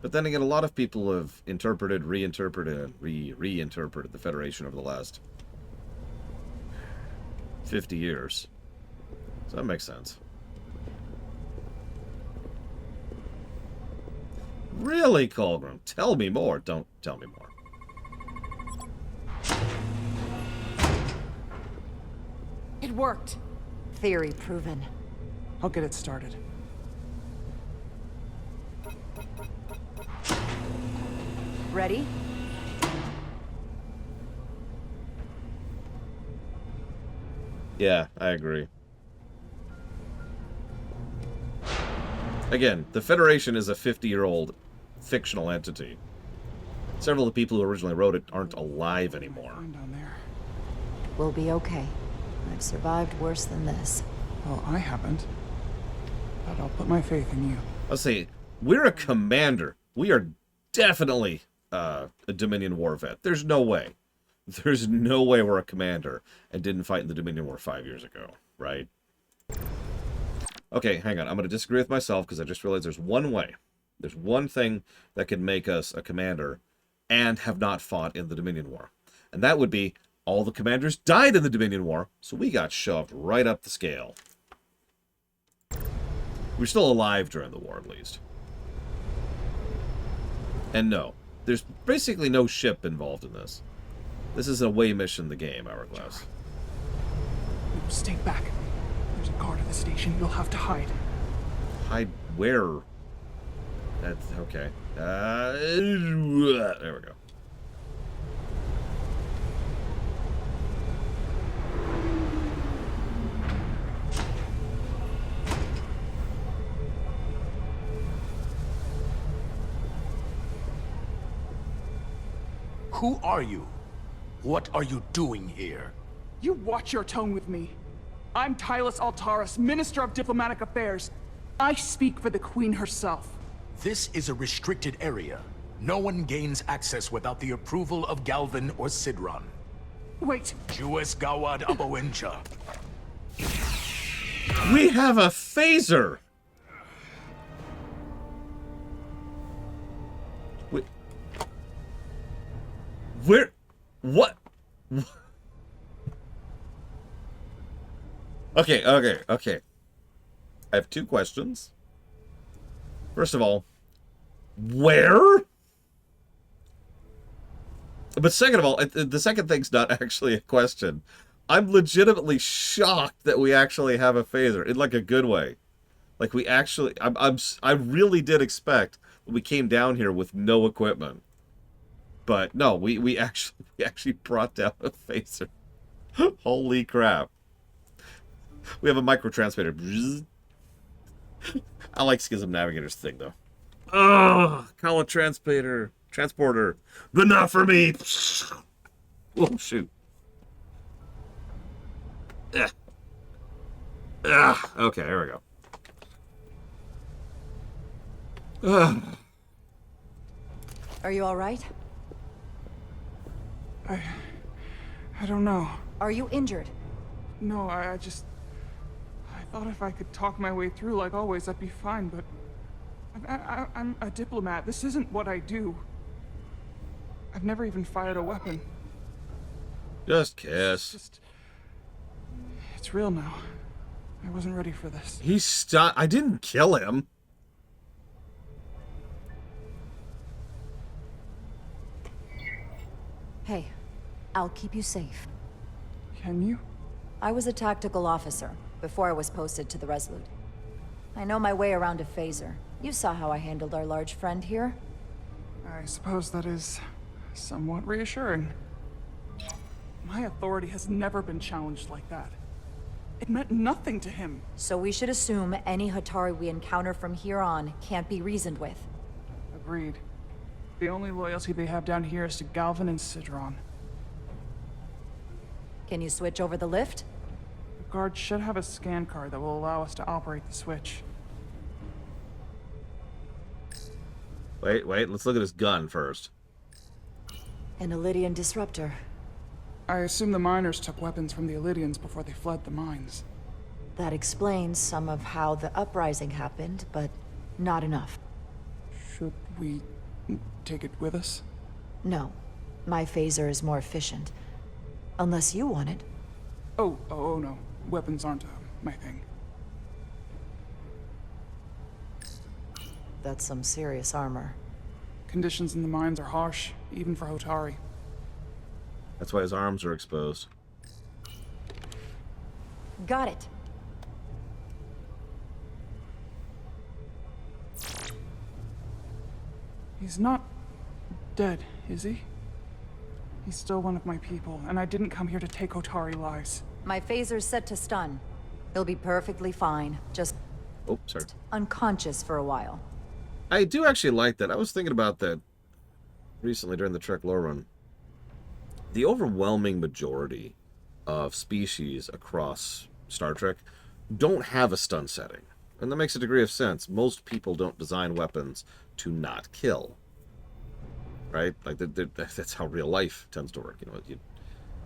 But then again, a lot of people have interpreted, reinterpreted, and reinterpreted the Federation over the last 50 years. So that makes sense. Really, Colgrim? Tell me more. Don't tell me more. It worked. Theory proven. I'll get it started. Ready? Yeah, I agree. Again, the Federation is a 50-year-old fictional entity. Several of the people who originally wrote it aren't alive anymore. We'll be okay. I've survived worse than this. Well, I haven't. But I'll put my faith in you. I'll say, we're a commander. We are definitely a Dominion War vet. There's no way. There's no way we're a commander and didn't fight in the Dominion War 5 years ago, right? Okay, hang on. I'm going to disagree with myself because I just realized there's one way. There's one thing that can make us a commander and have not fought in the Dominion War. And that would be all the commanders died in the Dominion War, so we got shoved right up the scale. We're still alive during the war, at least. And no, There's basically no ship involved in this. This is a away mission, the game, Hourglass. Stay back. There's a guard at the station. You'll have to hide. Hide where? That's okay. There we go. Who are you? What are you doing here? You watch your tone with me. I'm Tylus Altaris, Minister of Diplomatic Affairs. I speak for the Queen herself. This is a restricted area. No one gains access without the approval of Galvin or Sidron. Wait. Jues Gawad Abawincha. We have a phaser! Where? What? Okay. I have two questions. First of all, where? But second of all, the second thing's not actually a question. I'm legitimately shocked that we actually have a phaser in like a good way. Like we actually, I really did expect that we came down here with no equipment. But no, we actually brought down a phaser. Holy crap. We have a microtransmitter. I like Schism Navigator's thing though. Oh, call a transporter, but not for me. Oh shoot. Okay, there we go. Are you all right? I don't know. Are you injured? No, I thought if I could talk my way through like always, I'd be fine, but I'm a diplomat. This isn't what I do. I've never even fired a weapon. Just kiss. It's real now. I wasn't ready for this. He stopped. I didn't kill him. Hey, I'll keep you safe. Can you? I was a tactical officer before I was posted to the Resolute. I know my way around a phaser. You saw how I handled our large friend here. I suppose that is somewhat reassuring. My authority has never been challenged like that. It meant nothing to him. So we should assume any Hotari we encounter from here on can't be reasoned with. Agreed. The only loyalty they have down here is to Galvin and Sidron. Can you switch over the lift? The guard should have a scan card that will allow us to operate the switch. Wait, let's look at his gun first. An Illydian disruptor. I assume the miners took weapons from the Illydians before they fled the mines. That explains some of how the uprising happened, but not enough. Should we take it with us? No. My phaser is more efficient. Unless you want it. Oh no. Weapons aren't my thing. That's some serious armor. Conditions in the mines are harsh, even for Hotari. That's why his arms are exposed. Got it. He's not dead, is he? He's still one of my people, and I didn't come here to take Hotari lives. My phaser's set to stun. He'll be perfectly fine. Just... Oh, sorry. Unconscious for a while. I do actually like that. I was thinking about that recently during the Trek lore run. The overwhelming majority of species across Star Trek don't have a stun setting. And that makes a degree of sense. Most people don't design weapons to not kill. Right? Like, that's how real life tends to work. You know,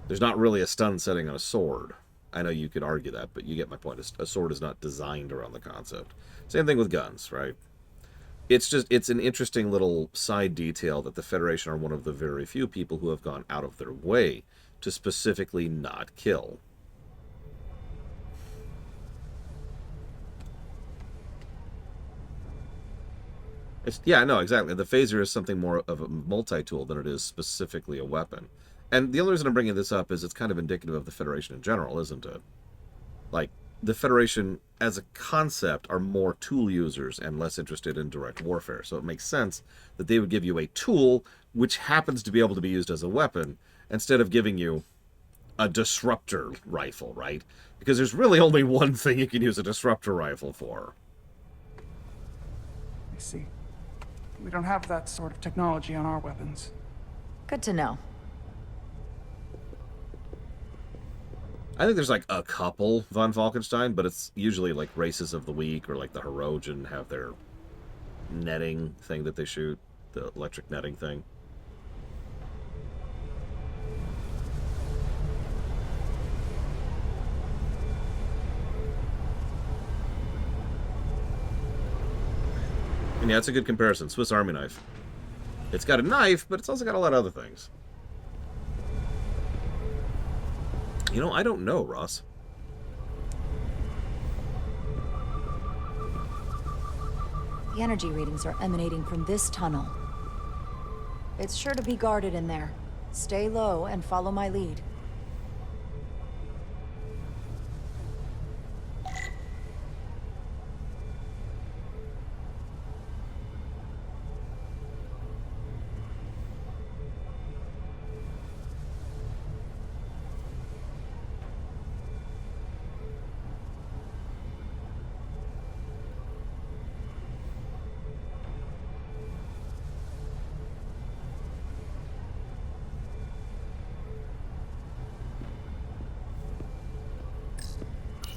there's not really a stun setting on a sword. I know you could argue that, but you get my point. A sword is not designed around the concept. Same thing with guns, right? It's an interesting little side detail that the Federation are one of the very few people who have gone out of their way to specifically not kill. Yeah, no, exactly. The phaser is something more of a multi-tool than it is specifically a weapon. And the only reason I'm bringing this up is it's kind of indicative of the Federation in general, isn't it? Like, the Federation as a concept are more tool users and less interested in direct warfare. So it makes sense that they would give you a tool which happens to be able to be used as a weapon instead of giving you a disruptor rifle, right? Because there's really only one thing you can use a disruptor rifle for. I see. We don't have that sort of technology on our weapons. Good to know. I think there's like a couple von Falkenstein, but it's usually like races of the week or like the Herogen have their netting thing that they shoot, the electric netting thing. And yeah, it's a good comparison. Swiss Army knife. It's got a knife, but it's also got a lot of other things. You know, I don't know, Ross. The energy readings are emanating from this tunnel. It's sure to be guarded in there. Stay low and follow my lead.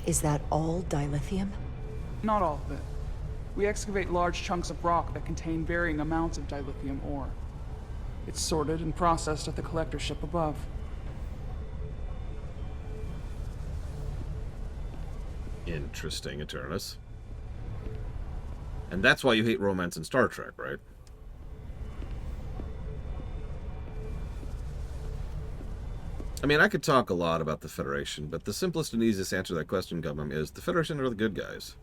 Is that all dilithium? Not all of it. We excavate large chunks of rock that contain varying amounts of dilithium ore. It's sorted and processed at the collector ship above. Interesting, Eternus. And that's why you hate romance in Star Trek, right? I mean, I could talk a lot about the Federation, but the simplest and easiest answer to that question, Gundam, is the Federation are the good guys.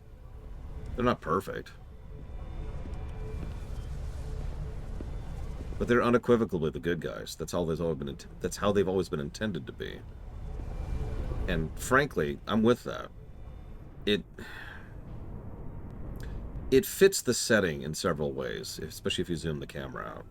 They're not perfect. But they're unequivocally the good guys. That's how they've always been intended to be. And frankly, I'm with that. It fits the setting in several ways, especially if you zoom the camera out.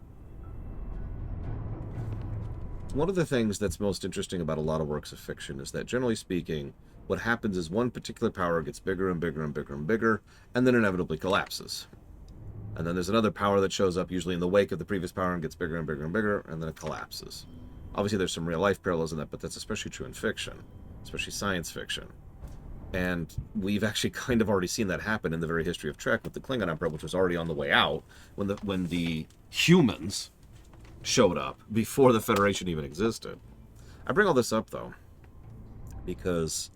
One of the things that's most interesting about a lot of works of fiction is that, generally speaking, what happens is one particular power gets bigger and bigger and bigger and bigger, and then inevitably collapses. And then there's another power that shows up, usually in the wake of the previous power, and gets bigger and bigger and bigger, and then it collapses. Obviously, there's some real-life parallels in that, but that's especially true in fiction, especially science fiction. And we've actually kind of already seen that happen in the very history of Trek with the Klingon Emperor, which was already on the way out when the humans showed up before the Federation even existed. I bring all this up, though, because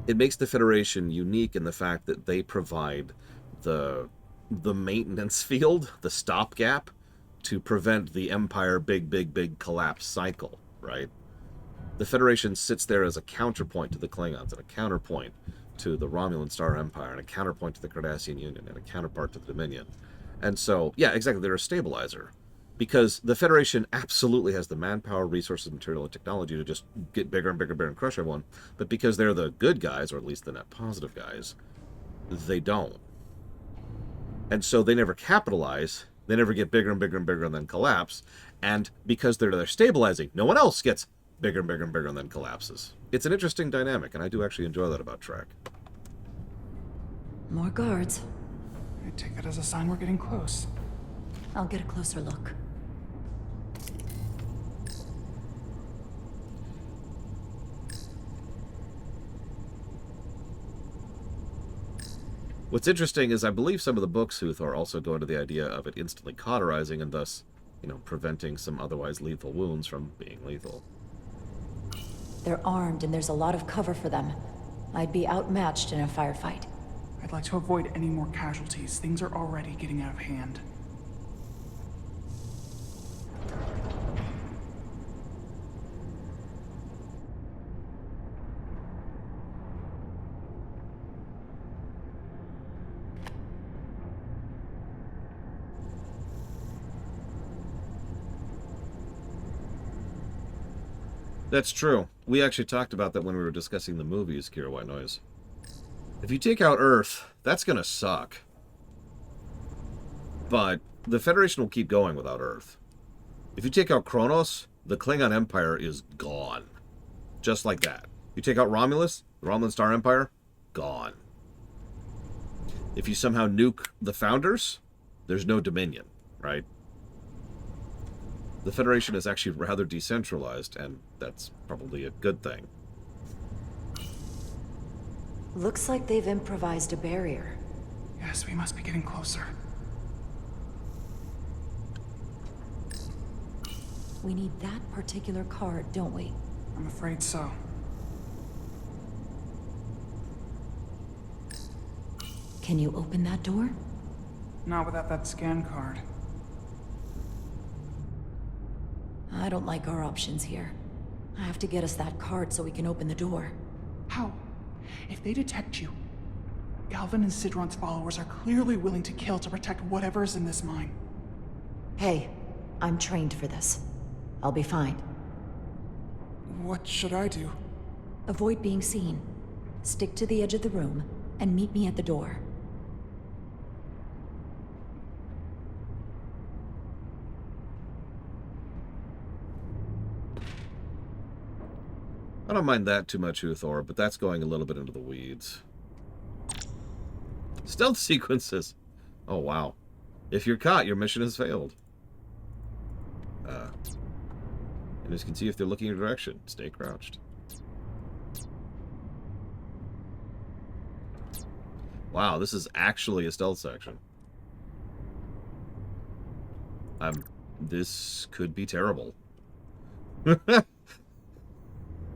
it makes the Federation unique in the fact that they provide the maintenance field, the stopgap, to prevent the Empire big collapse cycle, right? The Federation sits there as a counterpoint to the Klingons, and a counterpoint to the Romulan Star Empire, and a counterpoint to the Cardassian Union, and a counterpart to the Dominion. And so, yeah, exactly, they're a stabilizer. Because the Federation absolutely has the manpower, resources, material, and technology to just get bigger and bigger and bigger and crush everyone. But because they're the good guys, or at least the net positive guys, they don't. And so they never capitalize. They never get bigger and bigger and bigger and then collapse. And because they're stabilizing, no one else gets bigger and bigger and bigger and then collapses. It's an interesting dynamic, and I do actually enjoy that about Trek. More guards. I take it as a sign we're getting close. I'll get a closer look. What's interesting is I believe some of the books, Huthor, also go into the idea of it instantly cauterizing and thus, preventing some otherwise lethal wounds from being lethal. They're armed and there's a lot of cover for them. I'd be outmatched in a firefight. I'd like to avoid any more casualties. Things are already getting out of hand. That's true. We actually talked about that when we were discussing the movies, Kira White Noise. If you take out Earth, that's gonna suck. But the Federation will keep going without Earth. If you take out Kronos, the Klingon Empire is gone. Just like that. You take out Romulus, the Romulan Star Empire, gone. If you somehow nuke the Founders, there's no Dominion, right? The Federation is actually rather decentralized, and that's probably a good thing. Looks like they've improvised a barrier. Yes, we must be getting closer. We need that particular card, don't we? I'm afraid so. Can you open that door? Not without that scan card. I don't like our options here. I have to get us that card so we can open the door. How? If they detect you, Galvin and Sidron's followers are clearly willing to kill to protect whatever's in this mine. Hey, I'm trained for this. I'll be fine. What should I do? Avoid being seen. Stick to the edge of the room, and meet me at the door. I don't mind that too much, Uthor, but that's going a little bit into the weeds. Stealth sequences. Oh, wow. If you're caught, your mission has failed. And as you can see, if they're looking in your direction, stay crouched. Wow, this is actually a stealth section. This could be terrible.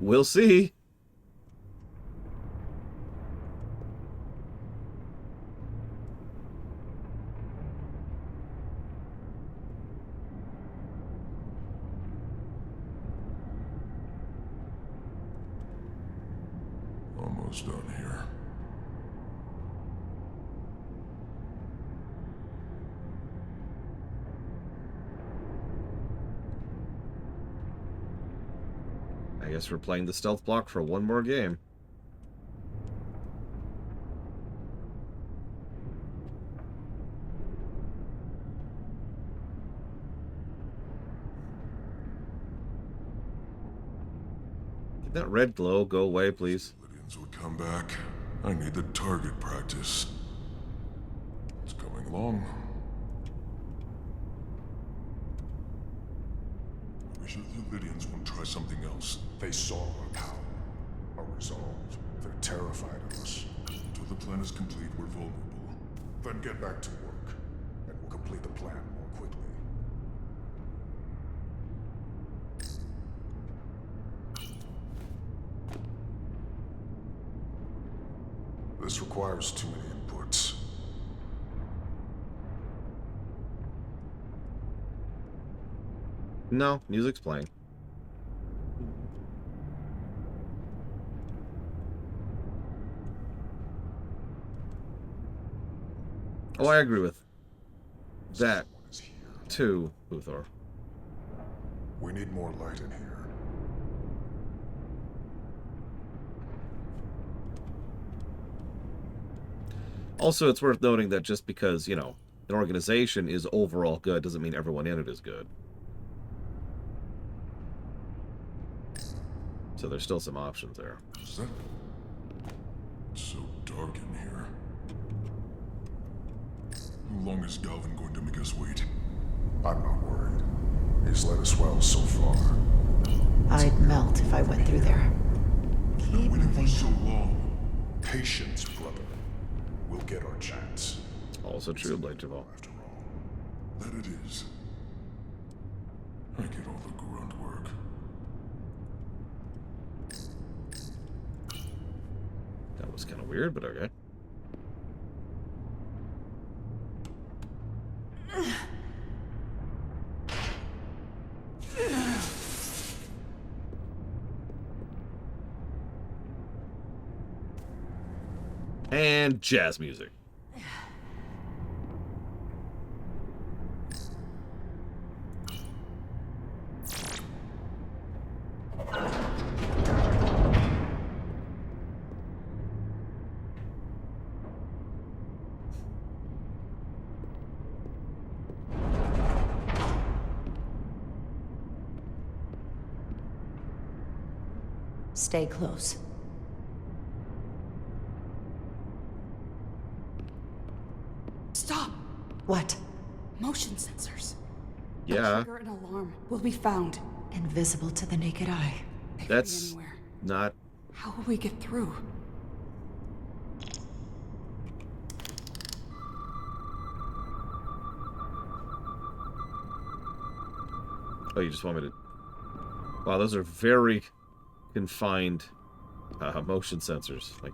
We'll see. Almost done here. I guess we're playing the stealth block for one more game. Did that red glow go away, please? Lydians would come back. I need the target practice. It's coming along. I wish the Lydians would try something else. They saw our power, our resolve. They're terrified of us. Until the plan is complete, we're vulnerable. Then get back to work, and we'll complete the plan more quickly. This requires too many inputs. No, music's playing. Oh, I agree with that too, Uthor. We need more light in here. Also, it's worth noting that just because, you know, an organization is overall good doesn't mean everyone in it is good. So there's still some options there. Is that... It's so dark in here. How long is Galvin going to make us wait? I'm not worried. He's let us well so far. I'd melt if I went through there. Keep moving. So long. Patience, brother. We'll get our chance. Also true, Blade Javal. After all, that it is. I get all the grunt work. That was kind of weird, but okay. And jazz music. Stay close. Stop! What? Motion sensors. Yeah. Trigger an alarm. We'll be found. Invisible to the naked eye. That's not... How will we get through? Oh, you just want me to... Wow, those are very confined motion sensors. Like,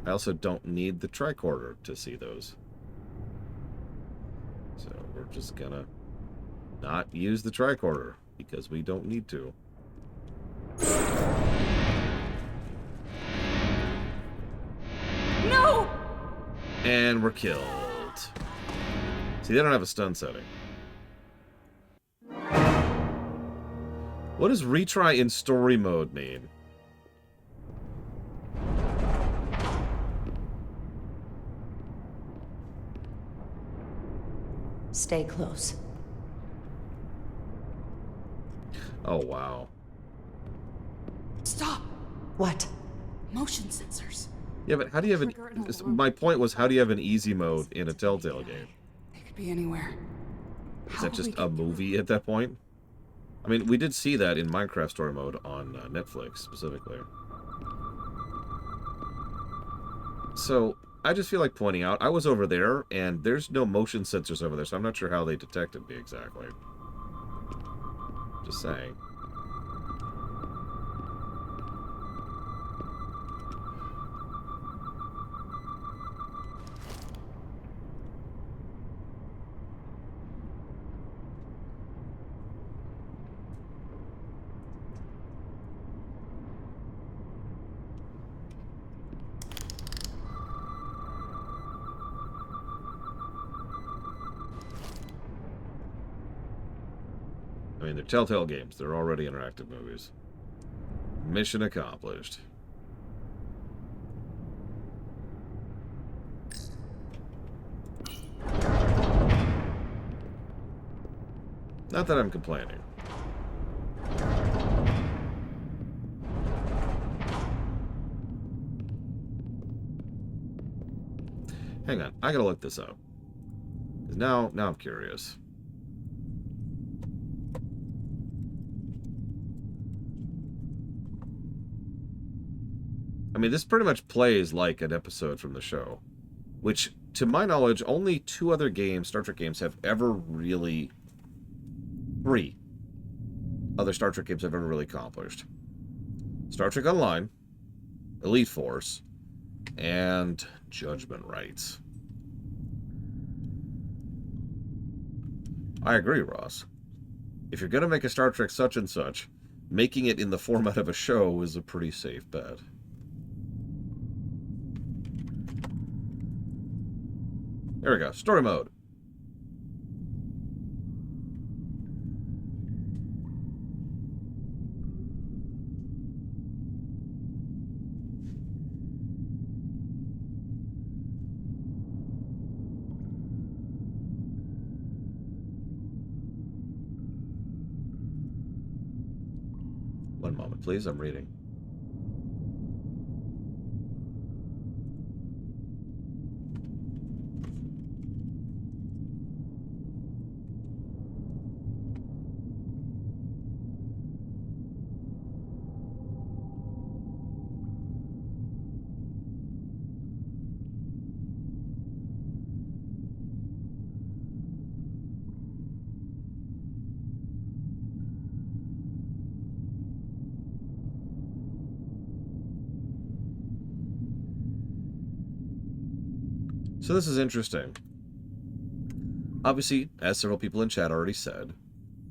I also don't need the tricorder to see those. So we're just gonna not use the tricorder because we don't need to. No! And we're killed. See, they don't have a stun setting. What does retry in story mode mean? Stay close. Oh, wow. Stop! What? Motion sensors. Yeah, but how do you have an... My point was, how do you have an easy mode in a Telltale game? They could be anywhere. Is that just a movie at that point? I mean, we did see that in Minecraft story mode on Netflix, specifically. So, I just feel like pointing out, I was over there, and there's no motion sensors over there, so I'm not sure how they detected me exactly. Just saying. I mean, they're Telltale games. They're already interactive movies. Mission accomplished. Not that I'm complaining. Hang on, I gotta look this up. 'Cause now I'm curious. I mean, this pretty much plays like an episode from the show, which, to my knowledge, only 2 other games, Star Trek games, have ever really... 3 other Star Trek games have ever really accomplished. Star Trek Online, Elite Force, and Judgment Rights. I agree, Ross. If you're going to make a Star Trek such and such, making it in the format of a show is a pretty safe bet. There we go. Story mode. One moment, please. I'm reading. So this is interesting. Obviously, as several people in chat already said,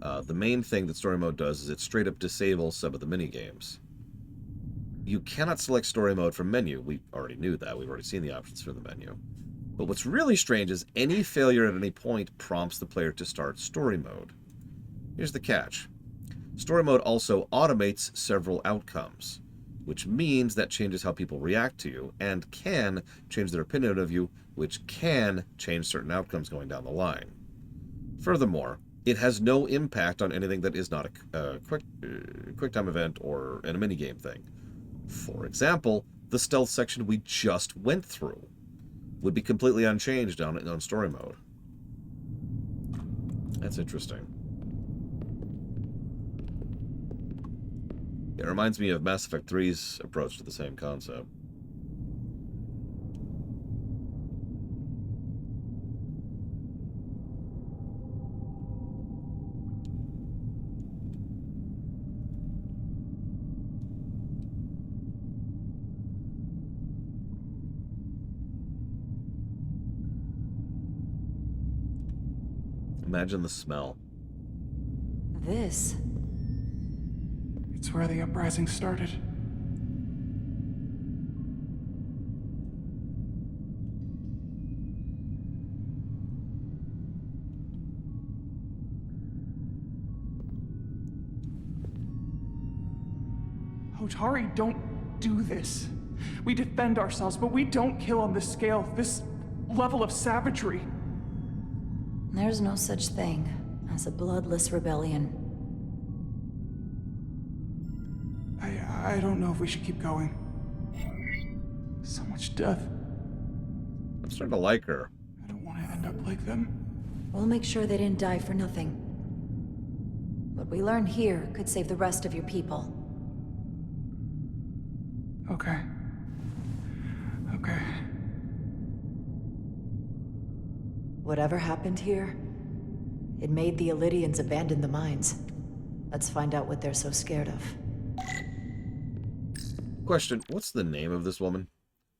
the main thing that story mode does is it straight up disables some of the minigames. You cannot select story mode from menu. We already knew that. We've already seen the options for the menu. But what's really strange is any failure at any point prompts the player to start story mode. Here's the catch. Story mode also automates several outcomes, which means that changes how people react to you and can change their opinion of you, which can change certain outcomes going down the line. Furthermore, it has no impact on anything that is not a quick time event or a minigame thing. For example, the stealth section we just went through would be completely unchanged on story mode. That's interesting. It reminds me of Mass Effect 3's approach to the same concept. Imagine the smell. This? It's where the uprising started. Hotari don't do this. We defend ourselves, but we don't kill on this scale, this level of savagery. There's no such thing as a bloodless rebellion. I don't know if we should keep going. So much death. I'm starting to like her. I don't want to end up like them. We'll make sure they didn't die for nothing. What we learn here could save the rest of your people. Okay. Okay. Whatever happened here, it made the Illydians abandon the mines. Let's find out what they're so scared of. Question, what's the name of this woman?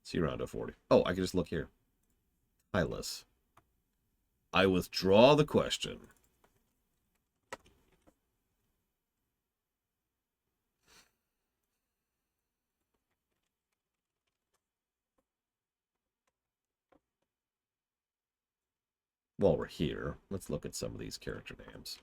See around 40. Oh, I can just look here. Hylas. I withdraw the question. While we're here, let's look at some of these character names.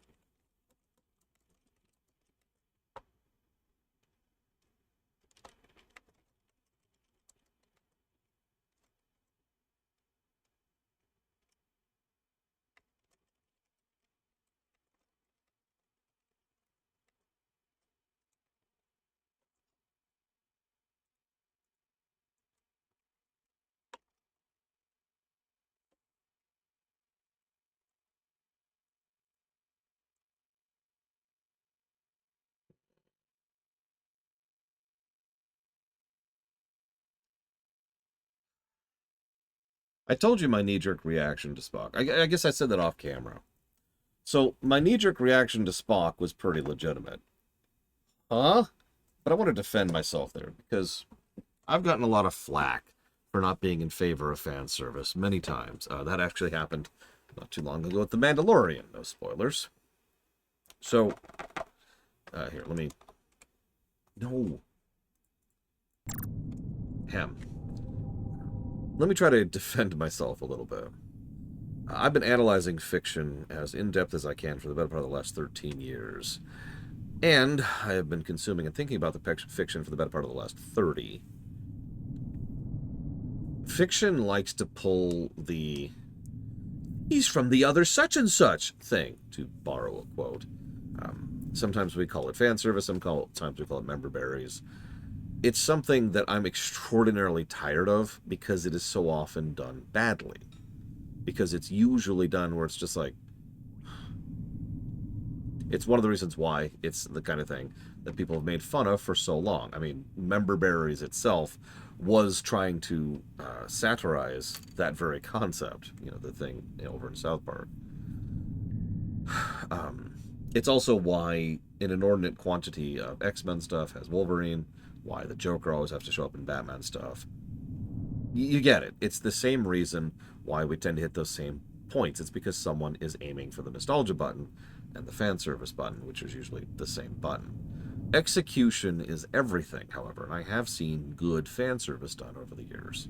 I told you my knee-jerk reaction to Spock. I guess I said that off camera. So, my knee-jerk reaction to Spock was pretty legitimate. Huh? But I want to defend myself there, because I've gotten a lot of flack for not being in favor of fan service many times. That actually happened not too long ago with The Mandalorian. No spoilers. So, here, let me... No. Let me try to defend myself a little bit. I've been analyzing fiction as in-depth as I can for the better part of the last 13 years. And I have been consuming and thinking about the fiction for the better part of the last 30. Fiction likes to pull the "he's from the other such and such" thing, to borrow a quote. Sometimes we call it fan service, sometimes we call it member berries. It's something that I'm extraordinarily tired of because it is so often done badly. Because it's usually done where it's just like... It's one of the reasons why it's the kind of thing that people have made fun of for so long. I mean, Member Berries itself was trying to satirize that very concept, you know, the thing over in South Park. It's also why an inordinate quantity of X-Men stuff has Wolverine, why the Joker always has to show up in Batman stuff. You get it. It's the same reason why we tend to hit those same points. It's because someone is aiming for the nostalgia button and the fan service button, which is usually the same button. Execution is everything, however, and I have seen good fan service done over the years.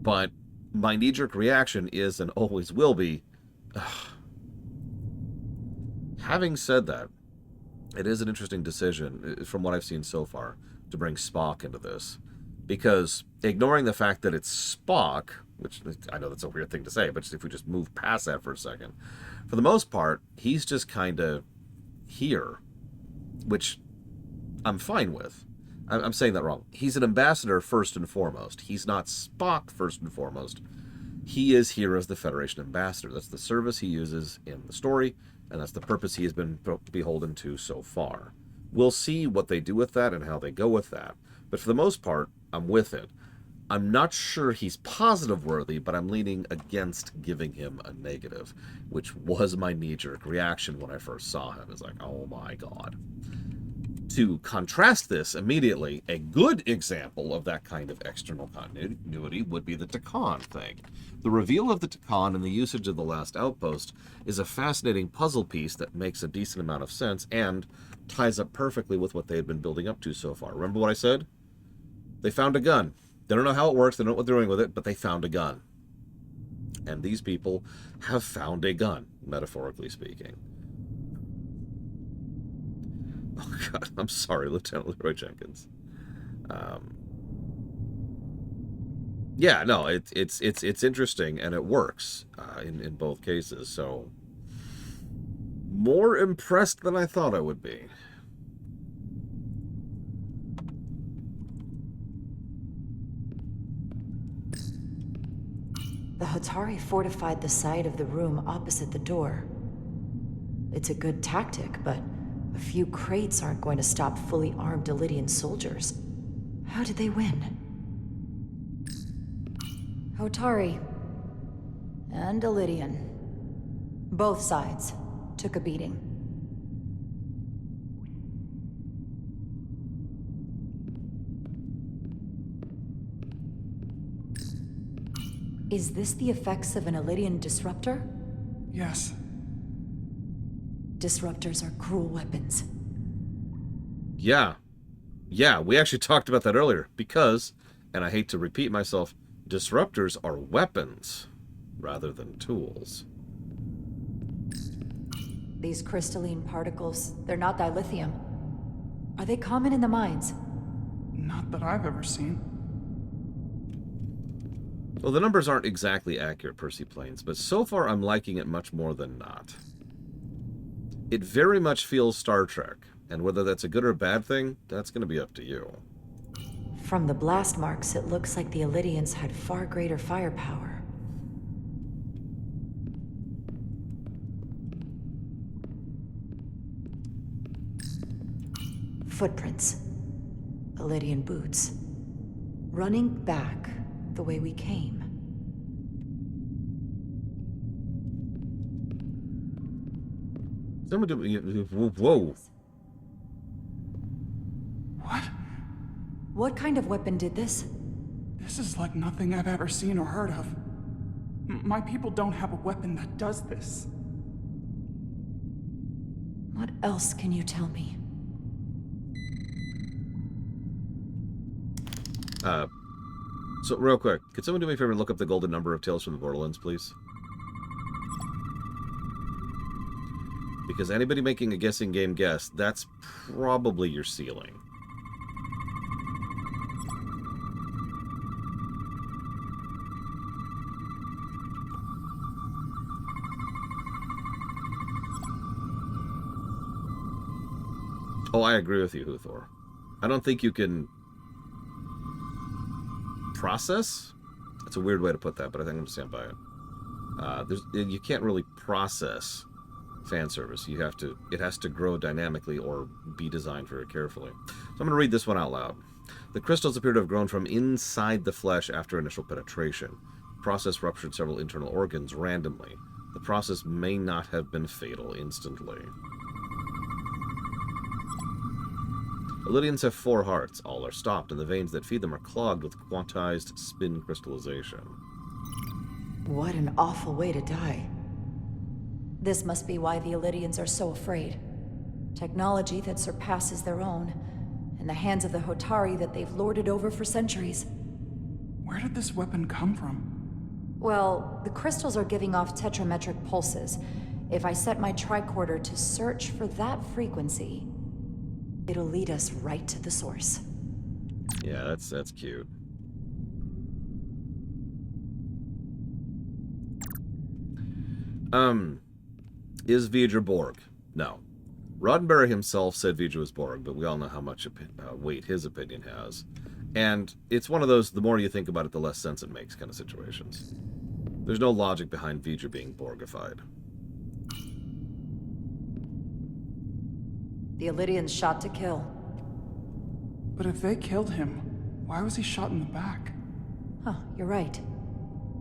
But my knee-jerk reaction is, and always will be, having said that, it is an interesting decision, from what I've seen so far, to bring Spock into this. Because ignoring the fact that it's Spock, which I know that's a weird thing to say, but if we just move past that for a second, for the most part, he's just kind of here, which I'm fine with. I'm saying that wrong. He's an ambassador first and foremost. He's not Spock first and foremost. He is here as the Federation ambassador. That's the service he uses in the story, and that's the purpose he has been beholden to so far. We'll see what they do with that and how they go with that. But for the most part, I'm with it. I'm not sure he's positive worthy, but I'm leaning against giving him a negative, which was my knee-jerk reaction when I first saw him. It's like, oh my god. To contrast this immediately, a good example of that kind of external continuity would be the Tkon thing. The reveal of the Tkon and the usage of the last outpost is a fascinating puzzle piece that makes a decent amount of sense and ties up perfectly with what they had been building up to so far. Remember what I said? They found a gun. They don't know how it works, they don't know what they're doing with it, but they found a gun. And these people have found a gun, metaphorically speaking. Oh god, I'm sorry, Lieutenant Leroy Jenkins. Yeah, no, it's interesting and it works in both cases. So more impressed than I thought I would be. The Hotari fortified the side of the room opposite the door. It's a good tactic, but a few crates aren't going to stop fully armed Illydian soldiers. How did they win? Hotari and Illydian. Both sides took a beating. Is this the effects of an Illydian disruptor? Yes. Disruptors are cruel weapons. Yeah, we actually talked about that earlier because, and I hate to repeat myself, disruptors are weapons rather than tools. These crystalline particles, they're not dilithium. Are they common in the mines? Not that I've ever seen. Well, the numbers aren't exactly accurate, Percy Plains, but so far I'm liking it much more than not. It very much feels Star Trek, and whether that's a good or bad thing, that's going to be up to you. From the blast marks, it looks like the Illydians had far greater firepower. Footprints. Illydian boots. Running back the way we came. Someone do... Whoa. What? What kind of weapon did this? This is like nothing I've ever seen or heard of. My people don't have a weapon that does this. What else can you tell me? So real quick, could someone do me a favor and look up the golden number of Tales from the Borderlands, please? Because anybody making a guessing game guess, that's probably your ceiling. Oh, I agree with you, Huthor. I don't think you can process? That's a weird way to put that, but I think I'm going to stand by it. You can't really process fan service. It has to grow dynamically or be designed very carefully. So I'm going to read this one out loud. The crystals appear to have grown from inside the flesh after initial penetration. The process ruptured several internal organs randomly. The process may not have been fatal instantly. Illydians have 4 hearts. All are stopped, and the veins that feed them are clogged with quantized spin crystallization. What an awful way to die. This must be why the Illydians are so afraid. Technology that surpasses their own, in the hands of the Hotari that they've lorded over for centuries. Where did this weapon come from? Well, the crystals are giving off tetrametric pulses. If I set my tricorder to search for that frequency, it'll lead us right to the source. Yeah, that's cute. Is Vidra Borg? No. Roddenberry himself said Vidra was Borg, but we all know how much weight his opinion has. And it's one of those, the more you think about it, the less sense it makes kind of situations. There's no logic behind Vidra being Borgified. The Illyrians shot to kill. But if they killed him, why was he shot in the back? Huh, you're right.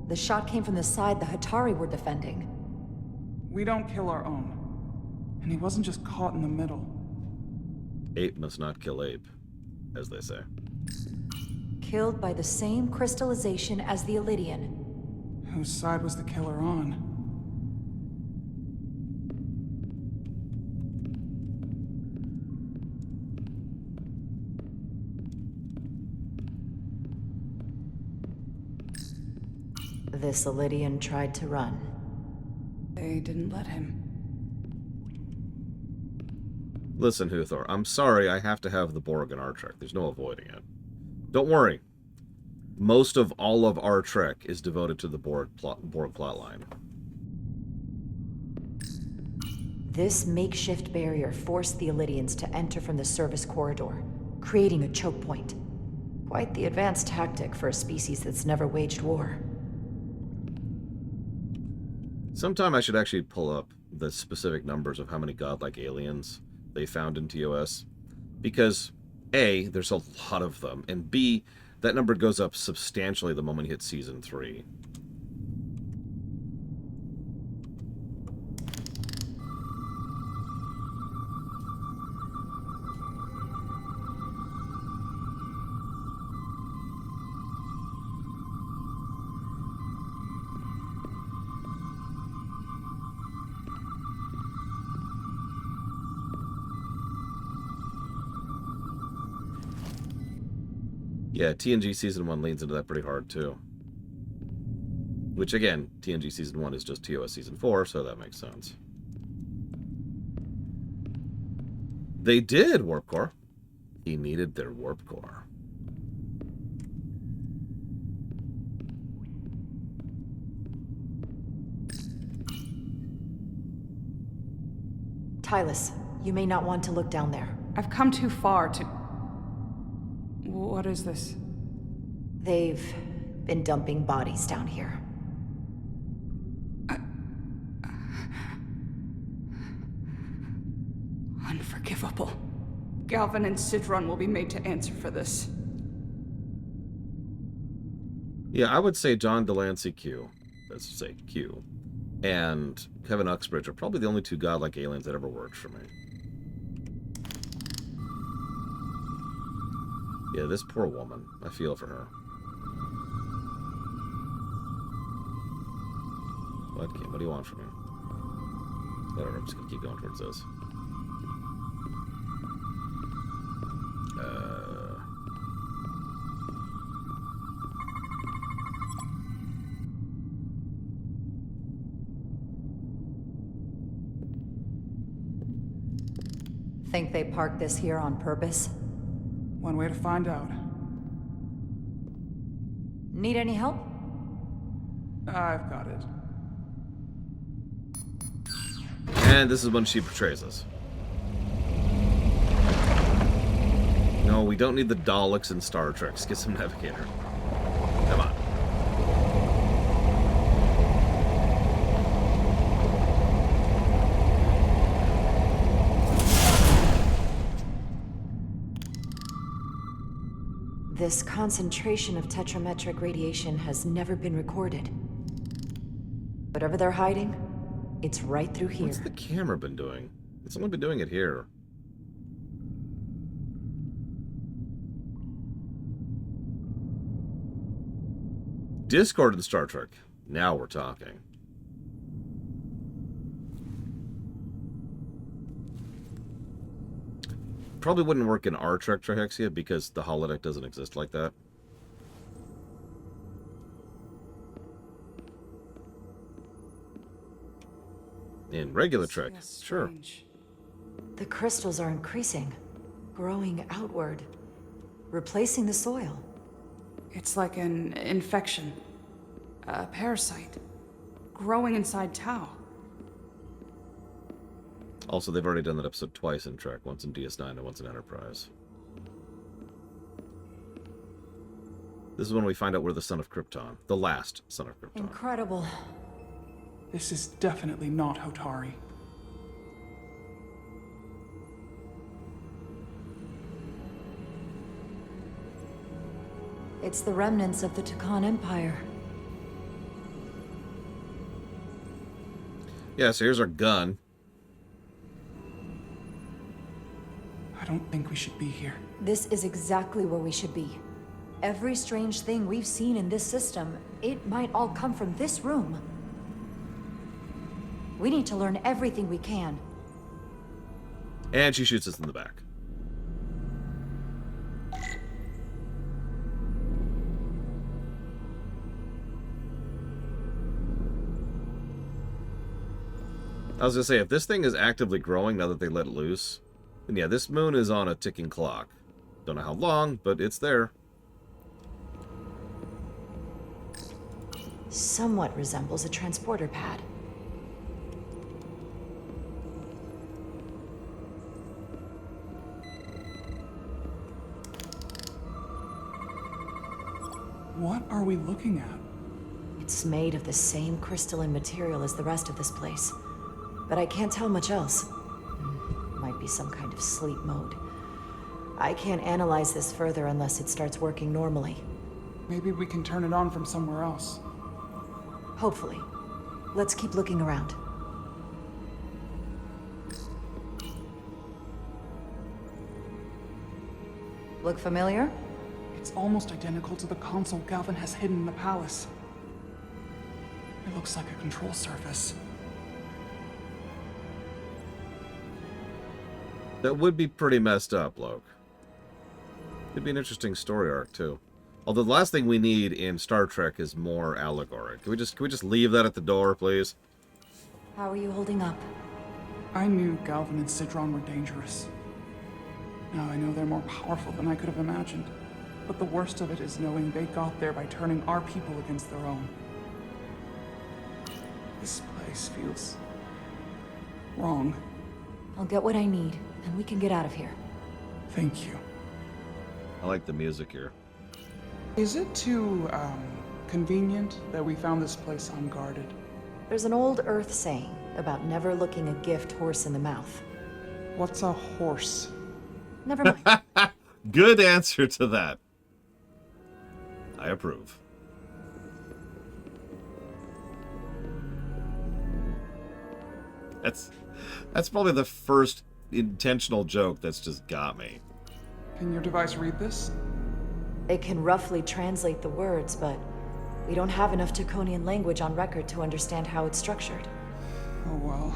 The shot came from the side the Hotari were defending. We don't kill our own. And he wasn't just caught in the middle. Ape must not kill ape, as they say. Killed by the same crystallization as the Illyrian. Whose side was the killer on? This Illyrian tried to run. They didn't let him. Listen, Huthor, I'm sorry I have to have the Borg in our Trek. There's no avoiding it. Don't worry. Most of all of our Trek is devoted to the Borg plotline. This makeshift barrier forced the Illyrians to enter from the service corridor, creating a choke point. Quite the advanced tactic for a species that's never waged war. Sometime I should actually pull up the specific numbers of how many godlike aliens they found in TOS. Because, A, there's a lot of them, and B, that number goes up substantially the moment you hit Season 3. Yeah, TNG Season 1 leans into that pretty hard, too. Which, again, TNG Season 1 is just TOS Season 4, so that makes sense. They did, Warp Core. He needed their Warp Core. Tylus, you may not want to look down there. I've come too far to... What is this? They've been dumping bodies down here. Unforgivable. Galvin and Sidron will be made to answer for this. Yeah, I would say John Delancey Q, let's say Q, and Kevin Uxbridge are probably the only two godlike aliens that ever worked for me. Yeah, this poor woman. I feel for her. What game? What do you want from me? Whatever, I'm just gonna keep going towards this. Think they parked this here on purpose? One way to find out. Need any help? I've got it. And this is when she betrays us. No, we don't need the Daleks in Star Trek. Let's get some Navigator. Come on. This concentration of tetrametric radiation has never been recorded. Whatever they're hiding, it's right through here. What's the camera been doing? It's only been doing it here. Discord in Star Trek. Now we're talking. Probably wouldn't work in our Trek Trihexia because the holodeck doesn't exist like that. In regular Trek, sure. The crystals are increasing, growing outward, replacing the soil. It's like an infection. A parasite. Growing inside Tau. Also, they've already done that episode twice in Trek. Once in DS9 and once in Enterprise. This is when we find out we're the son of Krypton. The last son of Krypton. Incredible. This is definitely not Hotari. It's the remnants of the Tkon Empire. Yeah, so here's our gun. I don't think we should be here. This is exactly where we should be. Every strange thing we've seen in this system, it might all come from this room. We need to learn everything we can. And she shoots us in the back. I was gonna say, if this thing is actively growing now that they let it loose, then yeah, this moon is on a ticking clock. Don't know how long, but it's there. Somewhat resembles a transporter pad. What are we looking at? It's made of the same crystalline material as the rest of this place, but I can't tell much else. Might be some kind of sleep mode. I can't analyze this further unless it starts working normally. Maybe we can turn it on from somewhere else. Hopefully. Let's keep looking around. Look familiar? It's almost identical to the console Galvin has hidden in the palace. It looks like a control surface. That would be pretty messed up, Loke. It'd be an interesting story arc, too. Although the last thing we need in Star Trek is more allegory. Can we just leave that at the door, please? How are you holding up? I knew Galvin and Sidron were dangerous. Now I know they're more powerful than I could have imagined. But the worst of it is knowing they got there by turning our people against their own. This place feels wrong. I'll get what I need, and we can get out of here. Thank you. I like the music here. Is it too, convenient that we found this place unguarded? There's an old Earth saying about never looking a gift horse in the mouth. What's a horse? Never mind. Good answer to that. I approve. That's probably the first intentional joke that's just got me. Can your device read this? It can roughly translate the words, but we don't have enough Tkonian language on record to understand how it's structured. Oh well.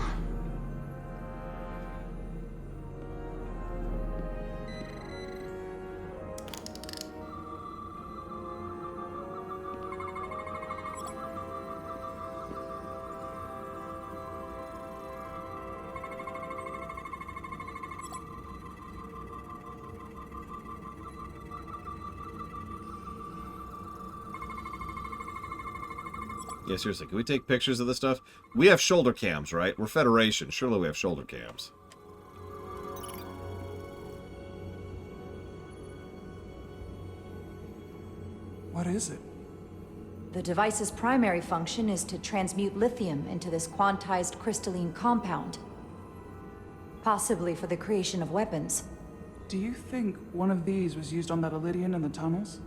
Yeah, seriously, can we take pictures of this stuff? We have shoulder cams, right? We're Federation. Surely we have shoulder cams. What is it? The device's primary function is to transmute lithium into this quantized crystalline compound. Possibly for the creation of weapons. Do you think one of these was used on that Elydian in the tunnels?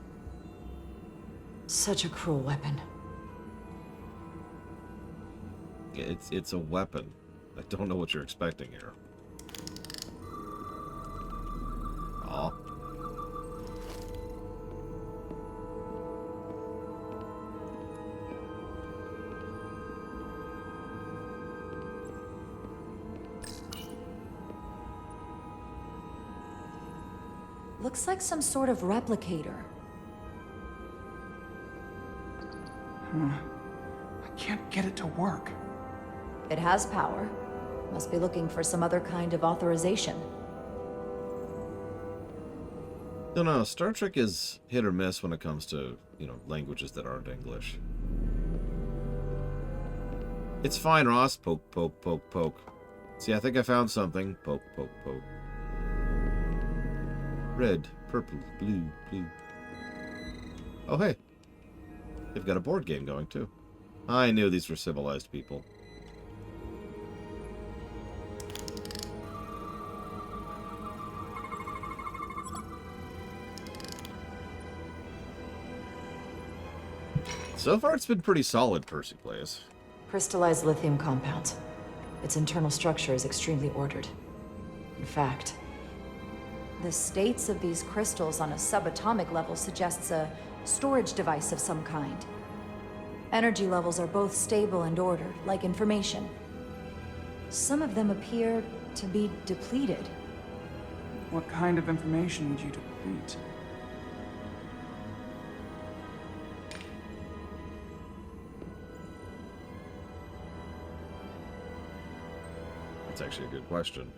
Such a cruel weapon. It's a weapon. I don't know what you're expecting here. Aw. Looks like some sort of replicator. I can't get it to work. It has power. Must be looking for some other kind of authorization. No, Star Trek is hit or miss when it comes to, languages that aren't English. It's fine, Ross. Poke, poke, poke, poke. See, I think I found something. Poke, poke, poke. Red, purple, blue, blue. Oh, hey. They've got a board game going, too. I knew these were civilized people. So far, it's been pretty solid, Percy plays. Crystallized lithium compound. Its internal structure is extremely ordered. In fact, the states of these crystals on a subatomic level suggests a storage device of some kind. Energy levels are both stable and ordered, like information. Some of them appear to be depleted. What kind of information would you deplete? That's actually a good question.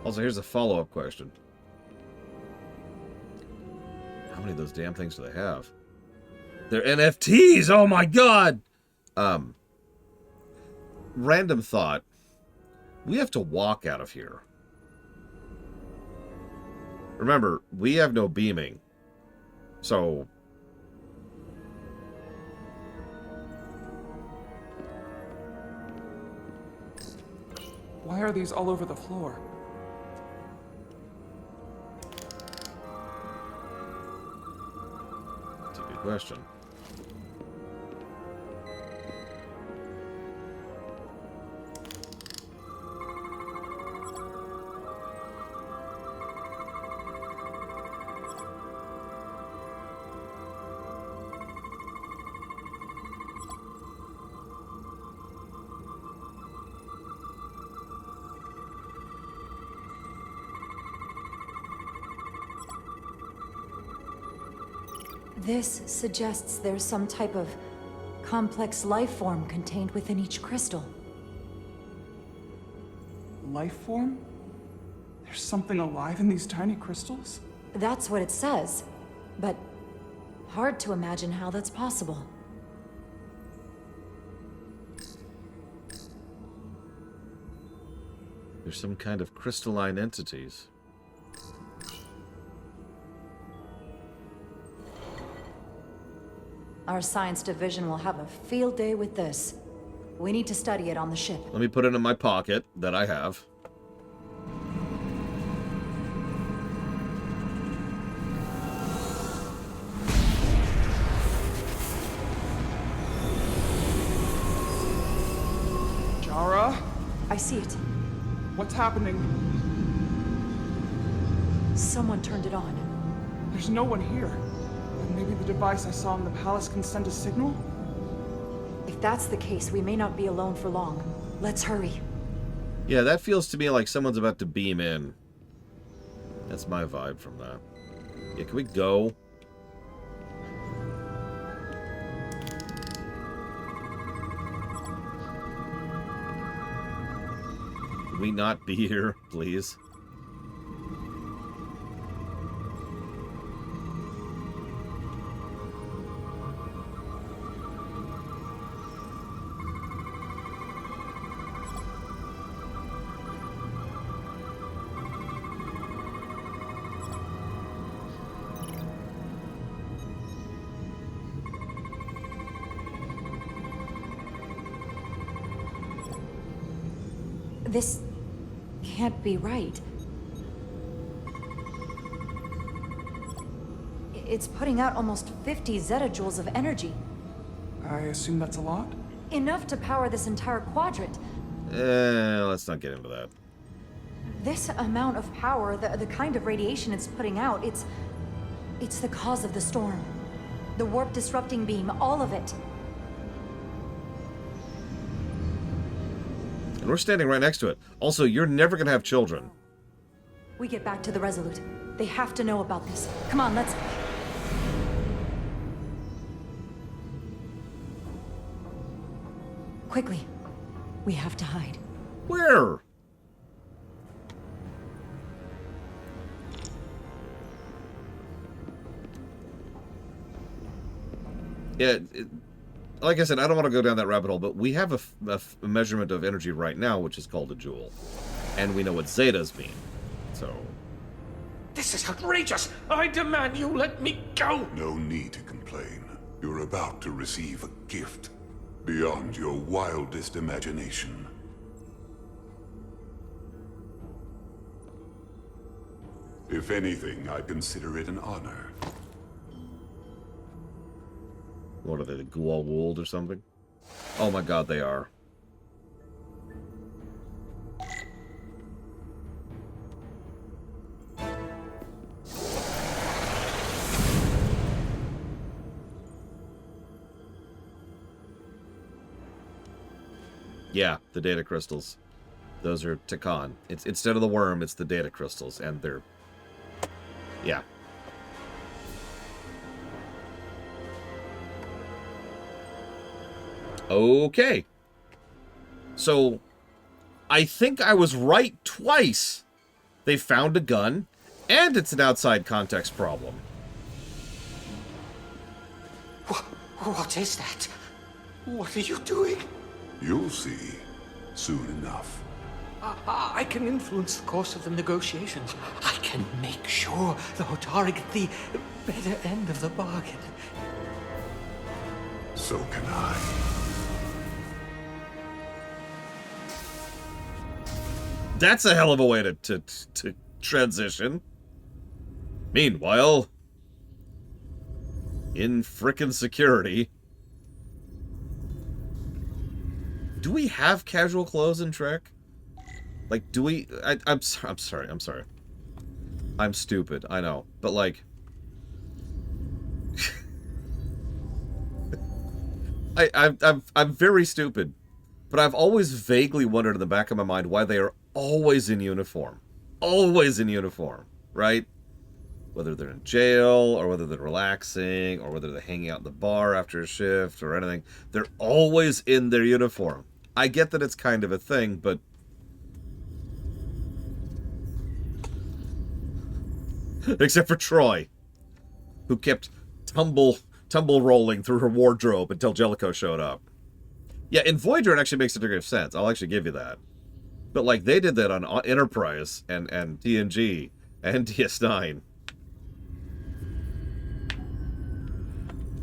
Also, here's a follow-up question. How many of those damn things do they have? They're NFTs! Oh my god! Random thought. We have to walk out of here. Remember, we have no beaming. So... Why are these all over the floor? That's a good question. This suggests there's some type of complex life form contained within each crystal. Life form? There's something alive in these tiny crystals? That's what it says, but hard to imagine how that's possible. There's some kind of crystalline entities. Our science division will have a field day with this. We need to study it on the ship. Let me put it in my pocket that I have. Jara? I see it. What's happening? Someone turned it on. There's no one here. Maybe the device I saw in the palace can send a signal? If that's the case, we may not be alone for long. Let's hurry. Yeah, that feels to me like someone's about to beam in. That's my vibe from that. Yeah, can we go? Can we not be here, please? This can't be right. It's putting out almost 50 zettajoules of energy. I assume that's a lot? Enough to power this entire quadrant. Let's not get into that. This amount of power, the kind of radiation it's putting out, it's the cause of the storm. The warp disrupting beam, all of it. And we're standing right next to it. Also, you're never going to have children. We get back to the Resolute. They have to know about this. Come on, let's... Quickly. We have to hide. Where? Yeah, like I said, I don't want to go down that rabbit hole, but we have a measurement of energy right now, which is called a joule. And we know what zetas mean. So... This is outrageous! I demand you let me go! No need to complain. You're about to receive a gift beyond your wildest imagination. If anything, I consider it an honor. What are they, the Goa'uld or something? Oh my god, they are. Yeah, the data crystals. Those are Tkon. It's instead of the worm, it's the data crystals, and they're... Yeah. Okay. So, I think I was right twice. They found a gun, and it's an outside context problem. What is that? What are you doing? You'll see soon enough. I can influence the course of the negotiations. I can make sure the Hotari get the better end of the bargain. So can I. That's a hell of a way to transition. Meanwhile, in frickin' security... Do we have casual clothes in Trek? Like, do we... I'm sorry. I'm stupid, I know. But, like... I'm very stupid. But I've always vaguely wondered in the back of my mind why they are always in uniform. Always in uniform, right? Whether they're in jail, or whether they're relaxing, or whether they're hanging out in the bar after a shift, or anything. They're always in their uniform. I get that it's kind of a thing, but... Except for Troy, who kept tumble rolling through her wardrobe until Jellicoe showed up. Yeah, in Voyager it actually makes a degree of sense. I'll actually give you that. But, like, they did that on Enterprise, and TNG, and DS9.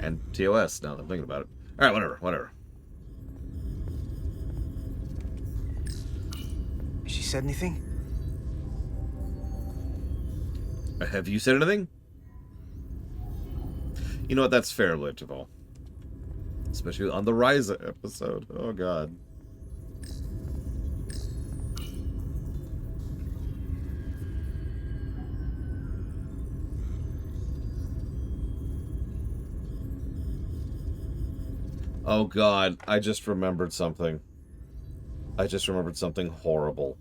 And TOS, now that I'm thinking about it. Alright, whatever. She said anything? Have you said anything? You know what, that's fair, Lichval. Especially on the Ryza episode. Oh, God. Oh, God. I just remembered something. I just remembered something horrible.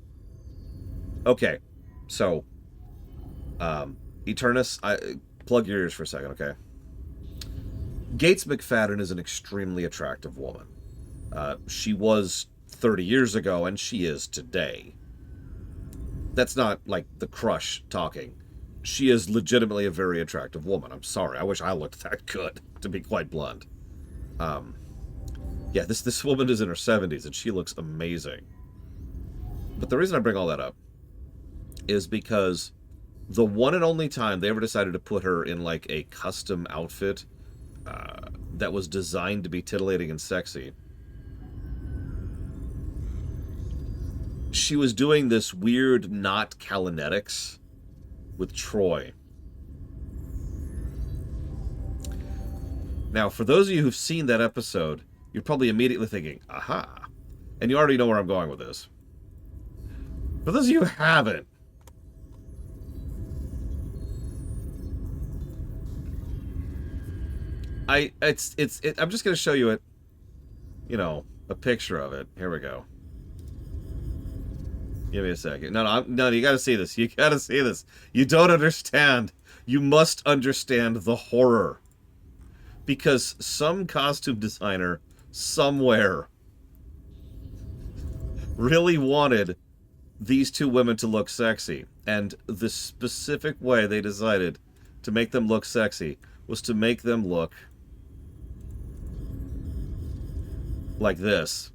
Okay. So, Eternus, plug your ears for a second, okay? Gates McFadden is an extremely attractive woman. She was 30 years ago, and she is today. That's not, like, the crush talking. She is legitimately a very attractive woman. I'm sorry. I wish I looked that good, to be quite blunt. Yeah, this woman is in her 70s, and she looks amazing. But the reason I bring all that up is because the one and only time they ever decided to put her in, like, a custom outfit that was designed to be titillating and sexy, she was doing this weird not Kalinetics with Troy. Now, for those of you who've seen that episode, you're probably immediately thinking, aha, and you already know where I'm going with this. For those of you who haven't, I'm just going to show you it, you know, a picture of it. Here we go. Give me a second. No, you got to see this. You got to see this. You don't understand. You must understand the horror. Because some costume designer somewhere really wanted these two women to look sexy. And the specific way they decided to make them look sexy was to make them look like this.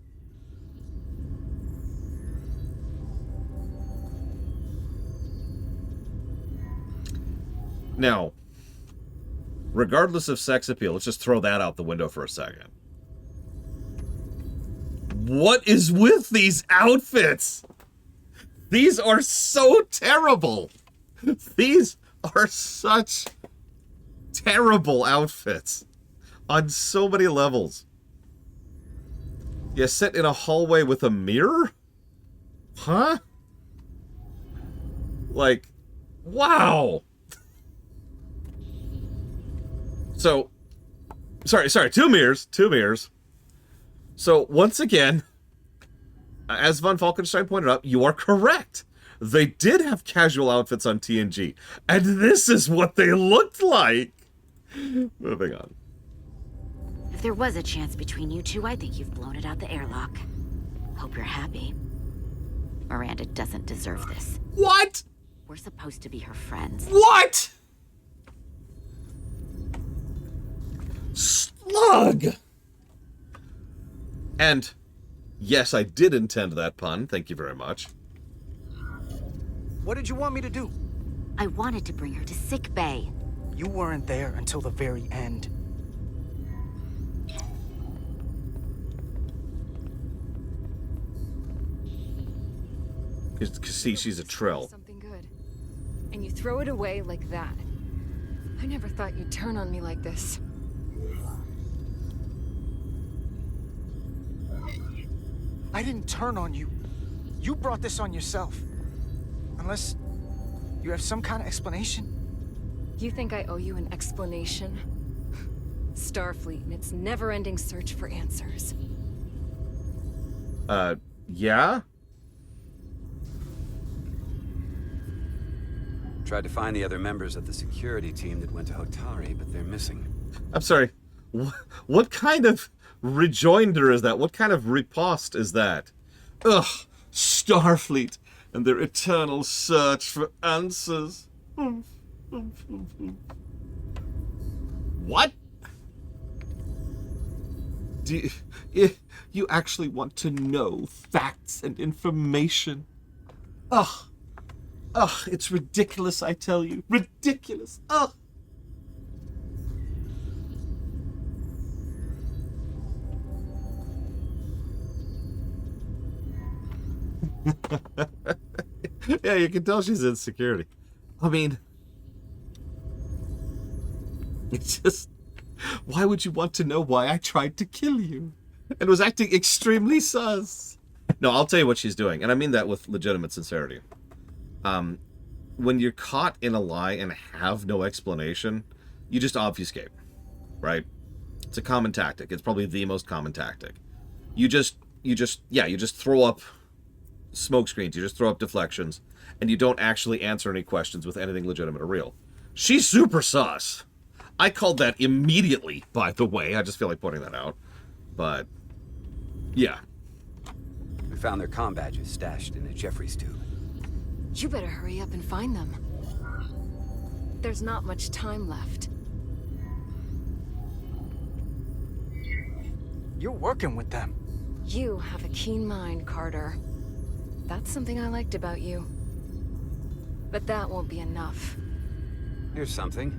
Now, regardless of sex appeal, let's just throw that out the window for a second. What is with these outfits? These are so terrible. These are such terrible outfits on so many levels. You sit in a hallway with a mirror? Huh? Like, wow. So, sorry, two mirrors. So, once again, as Von Falkenstein pointed out, you are correct. They did have casual outfits on TNG, and this is what they looked like. Moving on. If there was a chance between you two, I think you've blown it out the airlock. Hope you're happy. Miranda doesn't deserve this. What? We're supposed to be her friends. What? Slug! And, yes, I did intend that pun. Thank you very much. What did you want me to do? I wanted to bring her to sick bay. You weren't there until the very end. Because, see, she's a trill. Something good. And you throw it away like that. I never thought you'd turn on me like this. I didn't turn on you. You brought this on yourself. Unless you have some kind of explanation. You think I owe you an explanation? Starfleet and its never-ending search for answers. Yeah? Tried to find the other members of the security team that went to Hotari, but they're missing. I'm sorry. What kind of rejoinder is that? What kind of riposte is that? Ugh, Starfleet and their eternal search for answers. What? Do you actually want to know facts and information? Ugh. Ugh, it's ridiculous, I tell you. Ridiculous. Ugh. Yeah, you can tell she's in security. I mean, it's just, why would you want to know why I tried to kill you and was acting extremely sus? No, I'll tell you what she's doing, and I mean that with legitimate sincerity. When you're caught in a lie and have no explanation, you just obfuscate, right? It's a common tactic. It's probably the most common tactic. You just throw up smoke screens. You just throw up deflections, and you don't actually answer any questions with anything legitimate or real. She's super sus. I called that immediately, by the way. I just feel like pointing that out. But, yeah. We found their comm badges stashed in a Jeffries tube. You better hurry up and find them. There's not much time left. You're working with them. You have a keen mind, Carter. That's something I liked about you. But that won't be enough. Here's something.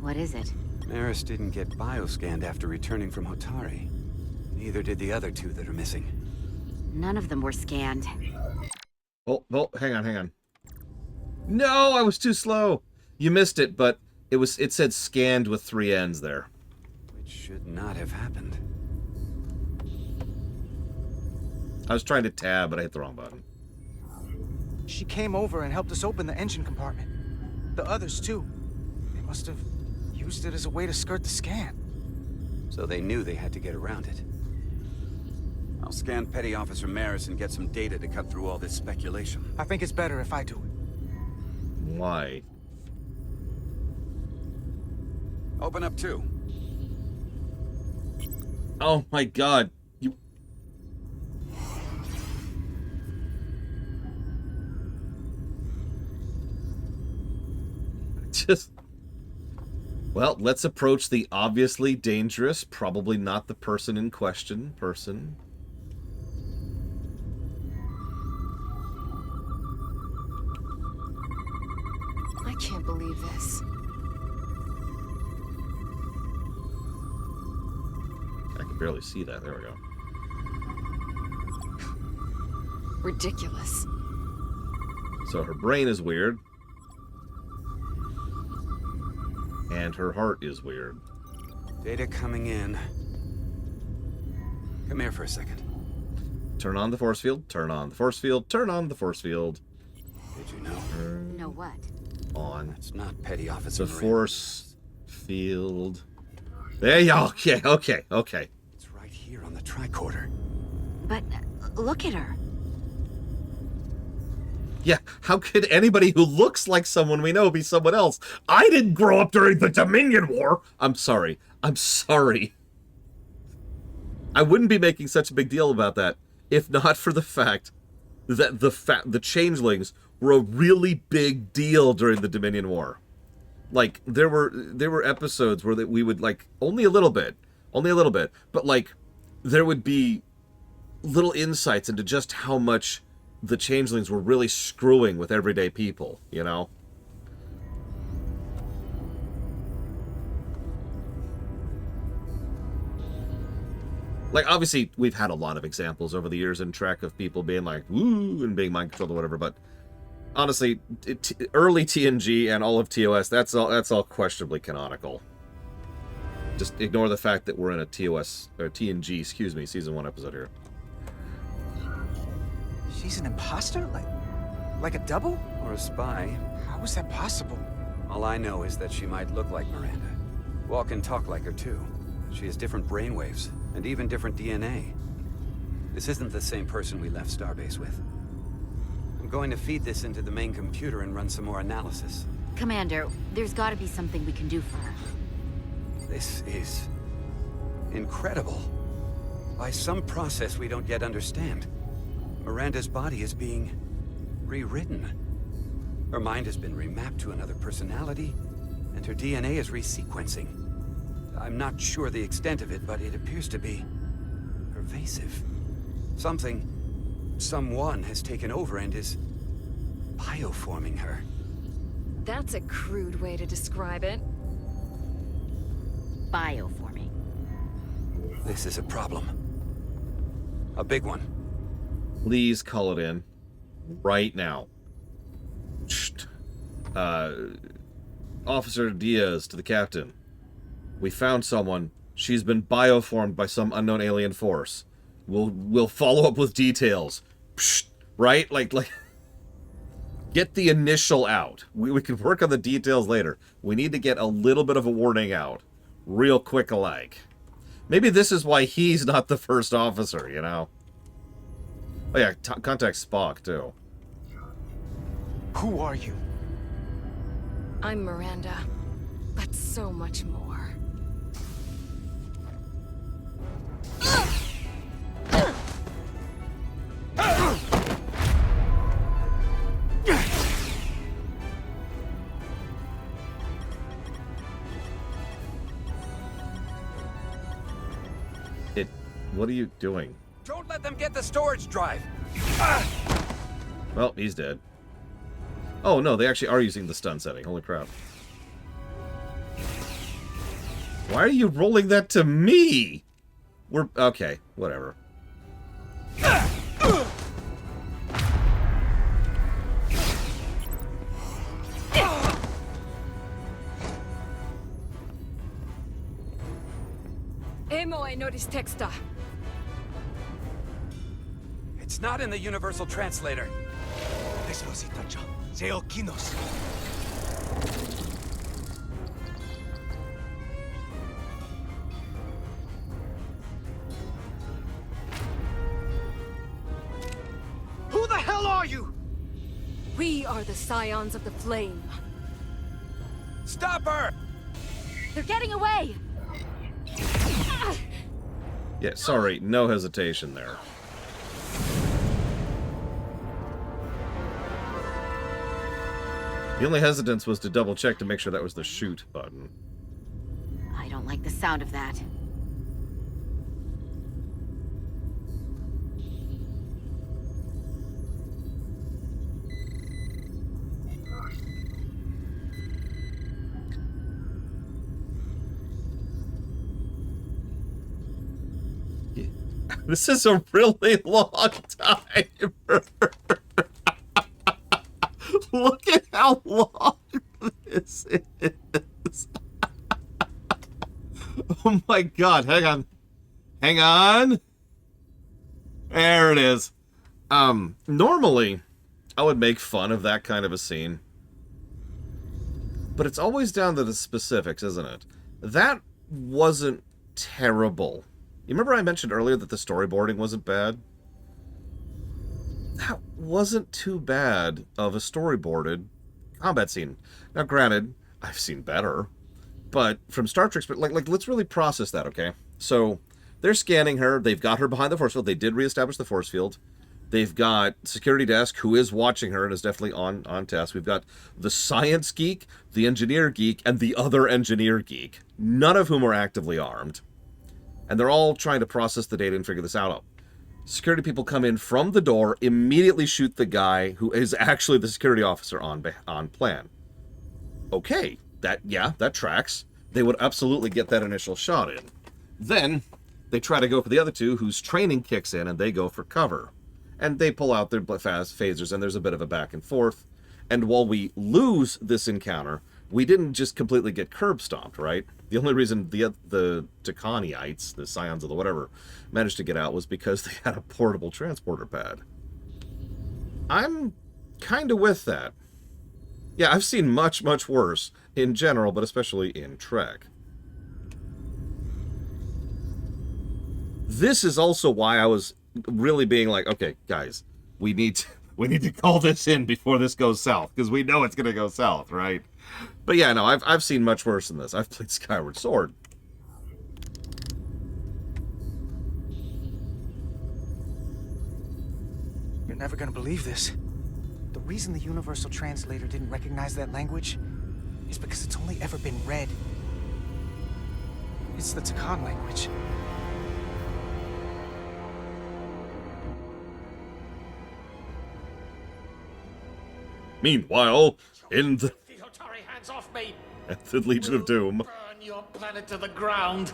What is it? Maris didn't get bioscanned after returning from Hotari. Neither did the other two that are missing. None of them were scanned. Oh, hang on. No, I was too slow. You missed it, but it said scanned with 3 N's there. Which should not have happened. I was trying to tab, but I hit the wrong button. She came over and helped us open the engine compartment. The others, too. They must have used it as a way to skirt the scan. So they knew they had to get around it. I'll scan Petty Officer Maris and get some data to cut through all this speculation. I think it's better if I do it. Why? Open up too. Oh my god. You... Just... Well, let's approach the obviously dangerous, probably not the person in question, person. I can't believe this. I can barely see that. There we go. Ridiculous. So her brain is weird. And her heart is weird. Data coming in. Come here for a second. Turn on the force field. Turn on the force field. Turn on the force field. Did you know? Know what? On. It's not Petty Officer The Miranda. force field. There you go. Okay. It's right here on the tricorder. But look at her. Yeah, how could anybody who looks like someone we know be someone else? I didn't grow up during the Dominion War. I'm sorry. I wouldn't be making such a big deal about that if not for the fact that the changelings were a really big deal during the Dominion War. Like there were episodes where we would like only a little bit, but like there would be little insights into just how much the changelings were really screwing with everyday people, you know? Like, obviously, we've had a lot of examples over the years in Trek of people being like, woo, and being mind-controlled or whatever, but honestly, early TNG and all of TOS, that's all questionably canonical. Just ignore the fact that we're in a TOS, or TNG, excuse me, Season 1 episode here. She's an imposter? Like a double? Or a spy. How is that possible? All I know is that she might look like Miranda. Walk and talk like her, too. She has different brainwaves, and even different DNA. This isn't the same person we left Starbase with. I'm going to feed this into the main computer and run some more analysis. Commander, there's gotta be something we can do for her. This is incredible. By some process we don't yet understand, Miranda's body is being rewritten. Her mind has been remapped to another personality, and her DNA is resequencing. I'm not sure the extent of it, but it appears to be pervasive. Someone has taken over and is bioforming her. That's a crude way to describe it. Bioforming. This is a problem. A big one. Please call it in. Right now. Officer Diaz to the captain. We found someone. She's been bioformed by some unknown alien force. We'll follow up with details. Right? Like get the initial out. We can work on the details later. We need to get a little bit of a warning out. Real quick alike. Maybe this is why he's not the first officer, you know? Oh yeah, contact Spock, too. Who are you? I'm Miranda, but so much more. What are you doing? Don't let them get the storage drive! Well, he's dead. Oh no, they actually are using the stun setting. Holy crap. Why are you rolling that to me? We're... okay, whatever. Emo e notice texta. It's not in the Universal Translator. Who the hell are you? We are the Scions of the Flame. Stop her! They're getting away! Yeah, sorry, no hesitation there. The only hesitance was to double check to make sure that was the shoot button. don't like the sound of that. This is a really long timer. Look at how long this is. Oh my god, hang on. Hang on. There it is. Normally, I would make fun of that kind of a scene. But it's always down to the specifics, isn't it? That wasn't terrible. You remember I mentioned earlier that the storyboarding wasn't bad? That wasn't too bad of a storyboarded combat scene. Now, granted, I've seen better, but from Star Trek, like let's really process that, okay? So they're scanning her. They've got her behind the force field. They did reestablish the force field. They've got security desk who is watching her and is definitely on task. We've got the science geek, the engineer geek, and the other engineer geek, none of whom are actively armed. And they're all trying to process the data and figure this out. Security people come in from the door, immediately shoot the guy who is actually the security officer on plan. Okay, that tracks. They would absolutely get that initial shot in. Then they try to go for the other two, whose training kicks in, and they go for cover. And they pull out their fast phasers, and there's a bit of a back and forth. And while we lose this encounter, we didn't just completely get curb stomped, right? The only reason the Tkoniites, the Scions of the whatever, managed to get out was because they had a portable transporter pad. I'm kind of with that. Yeah, I've seen much, much worse in general, but especially in Trek. This is also why I was really being like, okay, guys, we need to call this in before this goes south, because we know it's going to go south, right? But yeah, no, I've seen much worse than this. I've played Skyward Sword. You're never gonna believe this. The reason the Universal Translator didn't recognize that language is because it's only ever been read. It's the Tkon language. Meanwhile, in the Hotari, hands off me! at the Legion of Doom. Burn your planet to the ground!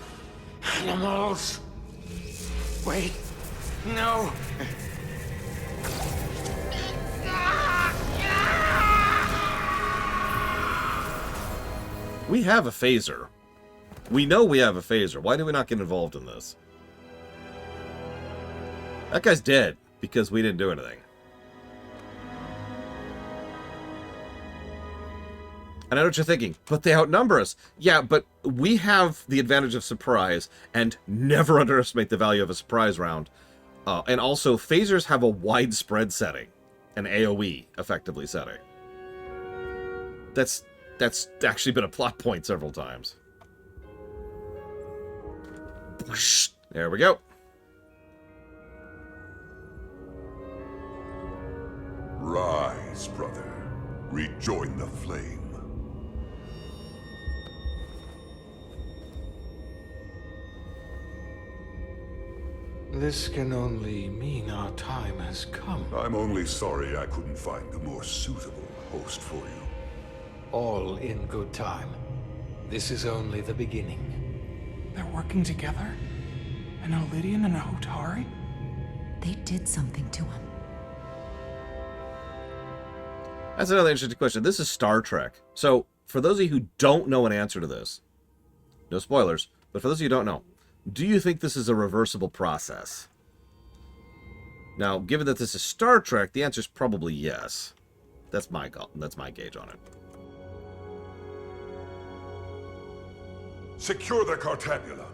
Animals! Wait, no! We have a phaser. We know we have a phaser. Why do we not get involved in this? That guy's dead because we didn't do anything. And I know what you're thinking, but they outnumber us. Yeah, but we have the advantage of surprise, and never underestimate the value of a surprise round. And also, phasers have a widespread setting, an AoE, effectively, setting. That's actually been a plot point several times. There we go. Rise, brother. Rejoin the flame. This can only mean our time has come. I'm only sorry I couldn't find a more suitable host for you. All in good time. This is only the beginning. They're working together? An Elidian and a Hotari? They did something to him. That's another interesting question. This is Star Trek. So, for those of you who don't know an answer to this, no spoilers, but for those of you who don't know, do you think this is a reversible process? Now, given that this is Star Trek, the answer is probably yes. That's my gauge on it. Secure the Cartabula.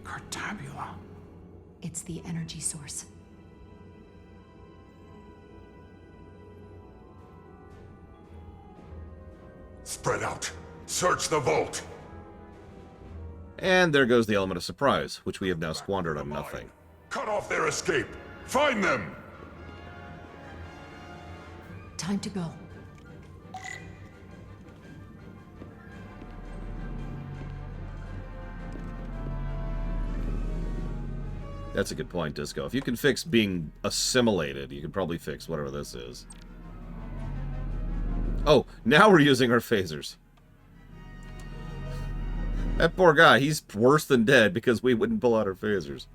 Cartabula? It's the energy source. Spread out. Search the vault. And there goes the element of surprise, which we have now squandered on nothing. Cut off their escape. Find them. Time to go. That's a good point, Disco. If you can fix being assimilated, you can probably fix whatever this is. Oh, now we're using our phasers. That poor guy, he's worse than dead because we wouldn't pull out our phasers.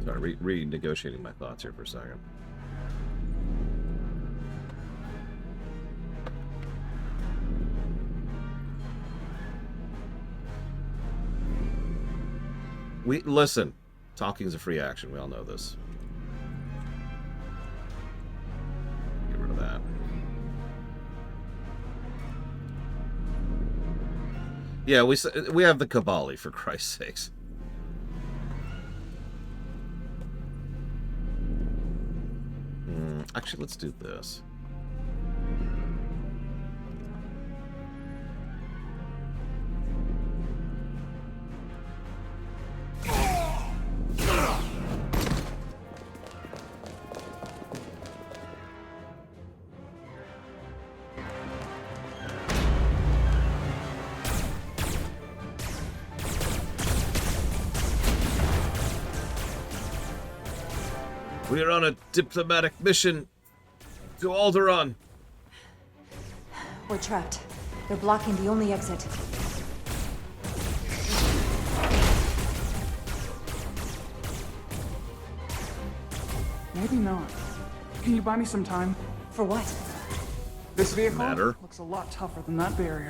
Sorry, renegotiating my thoughts here for a second. Listen, talking is a free action. We all know this. Get rid of that. Yeah, we have the Kabali, for Christ's sakes. Actually, let's do this. We are on a diplomatic mission to Alderaan. We're trapped. They're blocking the only exit. Maybe not. Can you buy me some time? For what? This vehicle Matter. looks a lot tougher than that barrier.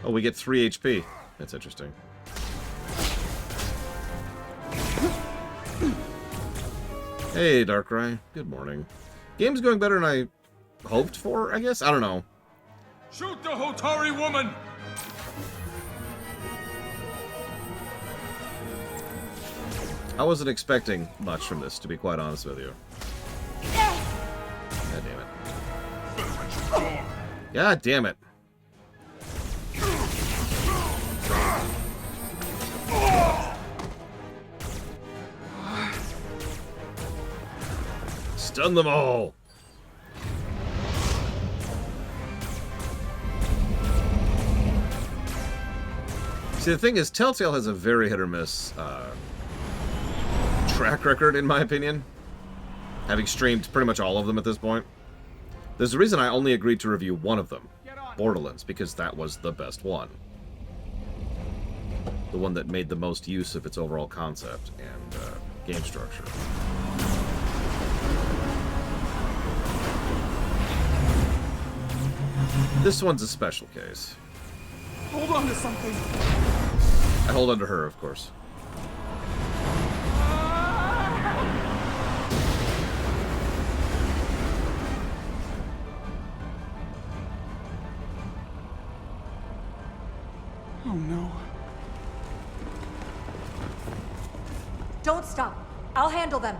Oh, we get 3 HP. That's interesting. Hey, Darkrai. Good morning. Game's going better than I hoped for, I guess? I don't know. Shoot the Hotari woman! I wasn't expecting much from this, to be quite honest with you. God damn it. God damn it. Stun them all! See, the thing is, Telltale has a very hit-or-miss track record, in my opinion. Having streamed pretty much all of them at this point. There's a reason I only agreed to review one of them, Borderlands, because that was the best one. The one that made the most use of its overall concept and game structure. This one's a special case. Hold on to something. I hold on to her, of course. Oh no. Don't stop. I'll handle them.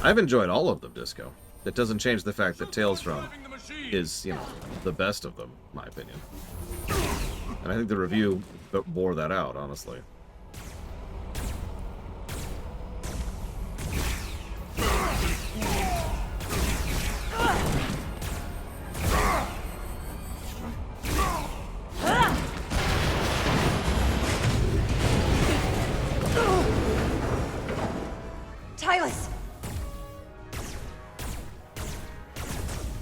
I've enjoyed all of them, Disco. That doesn't change the fact that Tales from is, you know, the best of them, in my opinion. And I think the review bore that out, honestly. Tylus!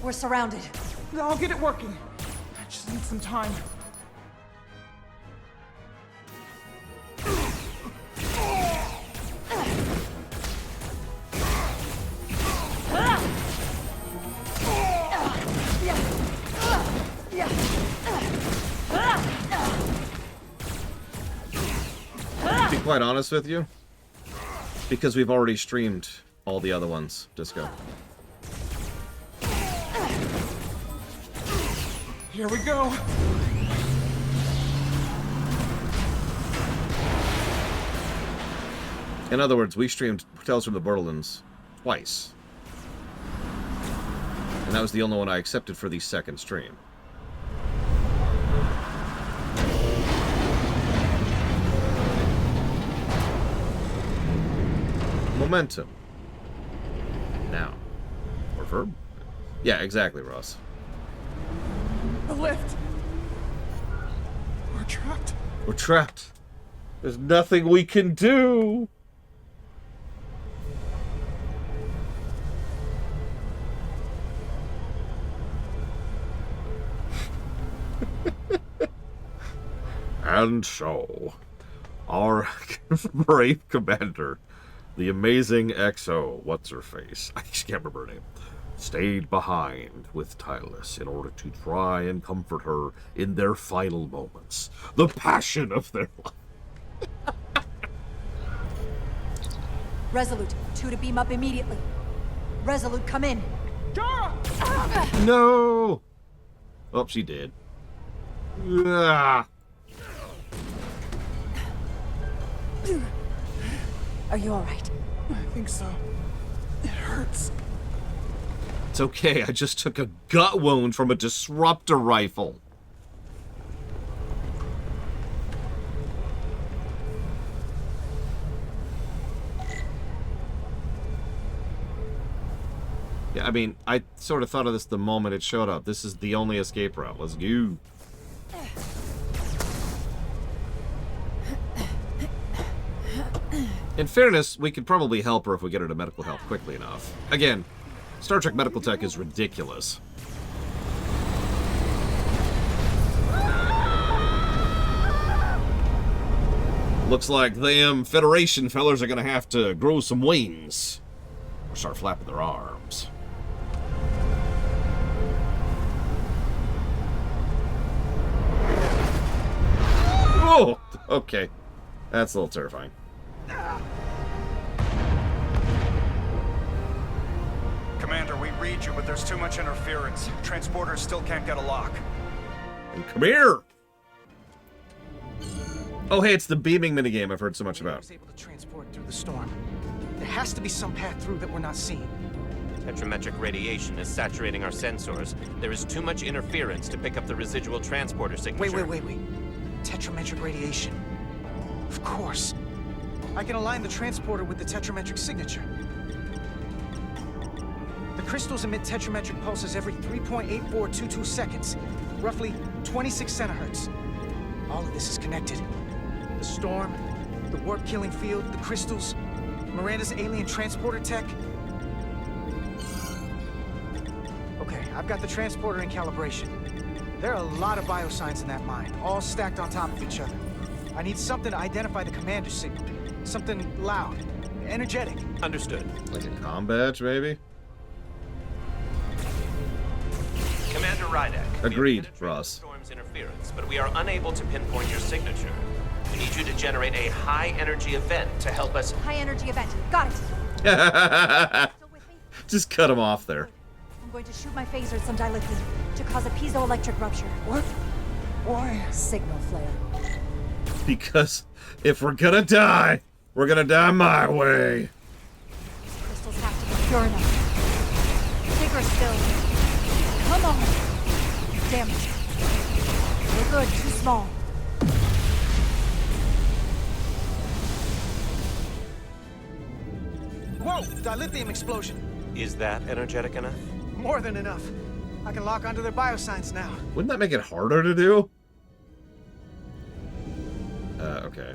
We're surrounded. I'll get it working. I just need some time. To be quite honest with you, because we've already streamed all the other ones, Disco. Here we go. In other words, we streamed Tales from the Borderlands twice. And that was the only one I accepted for the second stream. Momentum. Now. Or verb? Yeah, exactly, Ross. The lift! We're trapped. We're trapped. There's nothing we can do. And so, our brave commander, the amazing XO, what's-her-face, I just can't remember her name, stayed behind with Tylus in order to try and comfort her in their final moments. The passion of their life. Resolute, 2 to beam up immediately. Resolute, come in. No! Oh, she did. Ah. Are you alright? I think so. It hurts. It's okay, I just took a gut wound from a disruptor rifle. Yeah, I mean, I sort of thought of this the moment it showed up. This is the only escape route. Let's go. In fairness, we could probably help her if we get her to medical help quickly enough. Again, Star Trek medical tech is ridiculous. Looks like them Federation fellers are gonna have to grow some wings. Or start flapping their arms. Oh! Okay. That's a little terrifying. Commander, we read you, but there's too much interference. Transporters still can't get a lock. And come here! Oh, hey, it's the beaming minigame I've heard so much about. Was able to transport through the storm. There has to be some path through that we're not seeing. Tetrametric radiation is saturating our sensors. There is too much interference to pick up the residual transporter signature. Wait. Tetrametric radiation. Of course. I can align the transporter with the tetrametric signature. The crystals emit tetrametric pulses every 3.8422 seconds, roughly 26 centihertz. All of this is connected. The storm, the warp-killing field, the crystals, Miranda's alien transporter tech. Okay, I've got the transporter in calibration. There are a lot of biosigns in that mine, all stacked on top of each other. I need something to identify the commander's signal. Something loud, energetic. Understood. Like a comm badge, maybe? Commander Rydek. Agreed, Ross. Storm's interference, but we are unable to pinpoint your signature. We need you to generate a high-energy event to help us. High-energy event. Got it. Just cut him off there. I'm going to shoot my phaser at some dilithium to cause a piezoelectric rupture. What? Why? Signal flare. Because if we're gonna die, we're gonna die my way. These crystals have to be pure enough. Bigger still. Come on. Damn it. We're good. Too small. Whoa! Dilithium explosion. Is that energetic enough? More than enough. I can lock onto their biosigns now. Wouldn't that make it harder to do? Okay.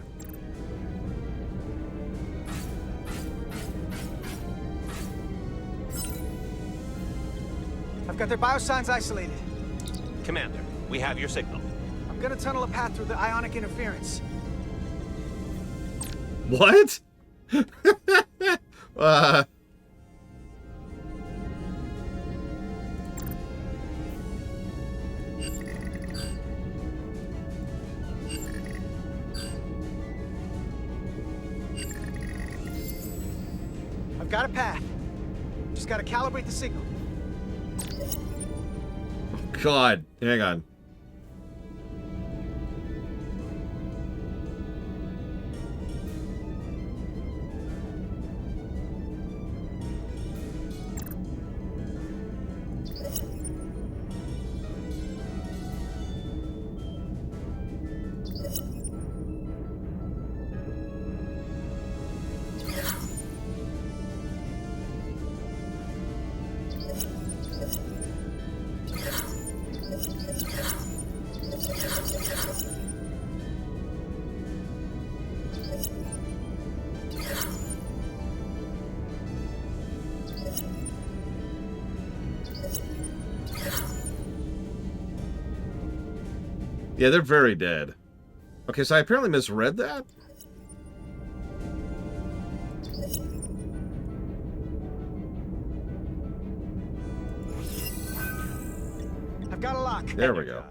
I've got their biosigns isolated. Commander, we have your signal. I'm gonna tunnel a path through the ionic interference. What? I've got a path. Just gotta calibrate the signal. God, hang on. Yeah, they're very dead. Okay, so I apparently misread that? I've got a lock. There we go.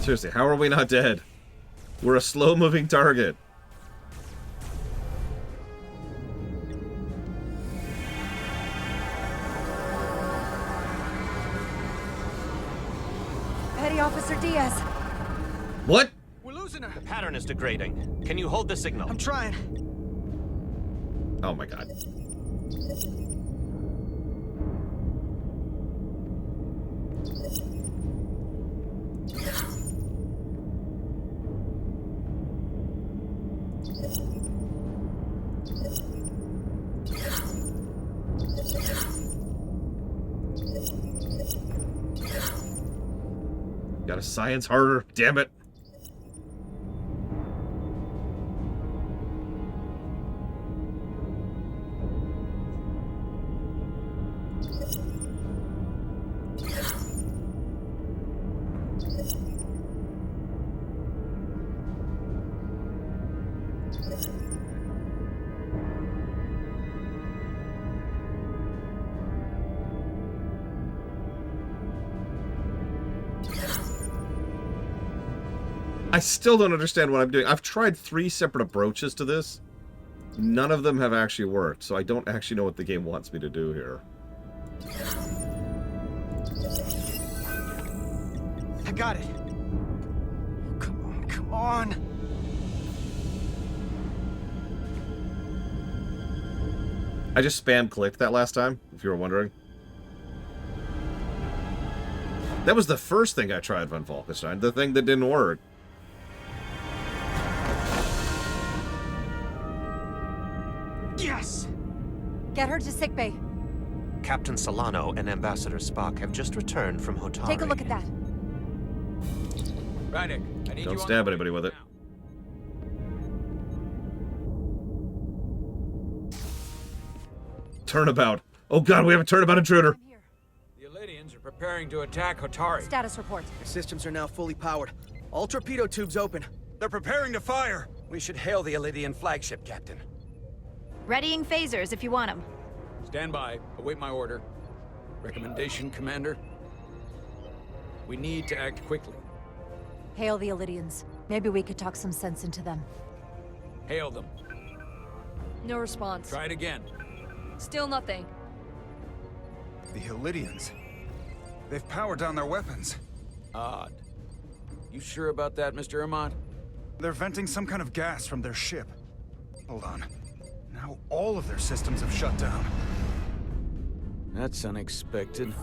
Seriously, how are we not dead? We're a slow-moving target. Petty Officer Diaz. What? We're losing her. The pattern is degrading. Can you hold the signal? I'm trying. Oh my god. Gotta science harder, damn it. I still don't understand what I'm doing. I've tried 3 separate approaches to this. None of them have actually worked, so I don't actually know what the game wants me to do here. I got it. Come on, come on. I just spam clicked that last time, if you were wondering. That was the first thing I tried von Falkenstein, the thing that didn't work. Yes! Get her to sickbay. Captain Solano and Ambassador Spock have just returned from Hotari. Take a look at that. Rydick, I need Don't you stab anybody with it. Turnabout. Oh god, we have a turnabout intruder. The Elydians are preparing to attack Hotari. Status report. Their systems are now fully powered. All torpedo tubes open. They're preparing to fire. We should hail the Elydian flagship, Captain. Readying phasers if you want them. Stand by. Await my order. Recommendation, Commander? We need to act quickly. Hail the Elydians. Maybe we could talk some sense into them. Hail them. No response. Try it again. Still nothing. The Elydians. They've powered down their weapons. Odd. You sure about that, Mr. Amant? They're venting some kind of gas from their ship. Hold on. Now all of their systems have shut down. That's unexpected.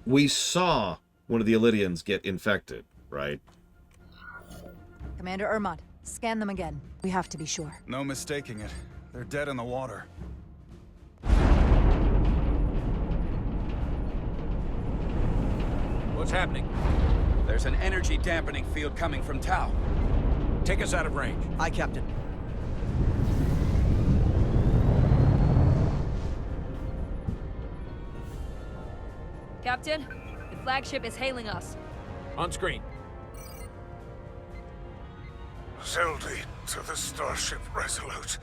We saw one of the Elydians get infected, right? Commander Ermont, scan them again. We have to be sure. No mistaking it. They're dead in the water. What's happening? There's an energy dampening field coming from Tau. Take us out of range. Aye, Captain. Captain, the flagship is hailing us. On screen. Zeldy to the starship Resolute.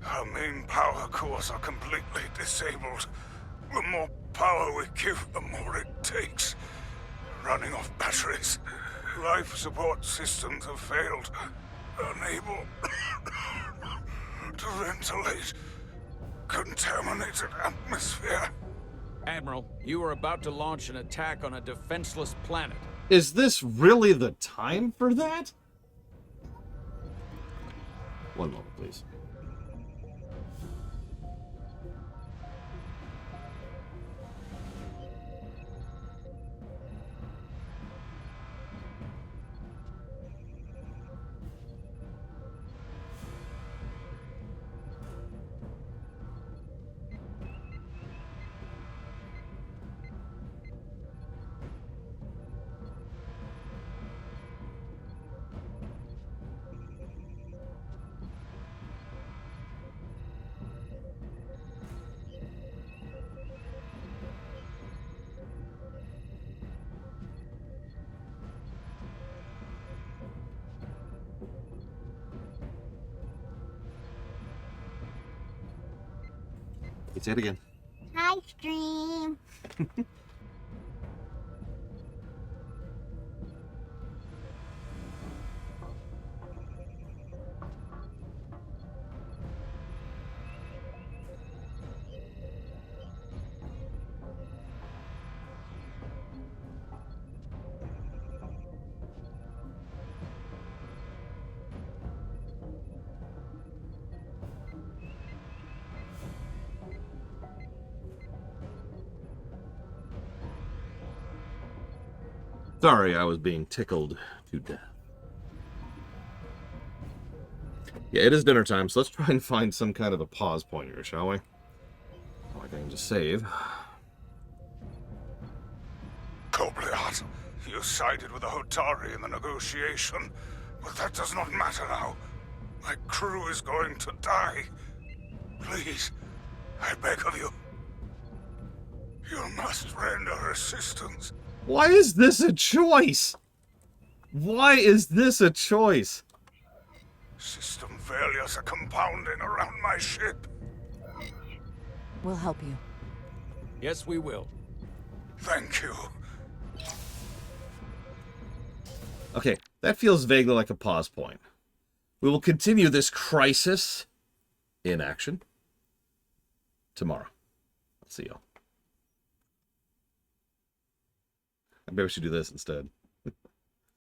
Our main power cores are completely disabled. The more power we give, the more it takes. Running off batteries. Life support systems have failed. Unable to ventilate. Contaminated atmosphere. Admiral, you are about to launch an attack on a defenseless planet. Is this really the time for that? One moment, please. Say it again. Hi, stream. Sorry, I was being tickled to death. Yeah, it is dinner time, so let's try and find some kind of a pause point here, shall we? Oh, I can just save. Kobliat, you sided with the Hotari in the negotiation, but that does not matter now. My crew is going to die. Please, I beg of you. You must render assistance. Why is this a choice? Why is this a choice? System failures are compounding around my ship. We'll help you. Yes, we will. Thank you. Okay, that feels vaguely like a pause point. We will continue this crisis in action tomorrow. I'll see y'all. Maybe we should do this instead.